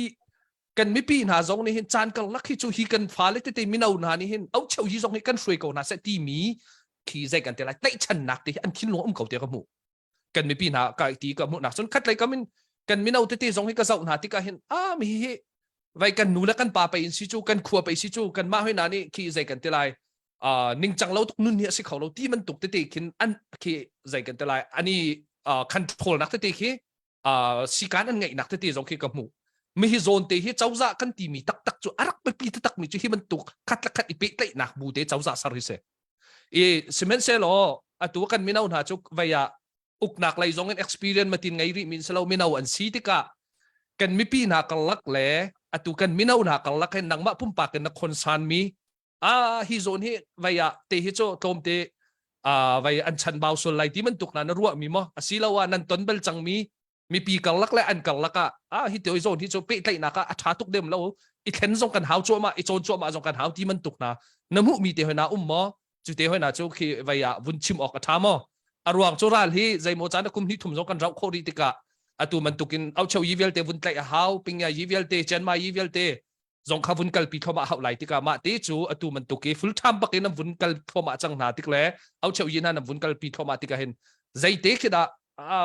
S1: กันไม่ปีนาจงนี่เห็นจานกันลักฮีจูฮีกันฟ้าเลยเตมีนาอุนานี่เห็นเอาเชี่ยวฮีจงให้กันช่วยกันนะเสตีมีขี่ใจกันเตลัยเตะชันนักเตอันทิ้งลงเก่าเตะกับหมูกันไม่ปีนากายตีกับหมูนักจนคัดเลยก็มันกันมีนาอุเตจงให้กันเจ้าหน้าที่ก็เห็นมีเฮไว้กันหนูแล้วกันป่าไปอินซิจูกันขัวไปอินซิจูกันมาให้นานี่ขี่ใจกันเตลัยนิ่งจังเราตุกนุ่นเนี่ยสิเขาเราที่มันตุกเตะขินอันขี่ใจกันเตลัยอันนี้คันโทรนักเตะขี่สิการอันไงนักเตะจงขี่กับหมูไม่ฮิโซนเตะเจ้าจ่ากันตีมีตักจูอารักไปปีตักมีจูที่มันตุกคัดละคัดอีเป๊ะเลยนักบูเตะเจ้าจ่าสาริเซซีเมนเซลล์ตัวกันมินาวหาจุกไว้อุกนักเลยจงเงิน experience มาตินไงริมินเซลล์มินาวอันซีติกะกันมิปีนักลักเล่ตัวกันมินาวนักลักให้นังมาพุ่มปากกันนักคนสันมีฮิโซนเฮไว้เตะฮิโจโตมเตะไว้อันชันบ่าวสุดไลที่มันตุกนั้นรัวมีมั้งสิลาวานันต้นเบลจังมีปีกัลักและอันกัลักฮิโตฮิโซนฮิโจเป๊ะเลยนักอัฐาตุกเดิมแล้วอีเทนจงกันหาวโจมาอีโจนโจมาจงกันหาวที่มันตุกนะน้ำมุมีเตะหัวหน้ามั้งจุดเดียวนะจุคือไว้วุ่นชิมออกกระทำอรวงจุราลที่ใจโมจานคุมที่ทุ่มจงกันเราโคดิติกะตัวมันตุกินเอาเชายีเวลเตวุ่นไล่หาวปิงยายีเวลเตเจนมายีเวลเตจงข้าวุ่นกัลปีทมาหาวไหลติกะมาเตจูตัวมันตุกิฟุลทัมปักน้ำวุ่นกัลทมาจังนาติกเลยเอาเชายีน่ะน้ำวุ่นกัลปีทมาติกะเห็นใจเตะคิด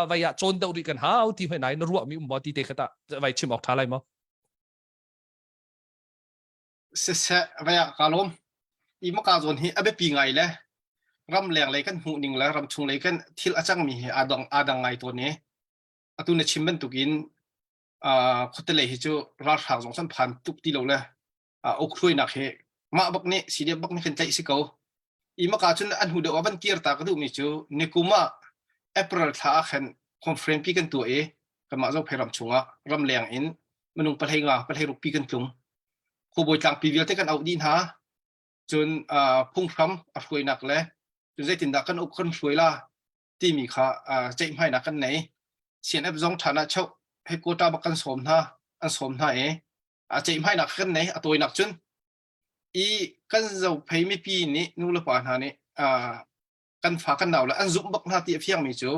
S1: ไว้โจนเดาดิกันหาวที่ไหนนรัวมีบ่ที่เตะคิดไว้ชิมออกท่าไรมั้ง
S5: เสร็จไว้กาลมอีมกาโซนฮีอเบปีไงเลยรำแรงเลยกันหูนิ่งแล้วรำชุงเลยกันทิลอาจังมีอาดังไงตัวนี้ตัวนี้ชิมเป็นตุกินคุตเลยฮิจูราชหางสองสันพันตุกตีเราเลยอกช่วยนักเหมาบักนี้สีเดียบักนี้เป็นใจสิเขาอีมกาจนอันหูเดว่าบันเกียร์ตากระดูกมีจูเนกุมาเอเปริลท่าเห็นคอนเฟรนซ์ปีกันตัวกันมาเจ้าเพลรำชุงรำแรงอินมันนุ่งประเทศประเทศรุกปีกันจุงคู่บอยต่างปีเวลเทกันเอาดินหาจนพุ่งพร้ำช่วยนักเลยจนใจติดนักกันอกคนช่วยล่ะที่มีค่าใจไม่นักกันไหนเสียนเอฟซองฐานะเช่าให้กูตาบักกันสมท่าอันสมท่าใจไม่นักกันไหนตัวนักจนอีกันเราเพย์ไม่ปีนี้นู่นละป่านหานี้กันฝากันหนาวแล้วอันซุ่มบักหน้าตีเพียงมีจู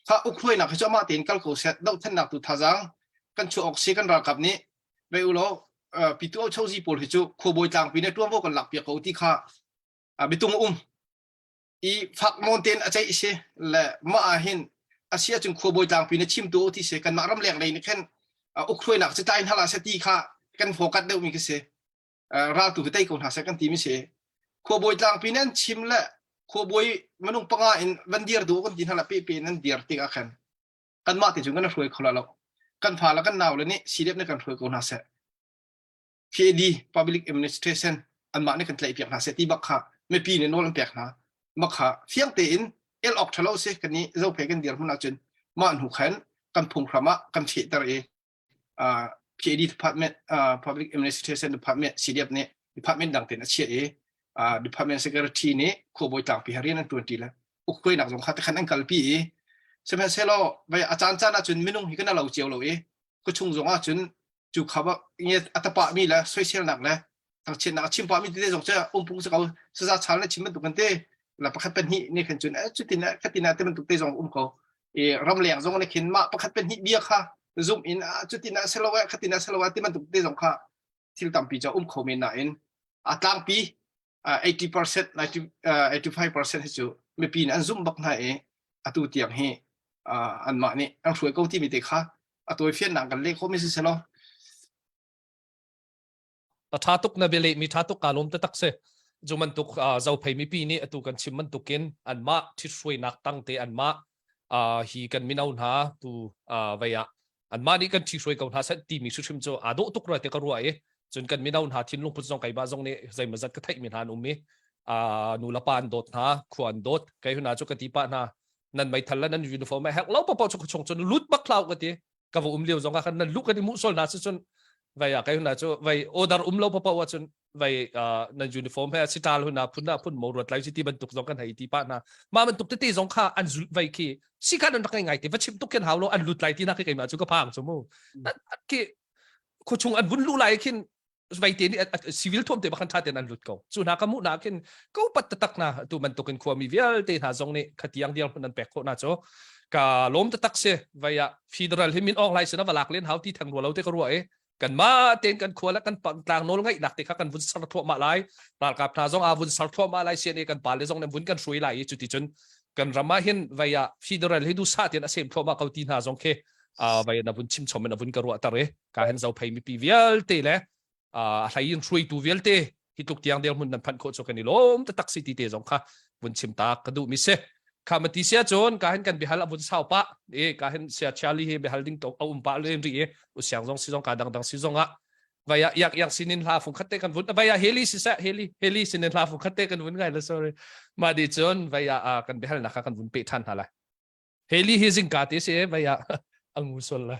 S5: ถ้าอุครวยนักจะมาตีนกัลโคเซตดาวท่านนักตุท่าจังกันชูออกซิกันรักกับนี้ไปอุโลปิตัวเช่าจีโพลฮิจูขบวยจางปีนี้ตัวพวกกันหลักเปียกเอาที่ข้าบิตุงอีฝักมอนเทนอาจจะอิเชและมาเห็นอาเซียจึงขบวยจางปีนี้ชิมตัวที่เสกันมารำแรงเลยนี่แค่อุครวยนักจะใจฮัลาเซตีข้ากันโฟกัสเดียวมีกันเสราตุไปไต่คนหาเสกันทีมิเสขบวยจางปีนั้นชิมและขบวยมนุษย์ปังอินวันเดียร์ดูกันที่ฮัลาปีนั้นเดียร์ติกอาคันกันมาติดจุงกันรวยคนละเรากันผ่านแล้วกันหนาวเลยนี่สีเดียบในกันรวยคนหาเสPAD Public Administration อันมาในกันไกลเปียกหาเสตีบักขะไม่ปีเนี่ยโน้นเปียกนะบักขะเฟียงเตอินออกทะเลาะเสกันนี้เราเพกันเดียร์มันอาจจะมาอันหุขันกันพุงพระมะกันเฉียดตระPAD Department Public Administration Department สีเดียบเนี่ย Department ดังเต็นเฉียดDepartment Secretary เนี่ยขบวยต่างปีหารีนั่นตัวดีแล้วอุกคุยหนักสงครามแต่ขันอันกัลปีใช่ไหมเสร็จแล้วไปอาจารย์จ้าน่าจนไม่นุ่งหิกันน่าเราเจียวเราก็ชงสงอาจนจูเขาว่าเนี่ยอัตปะมีแล้วช่วยเชี่ยวหนักแล้วทางเช่นนักชิมปะมีที่ได้สงเจ้าปุ่งสกาวสซาชาและชิมมันตุกันเต้แล้วประคับเป็นหินี่ขันจนจุดที่นั่นขัดที่นั่นเต้มันตุกเต้สงเขารำเลียงสงในเข็นมาประคับเป็นหิเบียค่ะซูมอินจุดที่นั่นเซลวะขัดที่นั่นเซลวะที่มันตุกเต้สงค่ะที่ตั้งปีจะเขาไม่น่าเองตั้งปี80% 85% ให้จูไม่ปีนั้นซูมบักไหนตัวเตียงให้อันมานี่อันช่วยเขาที่มีเด็กค่ะตัวเฟียนหนังกันเล็กเขาไม่ใช่เสร็จแล้ว
S1: ท่าตุกนาเบลมีท่าตุกการลมตะตักเสจุมันตุกเจ้าเพย์มีปีนี้ตุกันชิมมันตุกินอันมาที่ช่วยนักตั้งเตอันมาฮีกันมินเอาหน้าตูไว้อันมานี่กันที่ช่วยกันหาเสตีมีชิมโจอาดุตุกระเตกรัวจนกันมินเอาหน้าทิ้งลงพุทธจงไก่บ้าจงเนี่ยใจมันจัดกระไทมินหานุมีนูละปานโดดหาขวานโดดไก่หัวหน้าจุกตีปะหน้านั่นไม่ทันแล้วนั่นยูนิฟอร์มไม่แหกเราปะจุกชงจนลุดบักคลาวกันทีกับว่าเลี้ยวจงกันนั่นลุกกันที่มุสลิมน่าจนไว้ไก่หัวหน้าจุไว้ออดาร์เราปะว่าจนไว้นั่นยูนิฟอร์มให้สิตาลหัวหน้าพุ่นมรดไล่สิที่บรรทุกจงกันให้ตีปะหน้ามาบรรทุกที่จงข้าอันไว้ขี้สิการนั่นนักไงที่ว่าชิมตุกกันหาวเราอันลุดไล่ที่นักไก่มาจุกพังสมมุตินั่นขี้คุณชงอันบุญลุไล่ขี้ไว้ที่นี่ซีวิลทุ่มเตะบังคับท่าเตนันลุดเขาส่วนนักมุนักขี้ก็ปัตตักนะตัวมันตุกันความมีเวลเตะหาจงนี่ขัดยังเดียวนั่นแปลกโคน่าจ้กาล้มตักเสียไว้ฟีเดอรัลให้มินออนไลน์สนับหลักเล่นหาวที่ทางรัวเราเตะกรัวกันมาเต้นกันขวาแล้วกันปังกลางโน้นไงหนักเตะกันวุ่นสารทั่วมาไล่ปากกับท่าจงวุ่นสารทั่วมาไล่เสียนี่กันปาเลยจงเนี่ยวุ่นกันช่วยไล่จุดที่จนกันรำมาเห็นไว้ฟีเดอรัลให้ดูซาเตียนเสียมทั่วมาเขาตีหาจงเคไว้นับวุ่นชิมชมนับวุ่นกรัวตะเร่การเห็นเจ้าเพย์มีปีเวลเตะเลยอะไรยังช่วยตัวเวลเตะฮิตุกที่ยังเดียวมันนั่นพันโคจกันนี่ล้มตักสิตีเตะจงค่ะวุ่นชิมตากระดูมิเสข้ามันที่เสียจนการเห็นกันบิฮัลบุญสาวปะการเห็นเสียชาลีบิฮัลดิ้งตกเอาปะเลยรีอุสยังจงสิจงการดังสิจงอ่ะว่าอยากสินินลาฟุงคัตเตกันวุ่นว่าเฮลี่สิเสเฮลี่สินินลาฟุงคัตเตกันวุ่นไงล่ะ sorry มาดิจนว่ากันบิฮัลนักกันวุ่นเปทันอะไรเฮลี่เฮซิงกาติเสียว่าอังมุสลละ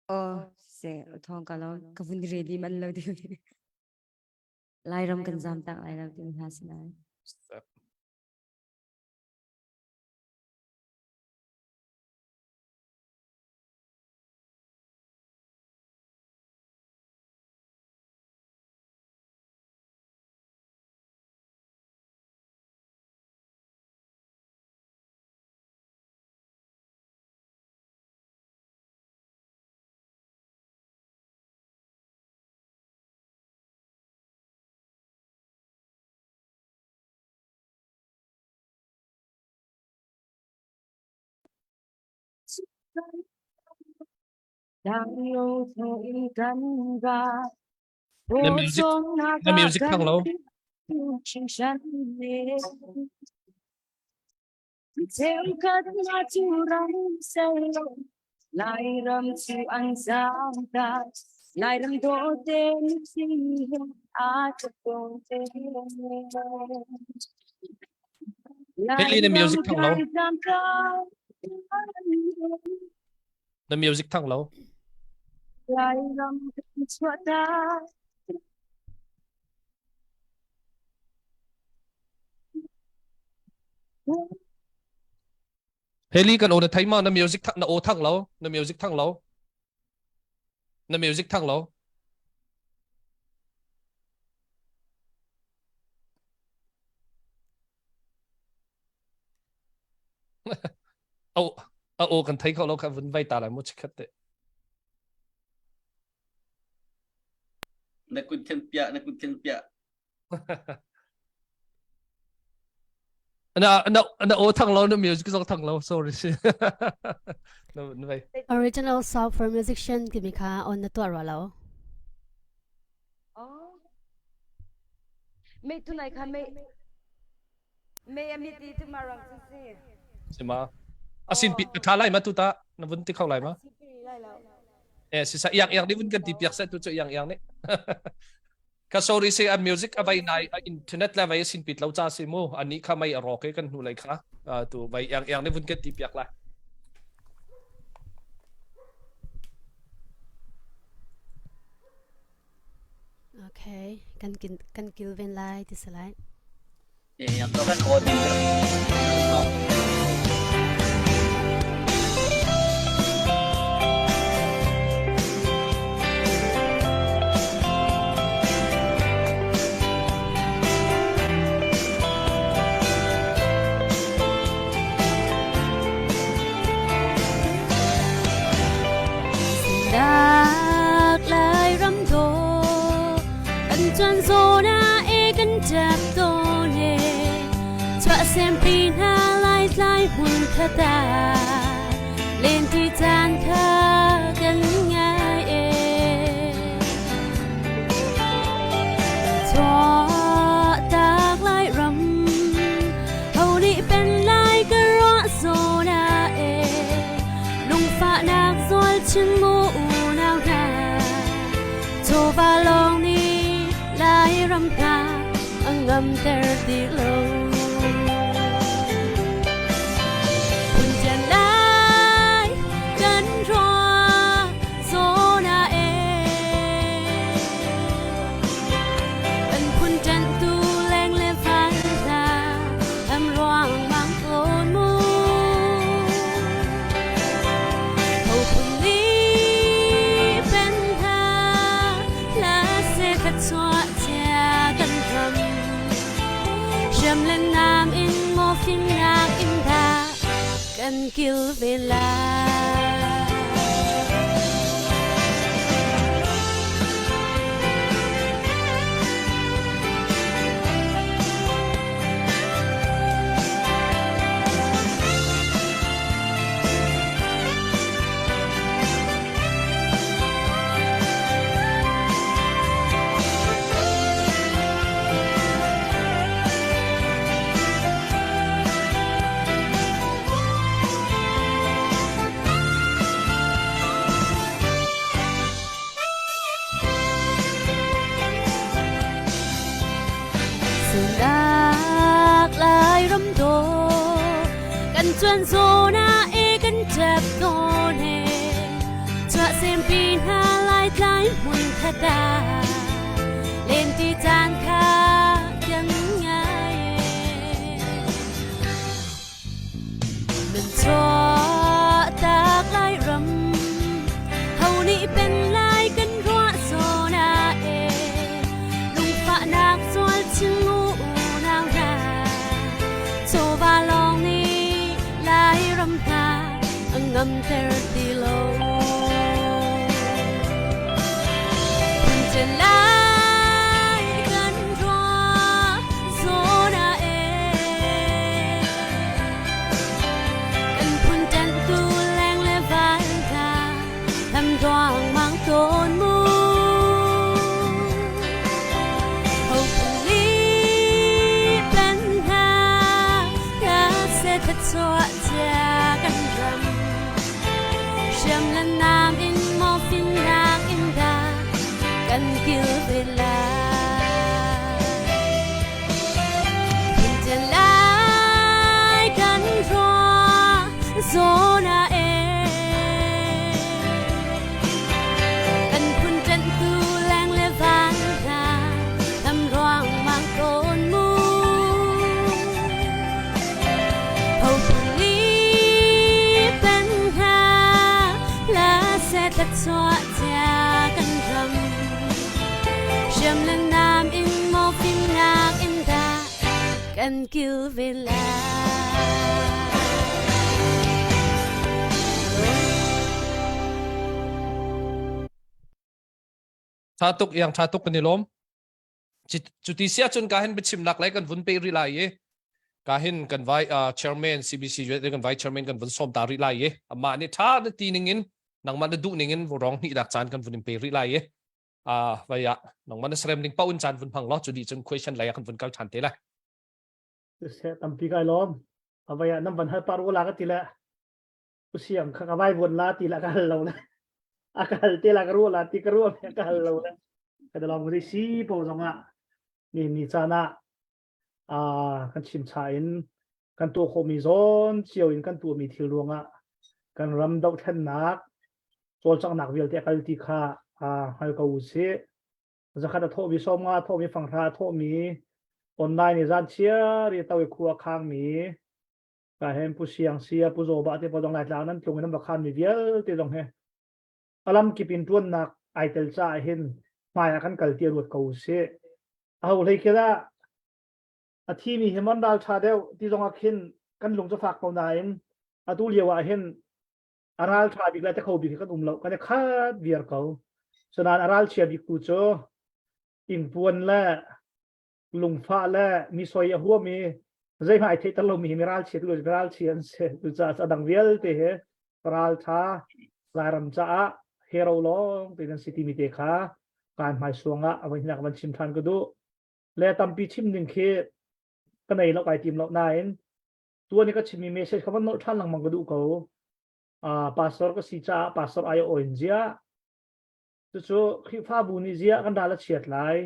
S8: โอ้เสียทองกันแล้วกับวันเรดีมันเลยดิไล่รำกันจำต่างไล่รำกันหาสนายดังโลกกันว่า
S1: นั่นมิวสิกนั่นมิวสิกข้างเรา
S8: ฉันเองเจ้ากันมาจูรังเซลไล่รำชูอันจางตาไล่รำโดเต็มที่
S1: Pili na music thang lo. Na music thang lo. Pili kan o na thay ma na music thang na o thang lo. Na music thang lo. Na music thang lo. O kan thay ko lo ka vun vai ta la mo chikat te.
S4: na kun thiên pia
S1: Na o thang lo na music song thang lo sorry. Na vai.
S6: Original song for musician Kimika on the tour lo.
S8: Oh. May tunay ka may amiti tumarang sisi.
S1: Sima. Asin pit thalai ma tu ta na vun ti khau lai ma. Sisa yang ni vun kan ti piak sa tu chu yang ni. Ka sorry say a music avai nai internet la vai sin pit lo cha si mo ani kha mai rock kan hu lai kha tu vai yang ni vun kan ti piak la.
S6: Okay, kan Kilvin lai ti slide.
S4: yang to kan coding
S6: Dak lai ram do kan chuan zo na e kan chap do ne chwa sem pi na lai hun khata len ti chan kha kan nga e chwa dak lai ram hau ni pen lai ka ro zo na e lung fa nak zol chin mo ba long ni lai ram ta ang ngam ter ti lo kun jan lai kan ro so na e kan kun jan tu leng le fan ta am roang mang ton mu ho kun ni chua cha kan ram sham lên nam in mo phim nak in tha kan kil vela dak lai ram do kan chuan zo na e kan chap do ne chwa sem pi na lai mun khata len ti chan kha yang ngai mình cho dak lai ram hau ni pen lai kan ro zo na e lung fa nak zol chin ba long ni lai ram ta ang ngam ter ti lo kun chen lai kan ro zo na e kan kun chen tu leng le van ta tham roang mang ton mu chua cha kan ram sham lan nam in mo fin nak in da kan kil vela na e kan kun ten tu lang le van ra tam roang mang kon mu hầu li pen ha la se tat so cha kan ram sham lên nam in mo phim nạc in da kan kil vela
S1: Chatuk yang chatuk kanilom. Jutisia chun kahin bichim nak lai kan vun pe ri lai ye. Kahin kan vai chairman CBC kan vai chairman kan vun som ta ri lai ye. Amma ni tha na ti ningin nang man du ningin vorong hi dak chan kan vun pe ri lai ye. Vaya nang man srem ning paun chan vun phang lo chudi chung question lai kan vun kal chan te la.
S3: se tampi kai lom avaya nam ban har paru la ka tila usiam kha vai bon la tila ka lo na akal tila ka ru la ti ka ru ka lo na ka da lom ri si po zonga ni chana kan chim cha in kan tu kho mi zon chiao in kan tu mi thil ruanga kan ram dau then nak chol chang nak vel te kal ti kha hal ka u se zakha da tho bi som nga tho mi phang tha tho mi online ni zan chia ri tawi khuwa khang mi ka hem pu siang sia pu zo ba te podong lai tlang nan tlung nam ba khan mi vial te dong he alam ki pin tuan nak ai tel cha hin mai kan kal ti rut ko se au lei keda a thi mi heman dal tha deu ti zong a khin kan lung cha fak ko nain a tu liawa hin aral tha bi la te kho bi kan lo kan khat viar ko sanan aral chia bi ku cho in puan la lùng pha la mi soi a huwa mi zai mai the talo mi miral che tu miral chian se tu cha dang vial te he ral tha laram cha hero long te nan city mi te kha kan mai suanga awai nak ban chim than ko du le tampi chim ning khe kanai lo kai tim lo nain tua ni ka chimi message ka ban no than lang mang ko du ko pastor ko si cha pastor ayo onjia tu chu khi pha bu ni zia kan dala chiat lai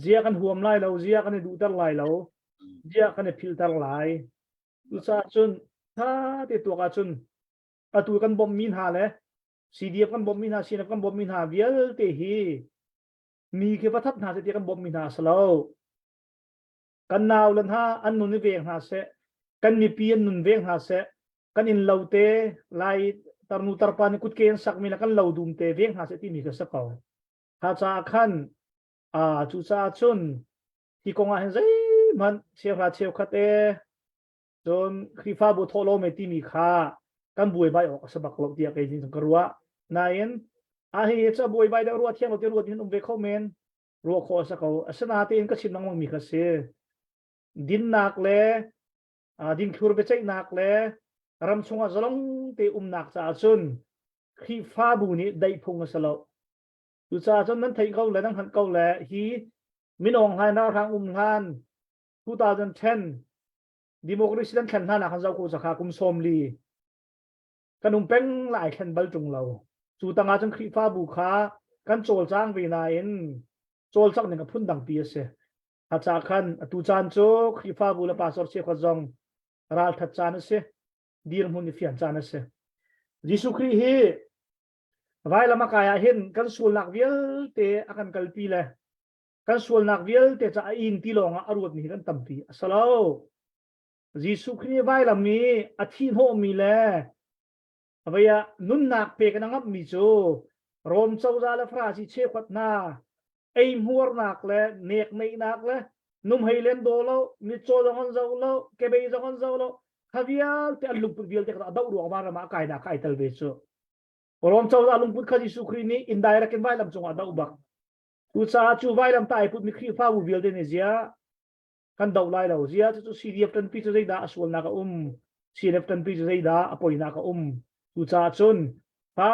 S3: zia kan huam lai lo zia kan du tar lai lo zia kan filter lai tu cha chun tha te to ka chun atu kan bom min ha le cdf kan bom min ha sin kan bom min ha vial te hi mi ke pathat na se te kan bom min ha slo kan naw lan ha an nun ni veng ha se kan mi pian nun veng ha se kan in lo te lai tarnu tarpa ni kut ken sak mi la kan lo dum te veng ha se ti mi ka sa ko ha cha khan chu cha chun ti kong a hen zai man che pha che khat e chon khifa bu tholo me ti mi kha kan buai bai ok sabak lo dia kai jin karwa nain a hi cha buai bai da ruwa thiang lo te ruwa din ve khomen ruwa kho sa ko asana te in ka chin nang mi kha se din nak le din khur be chai nak le ram chunga zalong te nak cha chun khifa bu ni dai phung sa lo tu cha chon nan thai kau le nang han kau le hi minong hai na rang han 2010 democracy dan khan na khan zau ko sakha kum som li kanum peng lai khan bal chung lo chu tanga chang khri fa bu kha kan chol chang ve na in chol chak ne ka phun dang pi se ha cha khan tu chan cho khri fa bu la pasor che kho jong ral that chan se dir mun ni fian chan se jisu khri hi vai lama kaya hin kan sul nak vial te akan kalpi le kan sul nak vial te cha in ti longa arut ni kan tampi asalo jisu khri vai lami athin ho mi le avaya nun nak pe kan ngap mi chu rom chau za la fra si che khat na ei muar nak le nek nei nak le num heilen do lo mi cho jongon zau lo ke be jongon zau lo khavial te aluk vial te ka dau ru ma ma kai na kai tel be chu rom chau za lung put kha jisu khri ni indirect vai lam chunga dau bak tu cha chu vai lam tai put mi khri fa bu vial de ne zia kan dau lai lo zia chu cdf tan pi chu zai da aswal na ka cdf tan pi chu zai da apoi na ka tu cha chun pa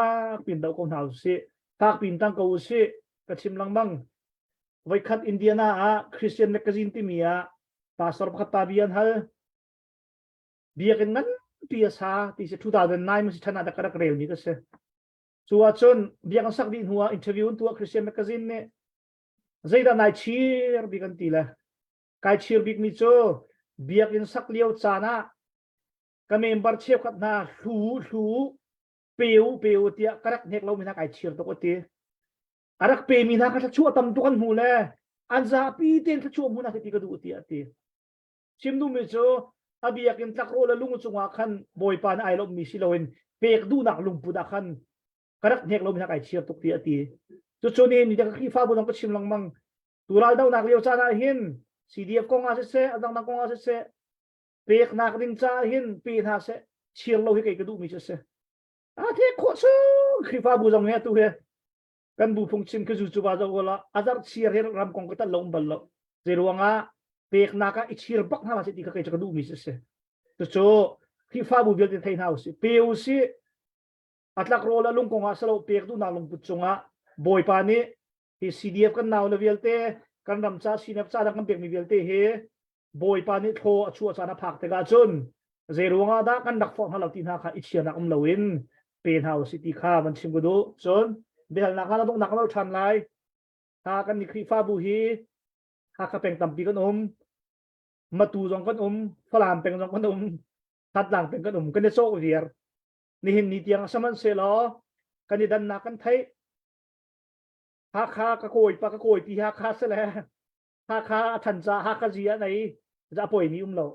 S3: pin dau ko nau se pa pin tang ko se ka chim lang bang vai khat indiana a christian magazine ti mia pastor khat ta bian hal bia ken nan pi sa ti se 2009 mi thana da ka rel ni ka se chuwa chun bia kan sak din huwa interview tu christian magazine ne zaida nai chir bi kan ti la kai chir big mi cho bia kin sak liao chana ก็เมมเบอร์เชียบขัดนาหูเปียวเตียกระดักเนกเรามีนักไอเชียร์ตัวตีอารักเปมีนักขัดชั่วตำตัวกันหูเลยอันซาปีเต็นขัดชั่วหูนักที่กระดูตีตีชิมดูมิโซอาบียกินตักโรละลุงจงอาคันบอยปานไอลมมีสิโลนเปกดูนักลุงปุดาคันกระดักเนกเรามีนักไอเชียร์ตัวตีจุดโซนี้นี่จะขี้ฟ้าบุญก็ชิมลังมังตัวเราเดานักเลี้ยวซานาหินCDF กองอาเซอันดังนักกองอาเซเปกนักดินซาหินปีนาเซเชียร์เราให้กระดูมิเซอาเทโคซูขี้ฟ้าบุญเงี้ยตัวเฮกันบุพงชิมคือจู่ๆว่าจะว่าละอาจารย์เชียร์ให้รำกองก็ตัดลงบัลล์เจรวงอ่ะเปกนักอิเชียร์บักนามาเสติกระดูมิเซตัวโจขี้ฟ้าบุญเบียดไทยนาอุสิเปียวสิอัตลักโรละลุงกองอาเซโลเปกดูนาลงปุจจงอ่ะบอยปานี่ที่ CDF กันนาวเลเวลเตกันรำซาซีนับซาดังกันเปียกมีเวลเตเฮบอยปานี่โทชัวซานาพักแต่กาจุนเจรวงอ่ะดักกันดักฟองฮาลาตินฮาค่ะอิเชียร์นักลวินเป็นเฮาสิติค่ามันชิมกุดูจนเบลนักเราต้องนักเราทันไลหากันนี่ครีฟ้าบุฮีหากเป็นตัมปีกันมาตูจงกันฝรั่งเป็นจงกันทัดหลังเป็นกันกันได้โซ่เวียร์นี่เห็นนี่เตียงสมันเซลอกันนี่ดันนักกันไทยหาคากระโกยปากกระโกยปีหาคาเสลหาคาทันจะหาคาเจียไหนจะป่วยนี่เรา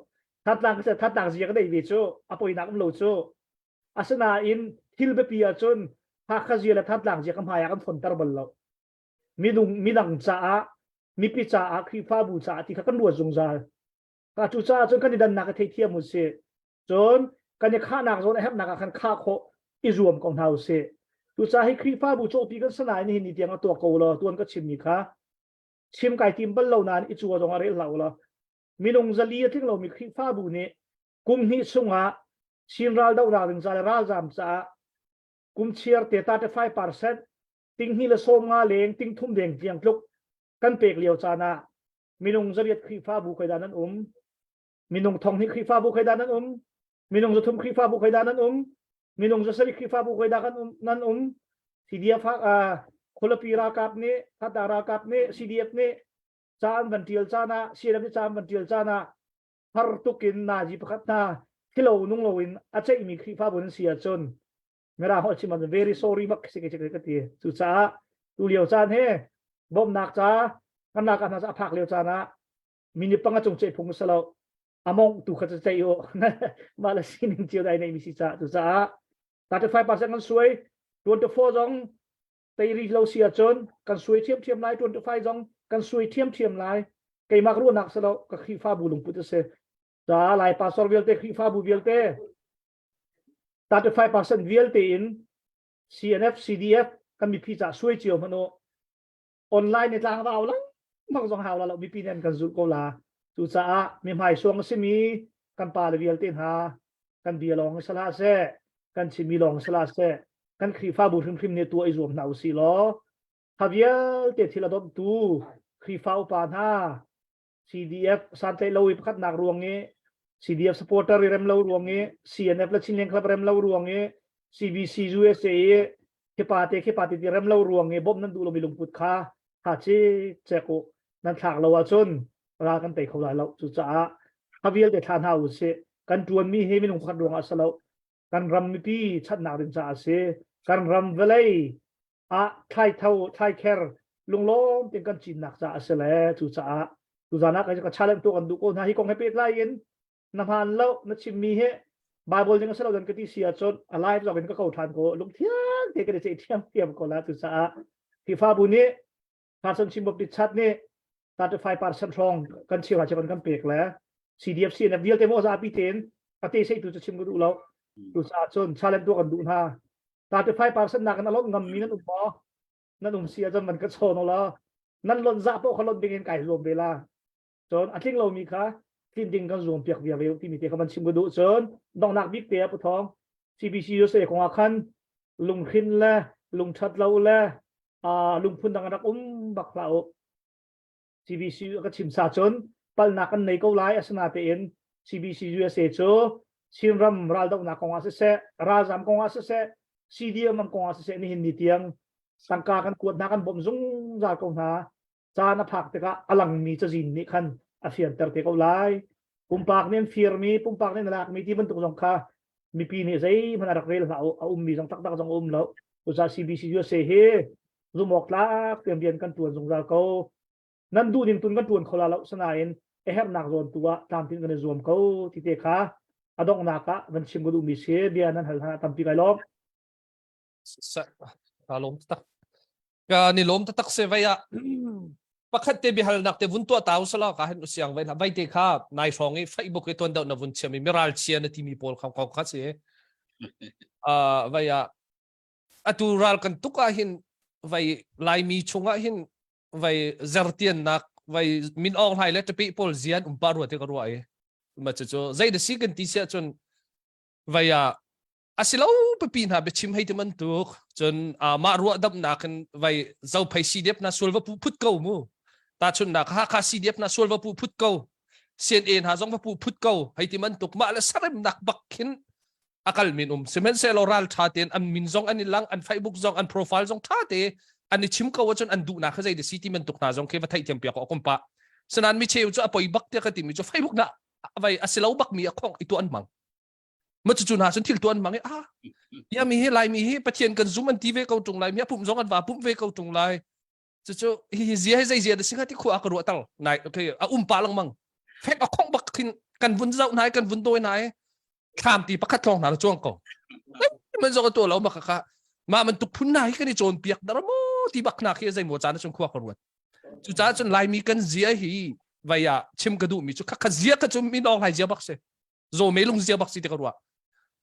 S3: ทัดหลังก็จะทัดหลังเจียก็ได้เวชโซป่วยนักเราโซอาสนาอินฮิลเบปีอาจนหากขจีและทัดหลังเจียกำหายกันฝนตรบลเรามีดังจ้ามีปิจ้าครีฟ้าบูจ้าที่เขากันรวดจงใจกาจูจ้าจนกันดันนักเทียมมุเสจนกันยังข้านักจนแอบนักกันข้าโคอิรวมของเฮาเสจูจ้าให้ครีฟ้าบูโจปีกันสนายนี่นี่เตียงตัวโกลตัวก็ชิมนี่ค่ะชิมไก่ติมบัลเหล่านานอิจัวตรงอะไรเหล่าละมีนงจะเลียที่เรามีครีฟ้าบูนี่กุมหิสุงะชินรัลดาวราดึงซาราจามซากุมเชียร์เตต้าจะ5%ติงฮิลโซมงาเลงติงทุ่มเด้งเจียงลุกกันเปกเลียวจานามีนงจะเรียดครีฟ้าบุคอยดานั้นมีนงทองที่ครีฟ้าบุคอยดานั้นมีนงจะทุ่มครีฟ้าบุคอยดานั้นมีนงจะสลิครีฟ้าบุคอยดากันนั้นซีดีเอฟคนละปีรากับนี้ทัดดารากับนี้ซีดีเอฟนี้จานบันเทียลจานาซีเอฟจานบันเทียลจานาฮาร์ตุกินนาจีปขัดนาที่เรานุ่งเราอินอาจจะมีครีฟ้าบุญเสียจนเมื่อเราชิมัน very sorry มักสิเกจิกตีสุดท้ายดูเลี้ยวจานเฮบ่มนักจ้ากันนักกันจะพักเลี้ยวจานะมินิปังจงเจ็บพงศเราอามองตุขัดใจโอมาเลสินิงเจียวได้ในมิสิจ้าสุดท้ายแต่5%กันสวย24จงแต่รีเราเสียจนกันสวยเทียมไล่25จงกันสวยเทียมไล่ไกมักรู้นักเราก็ขีฟ้าบุลุงพุทธเสจ้าไล่ปาสอร์เวลเตขีฟ้าบุเวลเต35% VLT in CNF CDF กันมีพิจารช่วยเจียวมโนออนไลน์ในทางเราแล้วบางสองหาวเรามีปีนันกันสุดโกลาสุดสะมีหมายช่วงสิมีกันปาเล VLT หากันเบียลองสลาเซกันชิมีลองสลาเซกันครีฟ้าบุตรครีมในตัวไอรวมหนาวสีล้อฮาเวียเตทิลาดอมตูครีฟ้าอุปาหา CDF สันเตลวิพัฒนารวงนี้ CDF supporter เริ่มเล่ารวงเงี้ย CNF และชินเลียงคลับเริ่มเล่ารวงเงี้ย CBC USA เคปาเตที่เริ่มเล่ารวงเงี้ยบ่มนั้นดูเรามีลงพุทธค่าหาเจเจโกนั่นถากเราว่าจนรากันเตะเขาหลายเราจุดจ้าฮาเวียลเตทานฮาวเซกันจวนมีเฮมิลงพัดรวงอัสเรากันรำมีปีชัดหนาดินจ้าเซกันรำเวลัยไทยเท่าไทยแคร์ลงล้อมเป็นกันจีนหนักจ้าเสลจุดจ้านักก็จะชาเลนตัวกันดูโกนาฮิกองให้เป็ดไล่ยินน้ำพันเล่านัชิมมีเฮบาบิลยังก็สลาดันกติเสียจนอะไรจะเป็นก็เข้าทานก็ลุกเที่ยงเทกันจะเทียมก็แล้วตุสาที่ฟ้าบุญนี้พาสันชิมบดิชัดนี่ตัด5%รองกันเชียวจะเป็นกันเปกแล้ว CDF เนี่ยเดียวเต็มโอซาปีเทนปฏิเสธตุจะชิมก็ดูแล้วตุสาจนชาเลนตัวกันดูนะตัด5%นักกันล้นงำมีนั่นปอนั่นเสียจนมันก็โซนแล้วนั่นล้นซาโปเขาล้นเป็นเงินไก่รวมเวลาจนอาทิตย์เรามีค่ะที่ดิ่งกันรวมเปียกเวียที่มีเตะมันชิมกระดูเชิญดองนักบิ๊กเตะปะท้อง CBC ยูเซของอาคันลุงขินและลุงชัดเราและลุงพุ่นดังนักบักเรา CBC ก็ชิมสาจนปัลนักกันในเกาไลอาสนาเตน CBC USA โจชิมรำรัลดอกนักของอาเซราจามของอาเซCDM มันของอาเซนี่เห็นนิเตียงสังกากันกวดนักกันบ่มซุงจากของหาจานพักแต่ก็อลังมีจะจินนี่คันอาเซียนเตอร์เตกเอาไล pumpak nen firmi pumpak nen lak mi ti bentuk zong kha mi pi ni zai man arak rel na um mi zong tak tak zong lo usa CBC yo se he zumok la tem bian kan tuan zong zal ko nan du ning tun kan tuan khola lo sanain e her nak zon tua tam tin kan zom ko ti te kha adong naka van chim go du mi se bian nan hal ha tam pi kai lo
S1: sa kalom tak ka nilom tatak se vaya pakhat te bihal nak te vun to taw sala ka hen usiang vai na vai te kha nai songi Facebook e ton daw na vun chemi miral chia na timi pol kham kha se vaya atural kan tuka hin vai lai mi chunga hin vai zertian nak vai min ong hai let people zian paru te ka ruai ma chu zai de sigan ti sia chun vaya asilaw pepin ha bechim hai te man tuk chun ma ruwa dap na kan vai zau phai CDF na sulva pu phut ko mu ta chun na kha CDF na sulva pu phut ko CNN ha zong pu phut ko hai ti man tuk ma la sarem nak bakhin akal min semen seloral thaten an min zong an lang an Facebook zong an profile zong thate an ni chim ko chun an du na kha zai de city man tuk na zong ke va thai tem pia ko kompa sanan mi cheu chu apoi bak te ka ti mi chu Facebook na vai asilaw bak mi akong itu an mang ma chu na chun thil tu an mang ya mi hi lai mi hi pathian kan zoom an TV ko tung lai mi pum zong an wa pum ve ko tung lai chu hi zia zai zia de singa ti khu akru tal nai okay pa lang mang fek akong bak khin kan vun zau nai kan vun doi nai kham ti pakhat thong na chuang ko man zo to lo makaka ma man tuk phun nai kan chon piak dar mo ti bak na khi zai mo cha na chung khu akru chu cha chun lai mi kan zia hi vaya chim ka du mi chu kha zia ka chu mi nong hai zia bak se zo me lung zia bak si te ka ruwa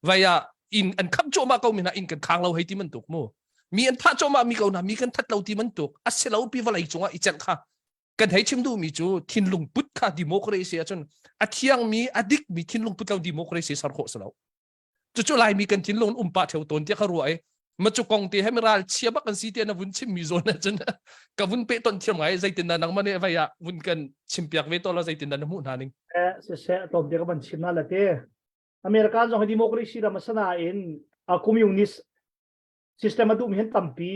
S1: vaya in an kham cho ma ko mi na in kan khang lo hai ti man tuk mo mi an tha cho ma mi ko na mi kan that lo ti man tuk asilo pi va lai chunga i chan kha kan hai chim du mi chu thin lung put kha democracy chun athiang mi adik mi thin lung put lo democracy sar kho salo chu lai mi kan thin lung pa theu ton te kha ruai ma chu kong te hemiral chia bak kan si te na vun chim mi zo na chun ka vun pe ton thiam ngai zai tin na nang mane vaya vun kan chim piak ve to la zai tin na mu na ning
S3: se tom te ka ban chim na la te America zong democracy ra masana in a communist system adu mi hen tampi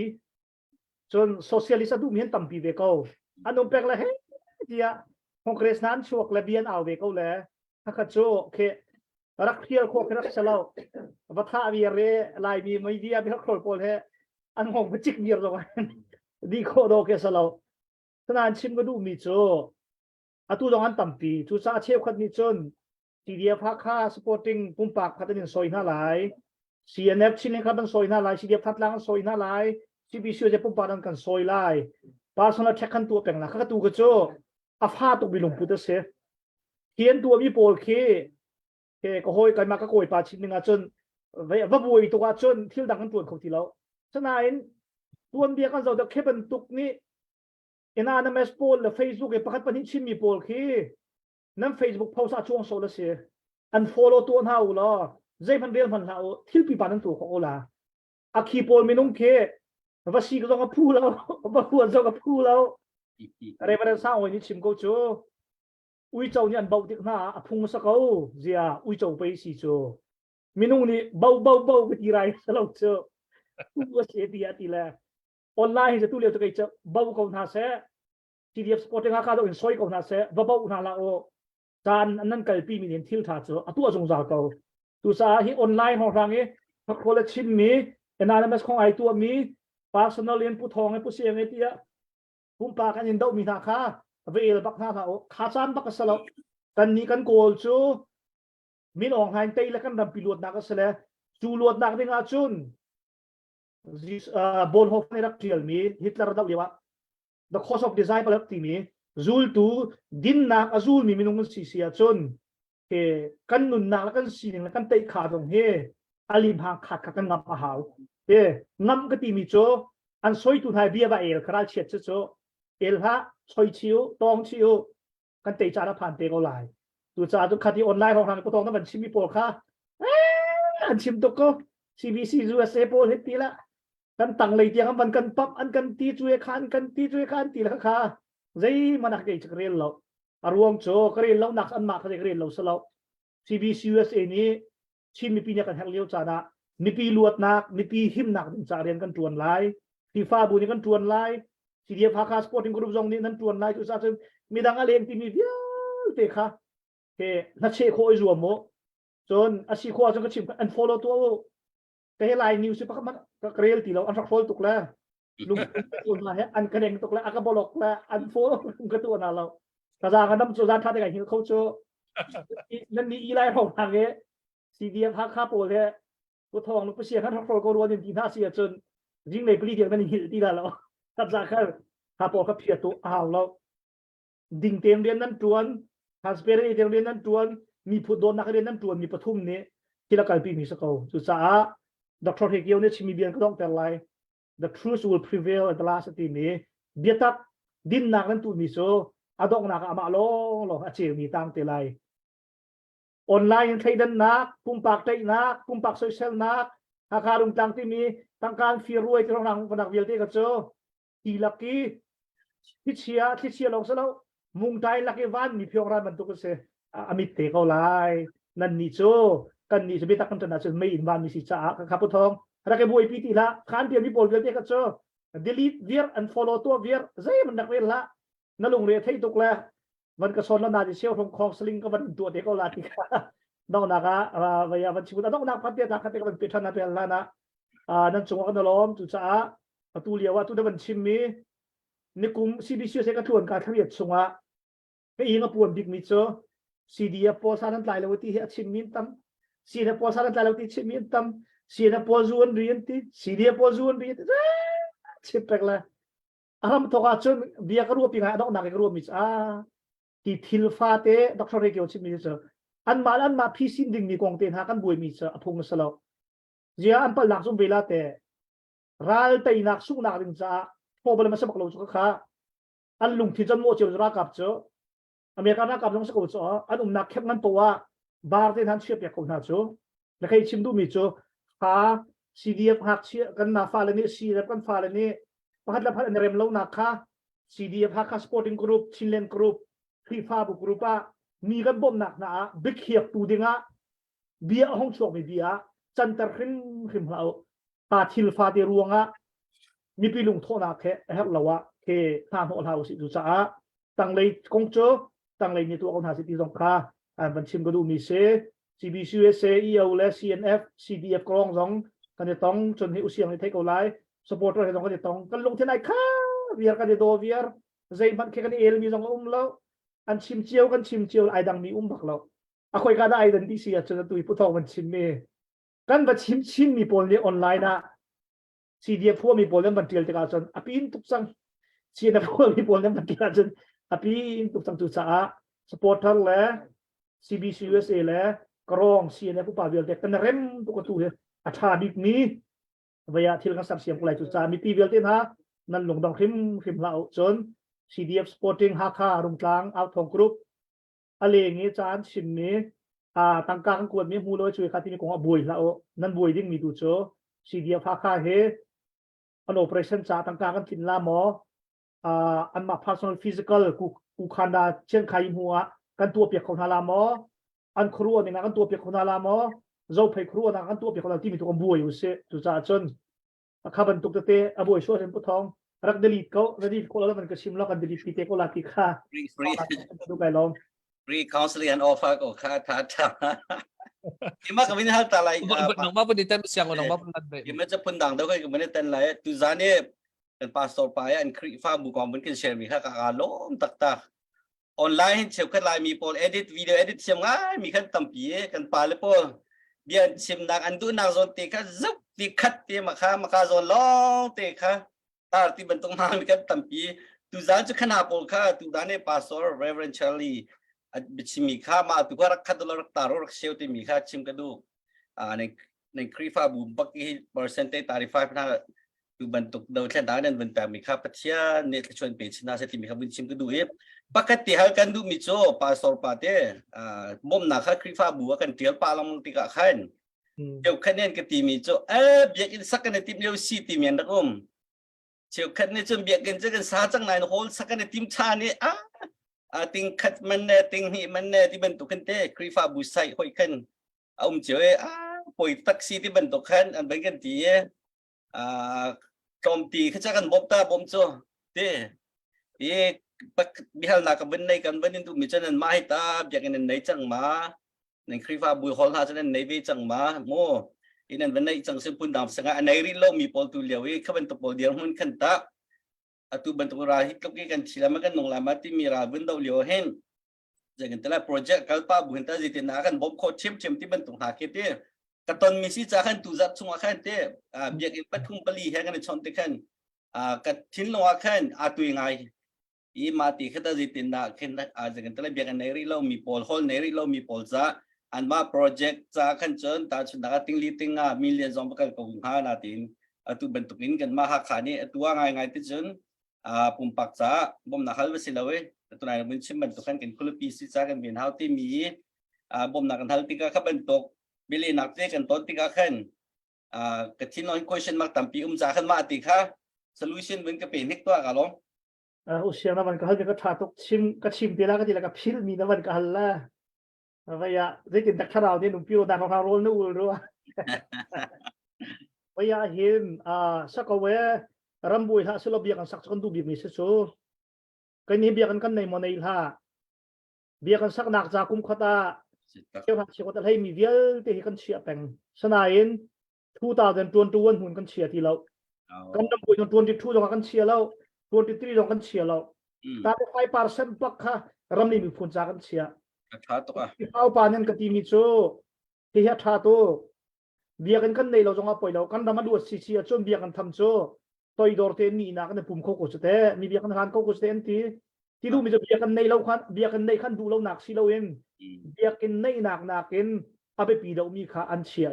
S3: chon socialist adu mi hen tampi ve ko anum pek la he dia congress nan chuak la bian aw ve ko le kha chu ke rak khial kho khrak salo va tha vi re lai mi mai dia bi khol pol he an hong chik mir zo di kho do ke salo sanan chim ga du mi chu atu dong an tampi chu sa che khat ni chon CDF kha supporting pumpak khatanin soina lai CNF chine khaban soina lai CDF thatlang soina lai CBC je pumparan kan soi lai personal thekhan tu pengla kha tu ga chu afa tu bilung puta se hien tu mi pol ke ko hoi kai ma ka koi pa chin nga chun va bui tu ka chun thil dang kan tuan khoti lo chanain tuan bia kan zo da kheben tuk ni anonymous poll le Facebook e pakhat panin chim mi pol nam Facebook post a chuang so la se unfollow tu ha u lo zai phan bel phan la o thil pi panan tu ko la a khi pol minung ke va si ko ga phu lo va hu zo ga phu lo are ba sa oi ni chim ko chu ui chau ni an bau dik na a phung sa ko zia ui chau pe si chu minung ni bau ti rai sa lo chu u se dia ti la online je tu le to kai chu bau ko na se CDF supporting ha ka do in soi ko na se va bau na la o tan nan kal pi min thil tha chu atu azong za ko tu sa hi online ho rang e khola chin mi anonymous khong ai tu mi personal in pu thong e pu siang e tia pum pa kan in do mi tha kha ve el bak na tha o kha chan bak salo kan ni kan kol chu min ong hain tei la kan dam pilot na ka sele chu lot na dinga chun this bol hof ne rak trial mi Hitler da lewa the cause of desire palak ti mi zul tu din na azul mi minung si sia chun ke kan nun na kan sining la kan tei kha dong he alim ha khat ka kan ngap a haw e ngam ka ti mi cho an soi tu thai bia ba el kral chet cho el ha soi chiu tong chiu kan tei cha ra phan te ko lai tu cha tu khati online hong hang ko tong na ban chimi pol kha an chim to ko CBC USA pol het ti la kan tang lei tiang ban kan pap an kan ti chui khan ti la kha zai manak ke chkrel lo arwong cho krel lo nak an ma kha krel lo salo CBC USA ni chin mi pi nya kan hak leo cha na mi pi luat nak mi pi him nak cha rian kan tuan lai FIFA bu ni kan tuan lai CDF ha sporting group zong ni nan tuan lai tu sa mi dang aleng ti mi vial te kha นัชเชโคไอรวมโมจนอาชีโคจนก็ชิมอันฟอลโล่ตัวก็ให้ไลน์นิวส์พักมันก็เกลียดตีเราอันฟักโฟลตุกแล้วลุงตัวมาให้อันกระเด้งตุกแล้วอันก็บล็อกแล้วอันโฟลก็ตัวน่ะเรากระจายกันน้ำโซดาทัดได้กันหิวเขาโจนั่นนี่อีไลน์ของทางเงี้ยซีดีเอฟพักข้าโปรเลยตัวทองลูกเสียกันทักโฟลก็รัวจนทีน่าเสียจนยิ่งในปลีเดียวนั่นหิวตีได้แล้วกระจายกันข้าโปรก็เพียตัวอ้าวเราดิ่งเตียงเรียนนั้นจวนทรานสเปอร์เตียงเรียนนั้นจวนมีผู้โดนนักเรียนนั้นจวนมีปฐุมนี้ที่ละกันปีมีสกอลสุดสาดรเฮเกียวเนี่ยชิมีเบียนก็ต้องแต่ไร the truth will prevail at the last ทีนี้เบียตักดินนักนั้นตูมีโซอดอกนักอามาโลโลอาเชียมีตังแต่ไรออนไลน์ใช้ดันนักปุ่มปากใจนักปุ่มปากโซเชียลนักหากการุงตังที่มีตั้งการฟีรวยที่เราหนังพนักเวียลเตก็โจทีลักกี้ที่เชียร์ลงซะแล้วมุงใจลักกี้วันมีเพียงไรมันตุกเสอามิเตก็ไลนั่นนี่โจกันนี่จะไปตักกันจนน่าจะไม่อินวันมีสิจ้าครับผู้ทองรักบุยพีติละขันเดียวมีโปรเวลเตก็โจ delete เวียร์ and follow ตัวเวียร์ใจมันนักเวลละนั่นลงเรียนให้ตุกแล้วมันก็สนแล้วน่าจะเชี่ยวทงคลองสลิงก็มันตัวเด็กก็ลาติค่ะน้องนักวิญญาณชิบุตรน้องนักพัฒน์นักพัฒน์ก็มันเป็นท่านนักเป็นละนะนั่นจงว่ากันล้อมจุจ้าตัวเลียวว่าตัวนั้นมันชิมมีในกลุ่ม CBC เสกทวนการทำเรียนจงว่าไม่ยิงกับปวนบิ๊กมิโซ CDF โพสต์นั้นไล่แล้วที่ชิมมินตั้ม CDF โพสต์นั้นไล่แล้วที่ชิมมินตั้ม CDF โพสต์จวนเรียนที่ CDF โพสต์จวนเรียนที่ชิปเปกเลยอารมณ์ทว่าจนเบียกรัวปีงาดอกนักกรัวมิซที่ทิลฟาเต้ดรเรเกียวชิมมิโซอันมาพิสินดิ่งมีกองเต็นหากันบุยมิโซอภงสลบเจ้าอันปลักซุ่มเวลาเต้รัลเตยนักสุนักดิ่งจ้าพอเบลมาสมัครลงสุขค่ะอันลุงที่จนโมเจลรักกับเจ้าอเมริกันนักกับลงสกุลเจ้าอันนักแค่งั้นตัวบาร์เต้นทันเชียบอยากคนหาเจ้าแล้วใครชิมดูมิโซค่ะ CDF หักเชียกันนาฟาเลนี่ CDF กันฟาเลนี่พัดละพัดอันเริ่มเล่านักค่ะ CDF หักค่ะ Sporting Group ชินเลนกรุ๊ปฟีฟ่าบุกรุ๊ปมีกันบ่มหนักนะบิ๊กเขียบตูดิงะเบียห้องช่วงมีเบียจันทร์ขึ้นเราตาทิลฟาเดรวงะมีปีลุงโทนักแค่เฮลละวะแค่ทางหัวเราสิจุจ้าตั้งเลยกงโจตั้งเลยในตัวคนหาสิทธิสงคราบัญชีก็ดูมีเซ CBC USA EO และ CNF CDF กรองสองกันจะต้องจนให้อุเซียงในเทคเอาไลน์สปอร์ตเราจะต้องกันจะต้องกันลงที่ไหนค่ะเวียร์กันจะโดเวียร์ใจมันแค่กันเอลมีสองแล้วอันชิมเจียวกันชิมเจียวไอ้ดังมีบักเราอะคอยกันได้ดันที่เสียจนตุยผู้ทองมันชิมเมกันบัดชิมมีโปรเลียออนไลน์นะ CDF พวกมีโปรเลียมันเตียลติกาจนอภินทุกสัง CNF พวกมีโปรเลียมันเตียลจนอภินทุกสังตุสาสปอร์ตทัลและ CBC USA และกรอง CNF ผู้ป่าเวียลเด็กกันเริ่มตุกตัวเลยอัฐาบิกนี้เวียที่เราสับเสียงกุไลจุดสามีปีเวียลเต้นฮะนั่นลงดองคิมเราจนCDF Sporting ฮักค่ารุ่งกลางเอาทองกรุ๊ปอะไรอย่างงี้จานชิมนี้ต่างกลางกวนมีหูเลยช่วยคัดที่มีของบุยแล้วนั่นบุยดิ้งมีดูโจ CDF ฮักค่าเฮอันโอเปอเรชั่นจ่าต่างกลางกันกินลาหมออันมา personal physical กูคันดาเช่นใครหัวกันตัวเปียกของนาลาหมออันครัวเนี่ยนะกันตัวเปียกของนาลาหมอเจ้าไปครัวนะกันตัวเปียกของนาที่มีตัวบุยอยู่เสียจุดจ่าจนข้าบรรทุกเตะบุยช่วยเป็นผู้ทองรักเดลิทเขาเดลิทคนแล้วมันก็ชิมแล้วกันเดลิทปีเตก็ลาติค่า ดูไปลอง
S4: free counseling and offer ก็ค่าท้าทายที่มากับวินฮัลตาไล
S1: น้องมาพูดในเต็มเสียงน้องมาพูดนั่นเลย
S4: ที่มันจะพูดดังเท่าไหร่ก็ไม่ได้เต้นไรตุจานี่เป็นพาสปอร์ตไปอันครีฟ้าบุกองมันกินเชลมีค่ากาล้มตักออนไลน์เชลกันไลน์มีโปรเอดิตวิดีโอเอดิตเสียงง่ายมีขั้นตั้มปีกันปาเลยโปรเบียนชิมนักอันดูนักโซนตีค่ะซุบตีคัดตีมาค่ะโซนล้องตีค่ะตาที่บรรทุกมามีกันตั้มปีตุจานจะขนาดโปรค่ะตุจานนี่พาสปอร์ต Reverend Charlie ชิมีค่ามาตุกรักคัดตัวรักตารักเชลตีมีค่าชิมกันดูในครีฟ้าบุมปักกี่เปอร์เซ็นต์ตาริฟายพนักตุบรรทุกเดินเส้นทางนั้นบรรทุกมีค่าปัจจัยเนตชวนเป็นชนะเสถีมีค่าบุญชิมกันดูปกติหากันดูมิโซพาสปอร์ตเต้มุมหนักครีฟ้าบัวกันเที่ยวปาลำติกาขันเดี๋ยวคะแนนกันตีมิโซเบียกินสักกันในทีมเดียวซีทีมยันดักเชียวคะแนนจนเบียกินจะกันสาจังไหนโฮลสักกันในทีมชาเนี่ยติงคัดมันเนี่ยติงหีมันเนี่ยที่บรรทุกกันเต้ครีฟ้าบุษใส่ค่อยขึ้นเจอป่วยตักซีที่บรรทุกขันอันเป็นกันตีโจมตีเขาจะกันบอมตาบอมโซเต้ bihal na ka ben nei kan ben tu mi chanan ma hi ta byak in nei chang ma nei khrifa bui hol ha chanan nei ve chang ma mo inan ben nei chang sim pun dam sanga nei ri lo mi pol tu lewi khaban to pol dir hun kan ta atu ban tu ra hit ki kan thila ma kan nong la ma ti mi ra ben do leo hen jangan telah projek kalpa bukan ta jitin na kan bom ko chim ti ban tu ha ke te katon misi cha kan tu zat sunga kan te biak in pathum pali he kan chon te kan ka thin lo kan atui ngai i mati khata jitin na ken jangan telah biak nei ri lo mi pol hol nei ri lo mi pol za an ma project cha kan chon ta chun na ting li ting million zong ka ko ha na tin atu bentukin kan ma ha khani atua ngai ti chun pumpak cha bom na hal silawe tunai mun sim bentukan kan kulupi si cha kan bin hau ti mi bom na kan hal tika ka bentuk bili nak te kan ton tika kan ka thin non question mark tampi cha kan ma ti kha solution ben ka pe nik to ka lo
S3: usiang na man ka hal ka tha tok chim ti la ka ti la ka phil mi na man ka hal la vaya zikin dak tharau ni num piu da ka rol nu ul ro vaya hin sakawe rambui ha selo biak kan sak kan du bi mi se so kan ni biak kan nei mo nei ha biak kan sak nak ja kum khataเจ้าหักเชียร์ก็ให้มีเวลที่ให้กันเชียร์แปงสนายน2021หุ่นกันเชียร์ที่เรากันดำปุย22จงกันเชียร์แล้ว23จงกันเชียร์แล้วแต่5% ปักค่ะรำนี่มีผลจากกันเชียร์เอาปานันกตีมิโซที่ฮัทธาโตเบียกันในเราจงเอาไปเรากันดำมาดูสิเชียร์จนเบียกันทำโซตัวอีดอร์เทนนี่นะกันปุ่มเขาโคสเตมีเบียกันทานเขาโคสเตนที่ดูมีจะเบียกันในเราคันเบียกันในขั้นดูเราหนักสิเราเองเบียกินในหนักกินเอาไปปีเรามีค่าอันเชีย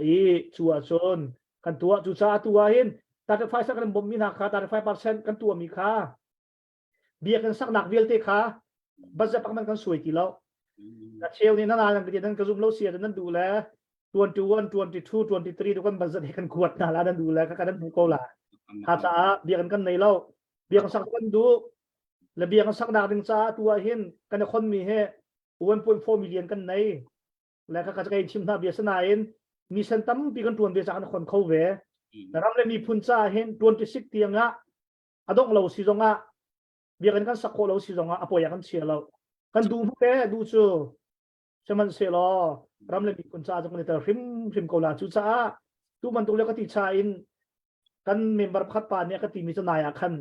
S3: ชัวชนกันตัวจุดซาตัวเห็นแต่ไฟสักกันบ่มีหนักค่าแต่5%กันตัวมีค่าเบียกันสักหนักเวลเตค่าบัตรจะปักมันกันสวยกี่แล้วแต่เชลนี่นั่นอะไรกันที่นั่นกระซุ่มเราเสียนั่นดูแล21 22 23ทุกคนบัตรจะกันขวดนั่นแล้วนั่นดูแลก็กันผู้โกล่ะหาจ้าเบียกันในเราเบียกันสักคนดูและเบียกันสักหนักดึงจ้าตัวเห็นกันคนมีให้1.4 million กันในและก็จะชิมท่าเบียสนายมีเซนตัมปีกันตัวเบียจากคนเข้าเวแต่เราเลยมีพุนจ้าเห็น26เตียงอ่ะอดงเราสิจงอ่ะเบียกันกันสักโคเราสิจงอ่ะอภัยกันเชียร์เรากันดูพวกแกดูจูจะมันเสียรอเราเลยมีพุนจ้าจังเลยแต่ริมเกาหลีจูจ้าดูมันตัวเล็กก็ติดชายกันเมมเบอร์พัดปานเนี่ยก็ติมีสนายอ่ะคัน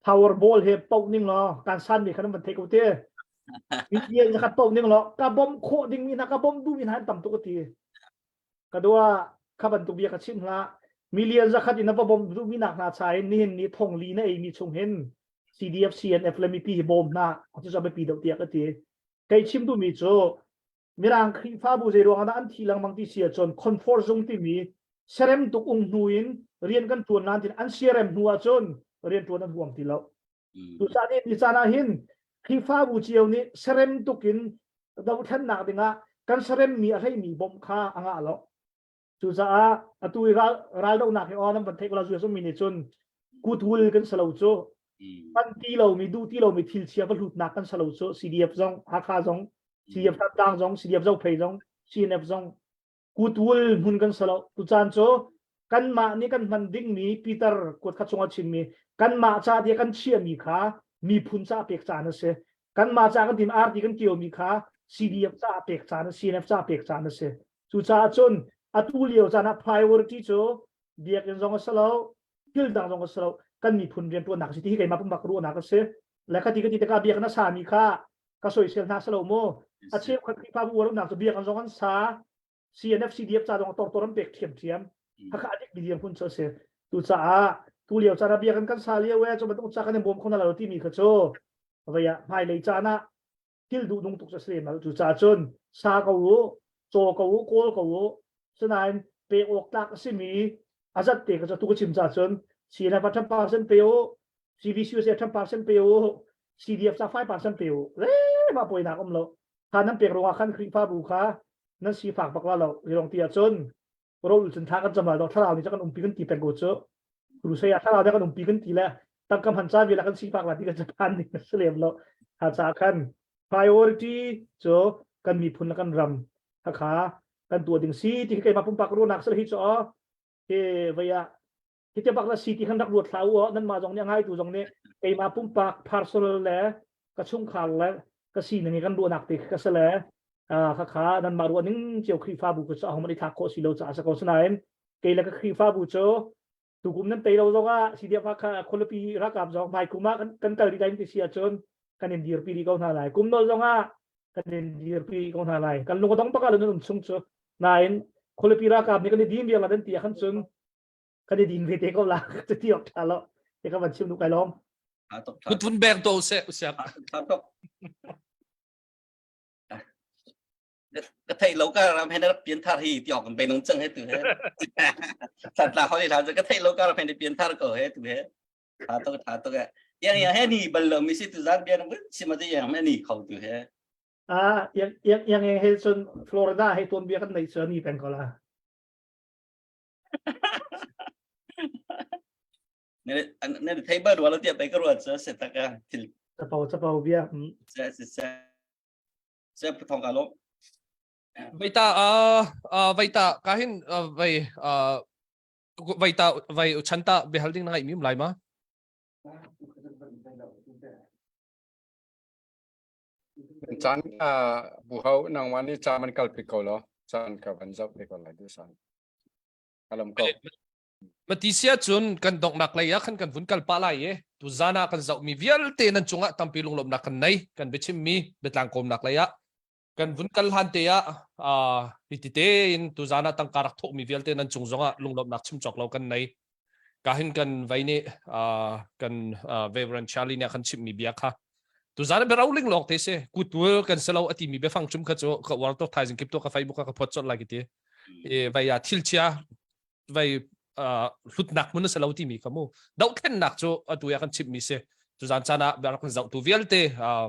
S3: Powerball เฮปกนิ่งรอการสั้นมีขนาดมันเทคเอาเต้มีเยี่ยงจะขัดปกนิ่งรอกระบอมโคดิ่งมีนะกระบอมดูมีนะต่ำตุกตีกระดัวขับบันตุเบียกชิมละมีเลียนจะขัดอินะบอมดูมีหนักหนาใช้นี่เห็นนี่ทงลีนะเองมีชงเห็น CDF CNF เลยมีปีบอมนะเขาจะไปปีเดียวเตียกตีใครชิมดูมีโจมีร่างครีฟ้าบุเจรวงอันที่หลังบางที่เสียจนคอนฟอร์ซงที่มีเซเรมตุกองนุยนเรียนกันตัวนั้นที่อันเสียเรมหัวจนเรียนตัวนั้นห่วงที่เราดูซานี่ดิซานาหินคีฟ้าบูเจียวนี่เซเรมตุกินดาวทันหนักดิงะกันเซเรมมีอะไรมีบอมค่าอ่างอ่ะเราดูซาตุยราดาวหนักอ๋อนั่นบันเทกเราจะสมินิจนกูทูลกันสลาวโจปันที่เรามีดูที่เรามีทิลเชียบหลุดหนักกันสลาวโจ CDF จงฮักฮาจง CDF ต่างจง CDF จงเพย์จง CNF จงกูทูลหุ่นกันสลาวตุจานโจกันมานี่กันมันดิ้งมีปีเตอร์กดขัดสงชินมีกันมาจากที่กันเชียมีขามีพุนจ่าเปกจานเสกันมาจากกันทีมอาร์ที่กันเกี่ยวมีขา CDF จ่าเปกจาน CNF จ่าเปกจานเสสุจ่าจนอัตุเลียวจานะ priority โจเบียกันจงสลาวกิลดังจงสลาวกันมีพุนเรียนตัวหนักสิที่ใครมาปุ่มบักรู้หนักเสและกันที่กันที่ตะการเบียกันน่าสามีขาก็สวยเสียหน้าสลาวโมอาชีพคนที่พาบัวรุ่นหนักจะเบียกันจงกันสา CNF CDF จ่าจงตัวนั้นเปกเทียมถ้าขาดอีกมีเดียมพุ่นเสียดูจ้าตัวเลี้ยวจาระเบียกันกันซาเลียเวจมันต้องจากกันในบ่มคนละเราที่มีขจรเอาไว้ไม่เลยจานะกิลดูนุ่งตุกเสียมาดูจ้าจนซาเขาโจเขาโกลเขาฉะนั้นเปออกตักสิมีอาจัดเตะก็จะตุกชิมจ้าจนสีในพัฒนา%เปอ CVC เสีย10%เปอ CDF จะ5%เปอเล่มาป่วยหนักเราท่านั้นเปรองขั้นครีฟ้าบุคคานั่นสีฝากบอกว่าเราเรื่องเตียจนเราหลุดสินทากันจำหน่ายเราถ้าเรานี่จะกันปีกันตีเป็นโกโจรู้สึกถ้าเราได้กันปีกันตีแล้วตั้งคำพันจ้าเวลากันสีฝากว่าที่กันจะพันนี่เสลียมเราหาจากกัน priority โจกันมีพุนและกันรำถ้าขากันตัวดิ่งซีที่ใครมาพุ่มปากรู้นักสละฮิโจเฮ้ย ที่จะบักละสีที่ขันดักรวดสาวนั่นมาจงยังไงตัวจงนี้ไอมาปุ่มปากพาร์ซลแล้วกระชุ่มขาลแล้วก็สีนึงกันดูหนักติก็เสลขานั่นมารวดนึงเจียวครีฟ้าบุกจะเอามาในทักโคสีเราจะอาศัยคนสนามเกย์แล้วก็ครีฟ้าบุกตุกุมนั้นเตยเราจงสีเดียพักคนละปีรักกับจงไม่กุมกันเตยได้ที่เสียจนกันเองดีร์ปีดีก็น่าไรกุมโดนจงกันเองดีร์ปีก็น่าไรกันลงก็ต้องประกาศเรื่องสุ่มนายคนละปีรักกับนี่กันดีเดียวมาเดินตีขันซึงกันดีนเวทีก็ละจะที่ออกทางแล้วเด็กก็มันชิมนุกไปล้อม
S1: คุณทุนแบงโตเสีย
S4: Tatok. Cái thầy lâu ca làm hay nó biến thar thì tiểu còn bên nông chân hết từ hết. Thật là khó để làm cho cái thầy lâu ca làm hay nó biến thar cỡ hết từ hết. Tatok cái. Yang hết ni bần lờ mình sẽ từ gian biến nó xin mà cái yang hết ni khẩu từ hết.
S3: Yang hay xuân Florida hay tuần bia kan này xuân ni pen ko la.
S4: Nên thấy bơ đồ nó tiệp đấy cái ruột sẽ tắc cái thì
S3: Sa pau bia.
S4: sẽ thông cả lắm.
S1: vậy ta kahin vậy chân ta bị hal ding na imim lai ma
S7: chan buhau nang wani chaman kalpiko lo chan ka banjap pe ko lai du san alam ko
S1: Matisia chun kan dok nak laya kan vun kal pa lai tu zana kan zau mi vial te nan chunga tampilung lom nak kan nei kan bichim mi betlang kom nak laya kan vun kal han te ya hitite in tu zana tang karak thok mi vial te nan chung zonga lunglom nak chim chok lo kan nei kahin kan vaini kan veteran charlie ne kan chim mi bia kha tu zana be rauling lok te se kutul kan selo ati mi be phang chum kha cho ka war to thai jing kip to ka facebook ka phot chot lagi te vaya thilchia vai hlut nak mun selo ti mi kamu dau ken nak cho atuya kan chip mi se tu zan chana ber kan zau tu vialte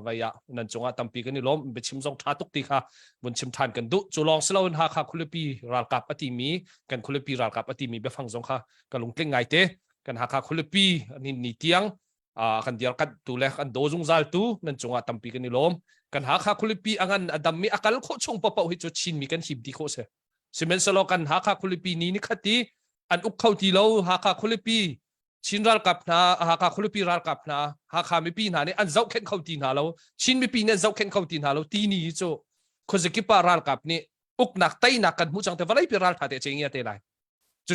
S1: vaya nan chunga tampi kan ni lom be chim zong tha tuk ti kha bun chim than kan du chu long selo ha kha khulupi ral kap ati mi kan khulupi ral kap ati mi be phang zong kha kalung tling ngai te kan ha kha khulupi ni tiang kan dial kat tu le kan do zung zal tu nan chunga tampi kan ni lom kan ha kha khulupi angan adam mi akal kho chung pa pa hi chu chin mi kan hip di kho se simen selo kan ha kha khulupi ni khati an uk khau ti lo ha kha khulupi chin ral kap na ha kha khulupi ral kap na ha kha mi pi na ne an zau khen khau ti na lo chin mi pi ne zau khen khau ti na lo ti ni chu khozeki pa ral kap ni uk nak tai nak kan mu chang te valai pi ral tha te cheng ya te lai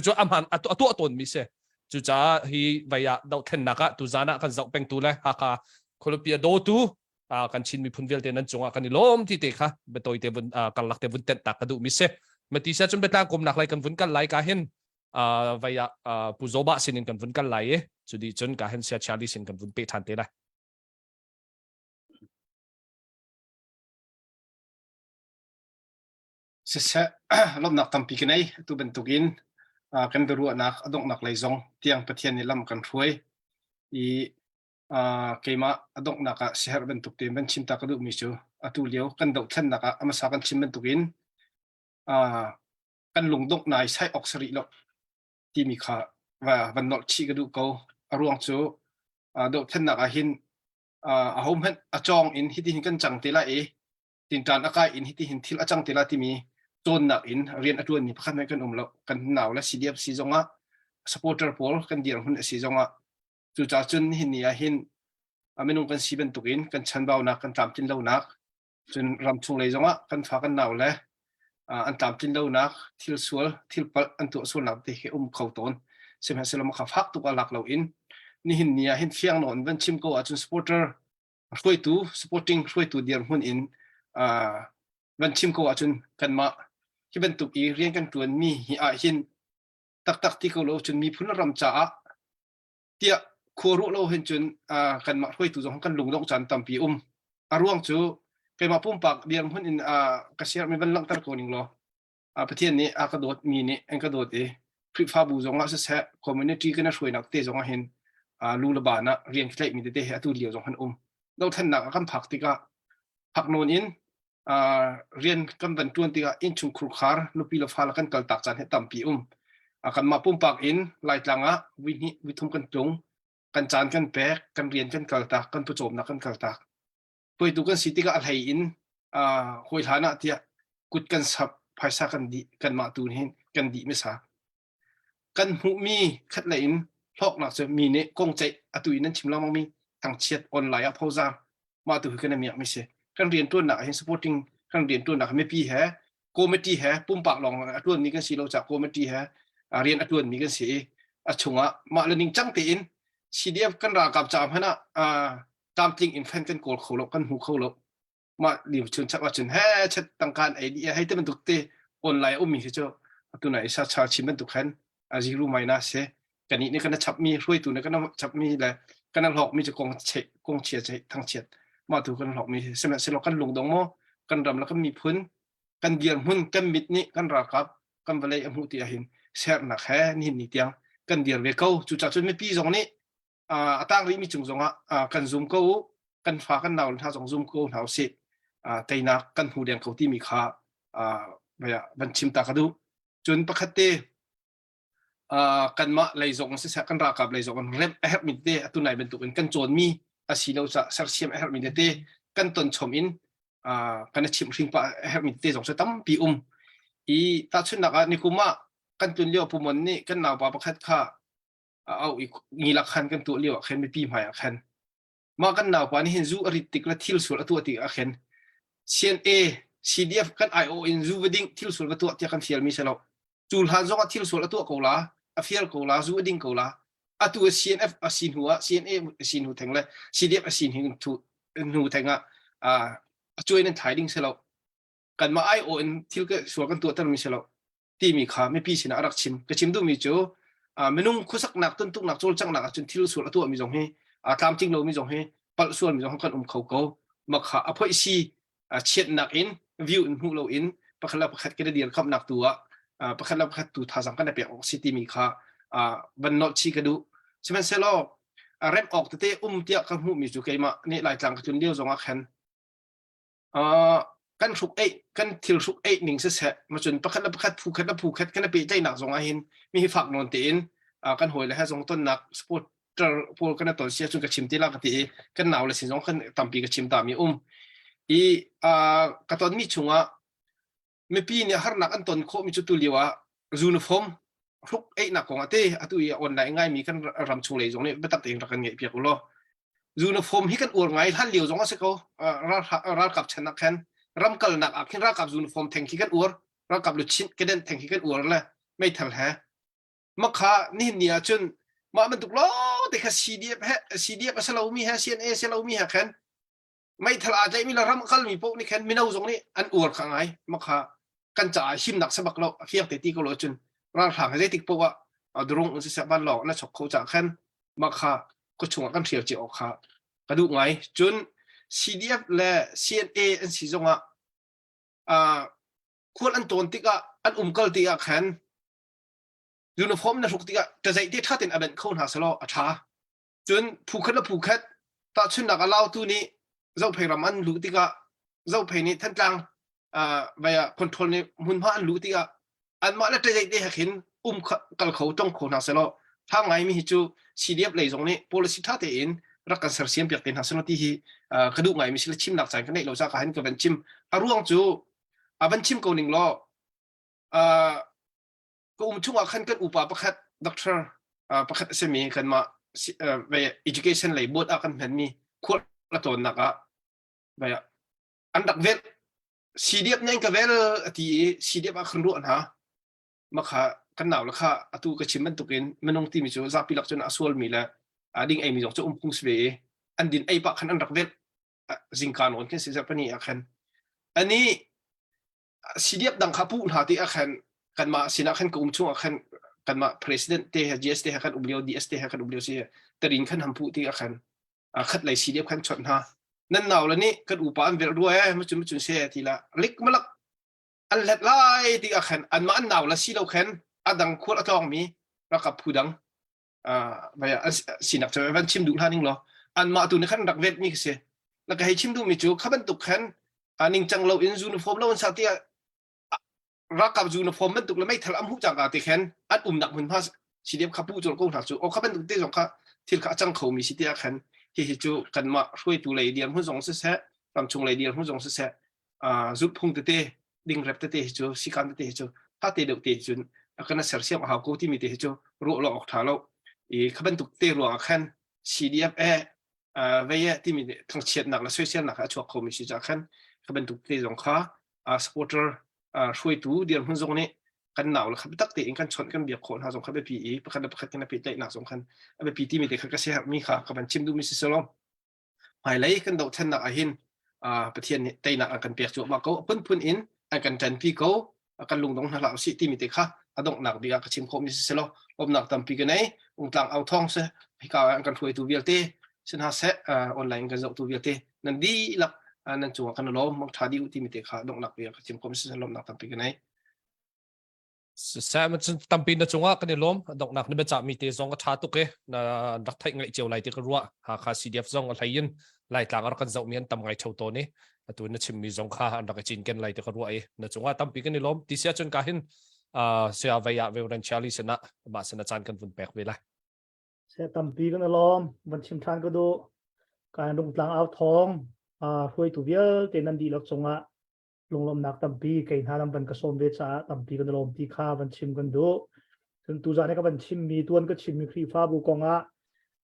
S1: chu amhan atu aton mi se chu cha hi vaya dau then naka tu zana kan zau peng tu le ha kha khulupi do tu kan chin mi phun vel te nan chunga kan ni lom ti te kha betoi te bun kan lak te bun tet tak ka du mi se mati sa chun betang kom nak lai kan bun kan lai ka hen vaya puzoba sinin kan vun kan lai chu di chun ka hen sia charlie sin kan vun pe than te la
S5: se lom nak tampi kinai tu bentukin kan beru nak adong nak leizong tiang pathian ni lam kan throi I keima adong naka shehar bentuk te ben chimta ka du mi chu atu leo kan dau than naka amasa kan chim bentukin kan lungdok nai sai oksari lo ti mi kha wa van not chi ka du ko aruang chu do than naka hin a hom hen a chong in hiti hin kan chang te la tin tan akai in hiti hin thil achang te la ti mi ton nak in rian atuan ni pakhan mai kan lo kan naw la cdf si zonga supporter poll kan dir hun si zonga chu cha chun hin ni a hin amenung kan siben tukin kan chanbaw nak kan tam tin lo nak chun ram chung le zonga kan fa kan naw le an tam tin lo nak thil sual thil pal an tu sul nak te he khau ton sem ha selam kha phak tu ka lak lo in ni hin ni a hin fiang non ban chim ko a chun supporter hloi tu supporting hloi tu dir hun in ban chim ko a chun kan ma hi ben tu I rian kan tuan mi hi a hin tak ti ko lo chun mi phun ram cha a tia khoru lo hen chun kan ma hloi tu jong kan lung long chan tampi aruang chu kai ma pum pak diam hun in kasiar mi ban lang tar ko ning lo pathian ni ka dot mi ni en ka dot pri fa bu jong a se community kana hloi nak te jong a hen lu la ba na rian klai mi te he atu liao jong han do than nak kan phak ti ka phak non in rian kan ban tuan ti ka in chung khur khar nu pi lo phal kan kal tak chan he tampi kan ma pum pak in lai tlanga wi thum kan tung kan chan kan pek kan rian kan kal tak kan pu chom na kan kal tak poi tu kan city ka alhai in hoi thana tia kut kan sap phaisa kan di kan ma tu hin kan di me sa กันหูมีคัดไหลน์พอกหลักจะมีเนี่ยกงใจอตุยนั้นชิมลองมีทางเชียดออนไลน์พอซามาตุกันมีไม่ใช่กันเรียนตัวหนักเห็นสปอร์ติ้งกันเรียนตัวหนักไม่ปีแฮโกเมตีแฮปุ่มปากลองตัวนี้กันสีเราจากโกเมตีแฮเรียนตัวนี้กันสีชงะมาเรียนจังตีนสีเดียบกันรากับจามฮะนะตามจริงอินแฟนกันโกลเขาลบกันหูเขาลบมาเดี๋ยวชนชักว่าชนแฮ่ชัดตั้งการไอเดียให้เต็มตุกเตออนไลน์มีเจ้าตัวไหนชาชิมเป็นตุกแคนอาจิรู้ไหมนะเสกันนี้กันชับมีช่วยตัวนี้กันชับมีแหละกันหลอกมีจะกงเชียร์ทางเชียร์มาถูกกันหลอกมีสมัยเรากันลงดงโมกันรำแล้วก็มีพื้นกันเดียร์หุ่นกันมิดนี้กันรากับกันเวลาอมุติอาหินเสียหนักแค่นี่นิดเดียวกันเดียร์เวก้าจุดจัดจนไม่ปีตรงนี้ตั้งรีมีจุงจงกันซูมก้ากันฟ้ากันหนาวถ้าจงซูมก้าหนาวเสียแต่นักกันหูเดียงเขาที่มีค่าแบบบัญชิมตากระดูจนประคัตเตกันมาเลยจงเสียกันรากับเลยจงกันเล็บแอบมิดเตตัวไหนเป็นตัวเป็นกันโจนมีอาศิเราจะสักเชียมแอบมิดเตกันต้นชมอินกันชิมริงปะแอบมิดเตจงเสตั้มปีอีตาชุนนักนี่คุมากันตุนเลี้ยวผู้มันนี่กันหนาวปะประคัตข้าเอาอีกงีหลักขันกันตัวเลี้ยวเข็นไม่ปีใหม่ขันมากันหนาวปะนี่เห็นซูอริติกและทิลส่วนตัวติกเข็นCNA CDF กัน ION ซูวดิ้งทิลส่วนตัวที่กันเฟียลมีเสลจูลฮันซอกทิลส่วนตัวกูละเฟียลกูละซูวดิ้งกูละตัว CNF สินหัว CNA สินหัวแทงเลย CDF สินหัวแทงช่วยนั่นถ่ายดิ้งเสลกันมา ION ทิลก็ส่วนกันตัวตั้งมีเสลที่มีขาไม่พี่สินะรักชิมก็ชิมดูมีโจไม่นุ่งคุสักหนักต้นตุกหนักโจลจังหนักจนทิลส่วนตัวมีจงให้ตามจริงเรามีจงให้ปัลส่วนมีจงกันเขาเกามาขาอภัยซีเชียดหนักอินวิวอินหูเราอินประคับประคัดกันเดียร์ขับหนักตัวประคับประคัดตัวท่าสังกันในเปียกซิตี้มีค่าบันนอชีกระดูใช่ไหมเซลล์เริ่มออกแต่เตียกันหูมีจุกเกมาเนี่ยหลายจังจนเดียวจงอาคันกันสุกกันทิลสุกหนึ่งเสะมาจนประคัดผูกคัดกันในเปียใจหนักจงอาหินมีฝักนนตีนกันหอยเลยให้จงต้นหนักสปอร์ตพวกกันตัวเสียจนกระชิมที่ลากตีกันหนาวเลยสิจงกันตามปีกระชิมตามมีกระตุ้นมีช่วงไม่ปีเนี่ยหานักอันตนโคมีจุดตัวเลียวยูนิฟอร์มทุกนักของอาเต้ตัวออนไลน์ง่ายมีกันรำช่วงเลยตรงนี้ไม่ตัดเองรักกันไงเพียงก็รอยูนิฟอร์มให้กันอวดไงท่านเลียวตรงนั้นสิเขารักกับชนะแค่รำกันหนักขึ้นรักกับยูนิฟอร์มแทงขี้กันอวดรักกับลุชินกันเด่นแทงขี้กันอวดเลยไม่ทันแฮมักขานี่เนี่ยจนมามันถูกล้อแต่แค่CDFเสลามีฮะ CNA เสลามีฮะแค่ไม่ทลาใจมีละรำคัลมีพวกนี้แค่ไม่เอาตรงนี้อันอวดข้างไงมักขากันจ่ายชิมหนักสบักเราเฟียกตีก็รู้จนร่างทางให้ติดพวกว่าดรงอุตสาหบ้านหลอกน่าฉกเขาจากแค่มักขาก็ช่วงกันเสียวเจียวขากระดูกไงจน CDF และ CNA อันสี่จงควรอันตัวติกะอันกัลติกะแค่ยูนิฟอร์มน่าฉกติกะแต่ใจที่ถ้าเป็นอันเป็นเข้าหาสโลอัชาจนผูกคัดตัดชุนหนักเล่าตัวนี้เจ้าเพลรำอันรู้ติกะเจ้าเพลนี้ท่านกลางไปคอนโทรลในหุ่นผ้าอันรู้ติกะอันมาแล้วใจได้เห็นกัลเขาต้องโคนาเซลถ้าไงมีจูCDFเลยตรงนี้ policy ท่าเตียนรักกันเสียมเปียกเป็นหาสนที่กระดูกไงมีสิลชิมหนักใจกันได้เราจะการเห็นกับบัญชิมร่วงจูบัญชิมกูหนึ่งล้อก็ช่วงขั้นกันอุปประคัดด็อกเตอร์ประคัดเสมีกันมาไป education เลยบทอากันเห็นมีขวดละตัวนักไปอันดักเวลCDF เนี่ยก็เวลที่ CDF อาคันรู้นะมาค่ะกันหนาวแล้วค่ะตัวกระชิมมันตุกินมันนงที่มีจูซาปิลักจนอาสวลมีแล้วดิ่งไอมีจงจะพุ่งสเวอันดินไอปะขันอันดักเวลจิงการอนกันเสียปนี่อาคันอันนี้ CDF ดังข้าพูดหาที่อาคันกันมาสินะขันก็ช่วงอาคันกันมา president เตะ GS เตะขันเลียว DS เตะขันเลียวเสียแต่รินขันทำพูดที่อาคันขัดไหล CDF ขันชนฮะนั่นหนาวแล้วนี่กันอุปอันเวลด้วยมันจุนเสียทีละลิกมาลักอันเล็ดไล่ที่อาคันอันมาอันหนาวแล้วสิเราขันอันดังขวดทองมีรักกับผู้ดังไปสินักจะไปชิมดูท่านิ่งหรออันมาตัวนี้ขันดักเวทมีเสียแล้วก็ให้ชิมดูมีจูขับเป็นตุกขันนิ่งจังเราอินยูนิฟอร์มเราอันสัตย์รักกับยูนิฟอร์มเป็นตุกแล้วไม่ทะเลาะหุ่นจังกับติขันอันหนักเหมือนพาสิเดียบขับผู้จนกู้ถักจูโอ้ขับเป็นตุกเตะสองข้าที่ข้าจังเขามีสิเดียขันที่จูกันมาช่วยตัวเลยเดียนหุ่นสองเสะรำชงเลยเดียนหุ่นสองเสะจุดพุ่งเตะดิ่งแรบเตะจูสิการเตะจูถ้าเตะเดือดเตะจูก็น่าเสียเสียมหากูที่มีเตะจู รัวหลอกถ่าเราขบันตุกเตรัวขัน CDF เวียที่มีทั้งเชียดหนักและช่วยเชียดหนักช่วยคอมมิชชั่นขันขบันตุกเตจงข้าสปอร์เตอร์ช่วยตู้เดียร์หุ่นจงนี้กันหนาวแล้วขับตักเตะกันชนกันเบียดคนหาสงขับไปพีประคันประคันกันไปเตะหนักสงขันไปพีที่มีแต่ขับก็เสียมีขาขบันชิมดูมิสซิลล์ไฮไลท์กันดอกเทนหนักหินประเทศนี้เตะหนักกันเปียกจุมาเขาพุ่นอินกันจันพีเขากันลุงตรงนั้นเราสิที่มีแต่ข้าดอกหนักดีกับชิมคอมมิสซิลล์ลมหนักตามปีกันไหนองต่างเอาท่องเสียพี่กาวกันช่วยตู้เบียดเตะฉันหาเซออนไลน์กันจะตู้เบียดเตะนั่นดีละนั่นจังกันล้อมมังทาดีอุติมีแต่ข้าดอกหนักดีกับชิมคอมมิสซิลล์ลมหนักตามปีกันไหน
S1: มันตั้มปีนะจงว่ากันเนี่ยล้มดอกหนักนี่เป็นจ่ามีเตะซองก็ชาตุกเอ๋นะดักไทยไงเจียวไหลเตะกรัวหาคา CDF ซองอะไรยินไหลต่างกันจะมีอันตั้มไงเช่าตัวนี้ตัวนั้นชิมมีซองค่าอันดักจีนกันไหลเตะกรัวเอ๋นะจงว่าตั้มปีกันเนี่ยล้มที่เสียจนการเห็นเสียเวียเวรันชาลีสนะมาสนะจานกันฝุ่นแปกเวลา
S3: เสียตั้มปีกันล้อมวันชิมทานก็ดูการลงกลางเอาทองรวยถูเบี้ยเตนันดีลักจงอะลงลมหนักตั้มปีเก่งหาลำบันกระสมเวชาตั้มปีกันล้อมที่ข้าวันชิมกันดูถึงตัวจานนี้ก็วันชิมมีตัวก็ชิมมีครีฟ้าบุกงอะ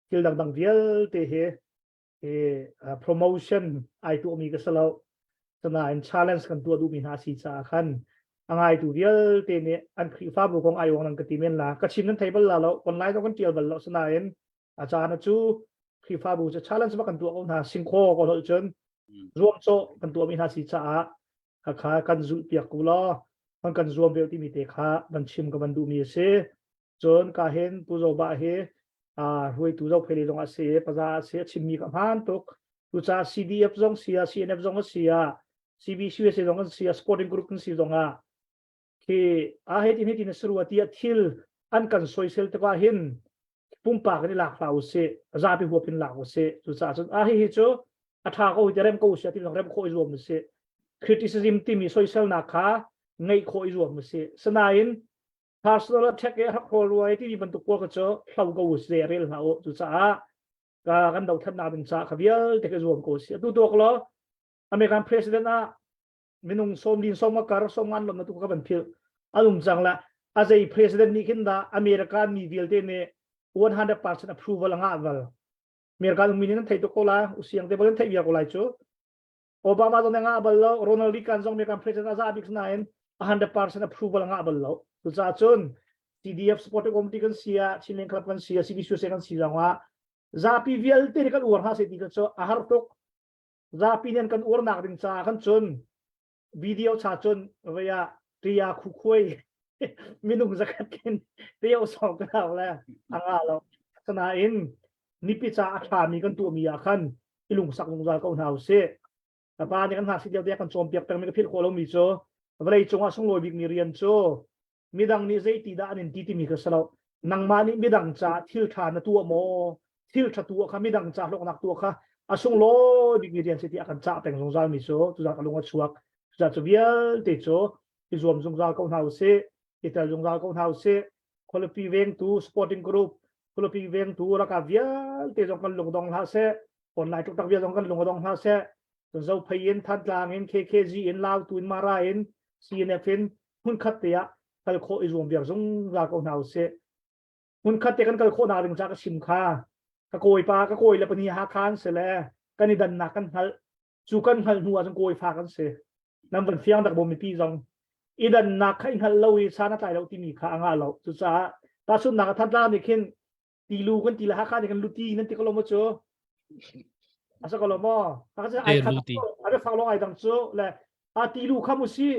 S3: ที่ดังเบี้ยเตโปรโมชั่นไอตัวมีก็สลาวสนานชาเลนจ์กันตัวดูมีหาสีจาขันอังไงตัวเดียวเตเนี่ยอันครีฟ้าบุกงไอวงนังกติเมนละก็ชิมนั้นไทยบัลลาแล้วคนไลน์ต้องกันเจียวบัลลาสนานอาจารย์จูครีฟ้าบุกจะชาเลนจ์มากันตัวเอาหน้าซิงโคก็เลยจนรวมโซกันตัวมีหาสีจาขากันจุดเปียกกูล้อมันกันรวมเบลที่มีเตะขาบันชิมกับบันดูมีเสจนกาเห็นผู้โจบะเฮรวยตัวเจ้าเพลิดงอาเสปะจาเสชิมมีกับฮันตุกตัวจ้า CDF จงเสีย CNF จงก็เสีย CBCS จงก็เสีย Sporting Group กันเสียจงคือเฮตินสรุปที่ทิลอันกันโซเชียลตะกว่าเห็นปุ่มปากกันหลักเหล่าเสจาไปหัวเป็นหลักเสตัวจ้าจนเฮโจอัฐาก็จะเริ่มกู้เสียที่เราเริ่มโคอิรวมเสcriticism ที่มี social นักข่าไงโคอิรวมเสสนาย personal attack ฮักโครวยที่มีบรรทุกพวกก็จะเข้ากู้เสียเรื่องเขาตัวจ้ากันดาวทันนาเป็นจ้าขบี้เด็กรวมกู้เสียตัวก็แล้วอเมริกัน president มินุงสมดินสมมาการสมงานลมนั่นตัวก็เป็นพิลอารมณ์จังละอาจจะ president นี่ขึ้นได้อเมริกันมีวิลเดนเนี่ย100% approval งาวัลอเมริกันมีนั่นไทยตัวก็ละอุสิยังเดบิวต์ไทยเบียก็ไล่จูโอบามาตอนนั้นอับลล์โรนัลด์รีกันจงมีการ president อาจารย์บิ๊กไนน์100% approval งาอับลล์ตัวจ้าจน CDF Sporting Committee กันเสียชิลเลนคลับกันเสีย CBCS กันเสียงว่าZapi VLT นี่กันอวดหาเสร็จก็จะอาหารตก Zapi เนี่ยกันอวดหนักดึงจ้ากันจนวิดีโอชาจนเวียเรียคุยคุยมีนุ่งสักกินเรียวสองกันแล้วแหละอ่างเราสนาอินนิพิจาอาชามีกันตัวมีอาคันอิลุงสักลุงจาก็หนาวเสแต่ป้าเนี่ยกันหาสิเดียวเดียกันโจมเปียกแต่ไม่ก็พิษโคลมีโจเวลาจงว่าส่งลอยบิกมีเรียนโจมีดังนี้ใจตีด้านินตีมีก็สลาวนังมานี่มีดังจ่าทิลทานตัวโมทิลทตัวค่ะมีดังจ่าลงนักตัวค่ะอาส่งลอยบิกมีเรียนสิที่อากันจ่าแต่งสงสารมีโจตัวจากลงวัดชวกจะจะเวียเตโจที่รวมสงสารก็หนาวเสที่แต่สงสารก็หนาวเสคนละปีเวงตัว Sporting Group คนละปีเวงตัวแล้วก็เวียเตจงกันลงดองหาเสออนไลน์ทุกตักเวียจงกันลงดองหาเสจนเจ้าพยินทัดลางเอ็น KKG เอ็นลาวตัวอินมาราเอ็น CNF เอ็นหุ่นขัดเตะกันโคอิรวมเวียสงสารก็หนาวเสหุ่นขัดเตะกันโคนาดึงจากชิมค่าก็โกยปลาก็โกยแล้วปนีหาคานเสแล้วกันนี่ดันหนักกันหัลจูกันหัลหัวจงโกยฟ้ากันเสนั่นเป็นเฟียงดักบ่มีปีจงอีดันนักให้หันเราอีสานตายเราที่มีข้างเราสุดท้ายตาสุดนักทัดลานี่ขึ้นตีลูกันตีละหักกันลุตีนั่นตีก็ลงมาโจอาศัยก็ลงมาอาศัยไอ้ขัดอาศัยฟังลงไอ้ดังโจและตีลูขามุสี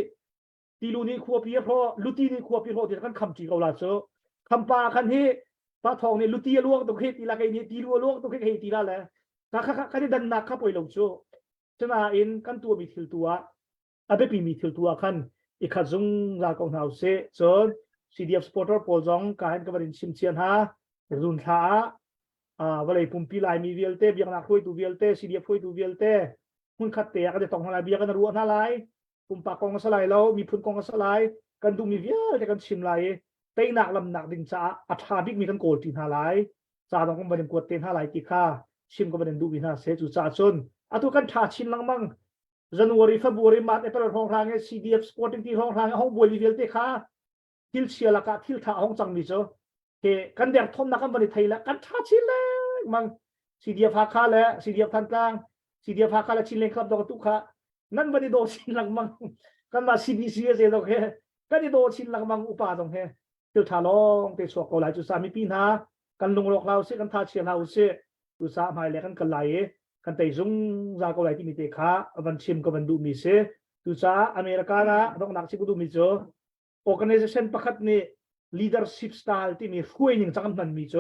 S3: ตีลูนี่ขัวเพียเพราะลุตีนี่ขัวเพียเพราะที่กันคำจีเขาละโจคำปาคันที่ปลาทองนี่ลุตีล่วงตรงเขตตีละไงนี่ตีล่วงตรงเขตตีละแหละถ้าคันที่ดันนักข้าป่วยลงโจฉะนั้นเองกันตัวมีทิลตัวอาเบปีมีทิลตัวคันอีกขัดจงลากองหาวเสจน CDF Supporter โพจงการกับรินชิมเชียนฮะรุ่นท้าวันเลยปุ่มปีลายมี VLT เบียงนักคุยตัว VLT CDF คุยตัว VLT หุ่นขัดเตะก็จะต้องอะไรเบียกันรัวน่าไรปุ่มปากกองสลายแล้วมีพุ่นกองสลายกันดูมีเวียแต่กันชิมไรเตะหนักลำหนักดึงจ้าอัฐาบิ๊กมีกันโกลตีนหาไรจ้าต้องกันประเด็นกวดเต้นหาไรตีค่าชิมก็ประเด็นดูวินาเสจุจ้าจนตัวกันถ่าชิมลังมั่งJanuary February March April ห้องทาง CDF Sporting ที่ห้องทางห้องบวยลีเวลเตะค่ะทิลเชียร์ละกะทิลท่าห้องจังมิโจ เคกันเดียร์ทอมนักบันไทยละกันท่าชินเลยมังซีเดียพาคาและซีเดียทันกลางซีเดียพาคาและชินเลยครับดอกตุกะนั่นบันโดชินลังมังกันมาซีบีซีเอโอเคกันดีโดชินลังมังอุปาตรงเฮเดี๋ยวทาลองเตสวกเอาไหลจุสามีปีนากันลงโลกเราเสียกันท่าเชียร์เราเสียจุสาหมายเลยกันไหลกันเตยซุงจากเอาไหลที่มีเตะวันชิมกับวันดูมีเสียจุสาอเมริกานะต้องนักชิบุดูมีโจ organization ประคัตนี่ leadership style ที่มีช่วยหนึ่งจังมันมีโจ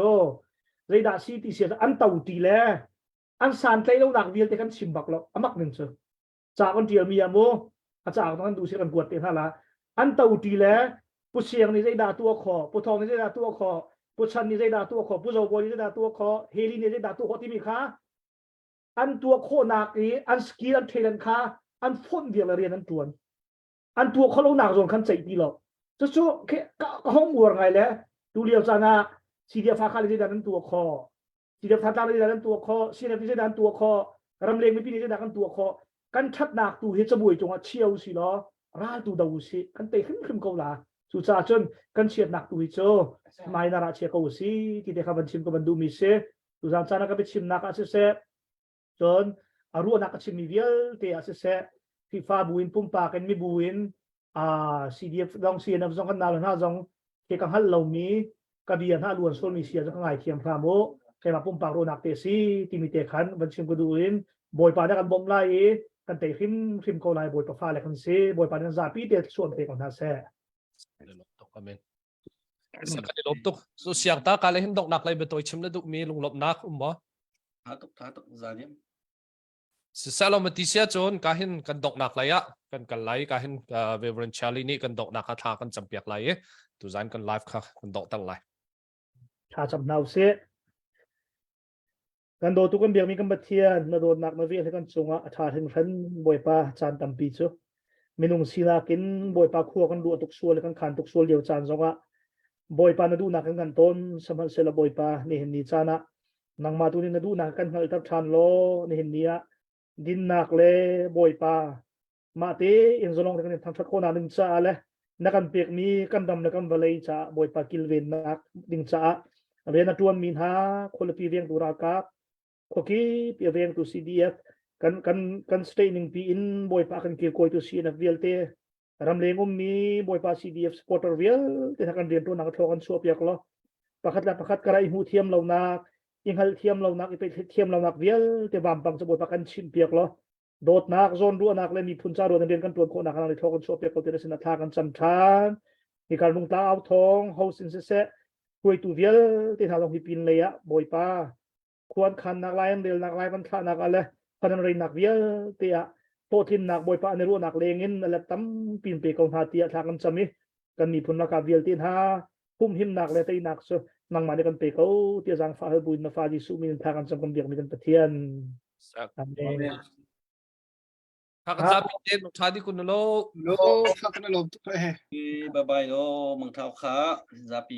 S3: เลยด่าซีที่เสียอันเต่าตีแลอันสานใจเราหนักเวียลแต่กันชิมบักเราอามักหนึ่งโจจากคนเดียวมีอะโมอาจารย์ต้องกันดูเสียกันกวดเต็มท่าละอันเต่าตีแลผู้เสียงนี่ได้ด่าตัวคอผู้ทองนี่ได้ด่าตัวคอผู้ชันนี่ได้ด่าตัวคอผู้โจโบนี่ได้ด่าตัวคอเฮลีนี่ได้ด่าตัวคอที่มีค่าอันตัวโคนักนี้อันสกีอันเทลันค่าอันพ่นเดียวเรียนอันตัวอันตัวเขาเราหนักส่วนขันใจดีหรอกจะช่วยก็ห้องบัวไงแล้วดูเรียวจานะซีเดียฟ้าคาลิได้ดันตัวคอซีเดียฟ้าตาลิได้ดันตัวคอซีเดียพิเศษดันตัวคอรำเลงไม่พี่นี่ได้ดันตัวคอกันชัดหนักตัวเฮจบุยจงว่าเชียวสิล้อราตัวดาวสิกันเตะขึ้นเกาลาสุดท้ายจนกันเชียดหนักตัวโจไม่นาราเชียเกาสิที่เด็กขับชิมกับบันดูมิเซสุดท้ายจานะก็ไปชิมนักอาเซจนอารุนักชิมมีเวียลเตะอาเซฟีฟ่าบุญปุ่มปากันไม่บุญCDF ลองเสียนำส่งกันนาลนะจงเกี่ยวกับฮัลโหลมีกระเบียนห้าล้วนโซนมีเสียจงไงเทียมพรามโมใครมาปุ่มปากโรนักเตซีที่มีเตะขันบัญชีกระดูอินบอยปาได้กันบ่มไล่กันเตะขึ้นโกไลบอยปาฟ้าแหลกกันเซ่บอยปาได้ซาปีเตะส่วนเตะของนาเซ่
S1: ลบตกอเมนสักลบตกสุเสียงตาการเล่นดอกนักเลยไปตัวชิมแล้วดูมีลงลบนักบ่
S4: Hatuk zanim.
S1: Selalu mati sia John kahin kan dok nak laya kan kan lai kahin Reverend Charlie ni kan dok nak kata kan jampiak lai tu zan kan live kah kan dok tang lai
S3: ชาจำเนาเสียกันโดตุกันเบียงมีกันบัดเทียนมาโดนนักมาเวียนให้กันจงอ่ะชาถึงขันบอยปาจานตำปีจูมีนุ่งศิลากินบอยปาขัวกันดูตุกซัวเลยกันขันตุกซัวเดียวจานจงอ่ะบอยปานาดูนักกันต้นสมัยเสลบอยปานี่เห็นนี่จานะนางมาตุนี่นาดูนักกันหัลทับชานโลนี่เห็นนี่ดินนักเลยบอยปามาเตอินสลองกันทางชักโคนาดึงจ้าเลยนักกันเปียกมีกันดำนักกันบาเลยจ้าบอยปากิลเวนนักดึงจ้าเรียนตัวมีนหาคนละปีเรียงตัวรักกับโอเคปีเรียงตัว CDF กันสเตย์หนึ่งปีอินบอยปากันเกี่ยวกับตัว CNF เวลเตรำเลงมีบอยปา CDF supporter เวลเตถ้ากันเรียนตัวนักทอกันชัวเปียกล้อประคัดละประคัดกระไรหูเทียมเรานักอิงหัลเทียมเรานักไปเทียมเรานักเวลเตบามปังจะบอยปากันชิมเปียกล้อโดดนักโซนรัวนักเลยมีพุนจ้าโดดเรียนกันตัวคนนักอะไรทอกันชัวเปียกเราเตได้สนับทากันจำชานมีการลงตาเอาทองเฮาสินเสะคุยตัวเวียลที่ทางลงพิพินเลยอะบอยปาควรคันนักไล่เดลนักไล่บรรทัดนักอะไรพันอะไรนักเวียลเตียโตทินนักบอยปาในรู้นักเลงินอะไรตั้มปีนเปกองหาเตียทางกันจำมิกันมีพุนนักเวียลที่หาพุ่มหิมนักเลยตีนักsoนังมาในกันเปกเอาเตียสังฟ้าเฮบุญมาฟ้าดิสุมีทางกันจำกันเบียงมีกันตะเทียนอันนี้
S1: ถ้ากันจะพิจารณาชาดีคุณโล
S5: โลกข้างนอกตัวเอง
S4: Bye bye lo mangthau kha zapi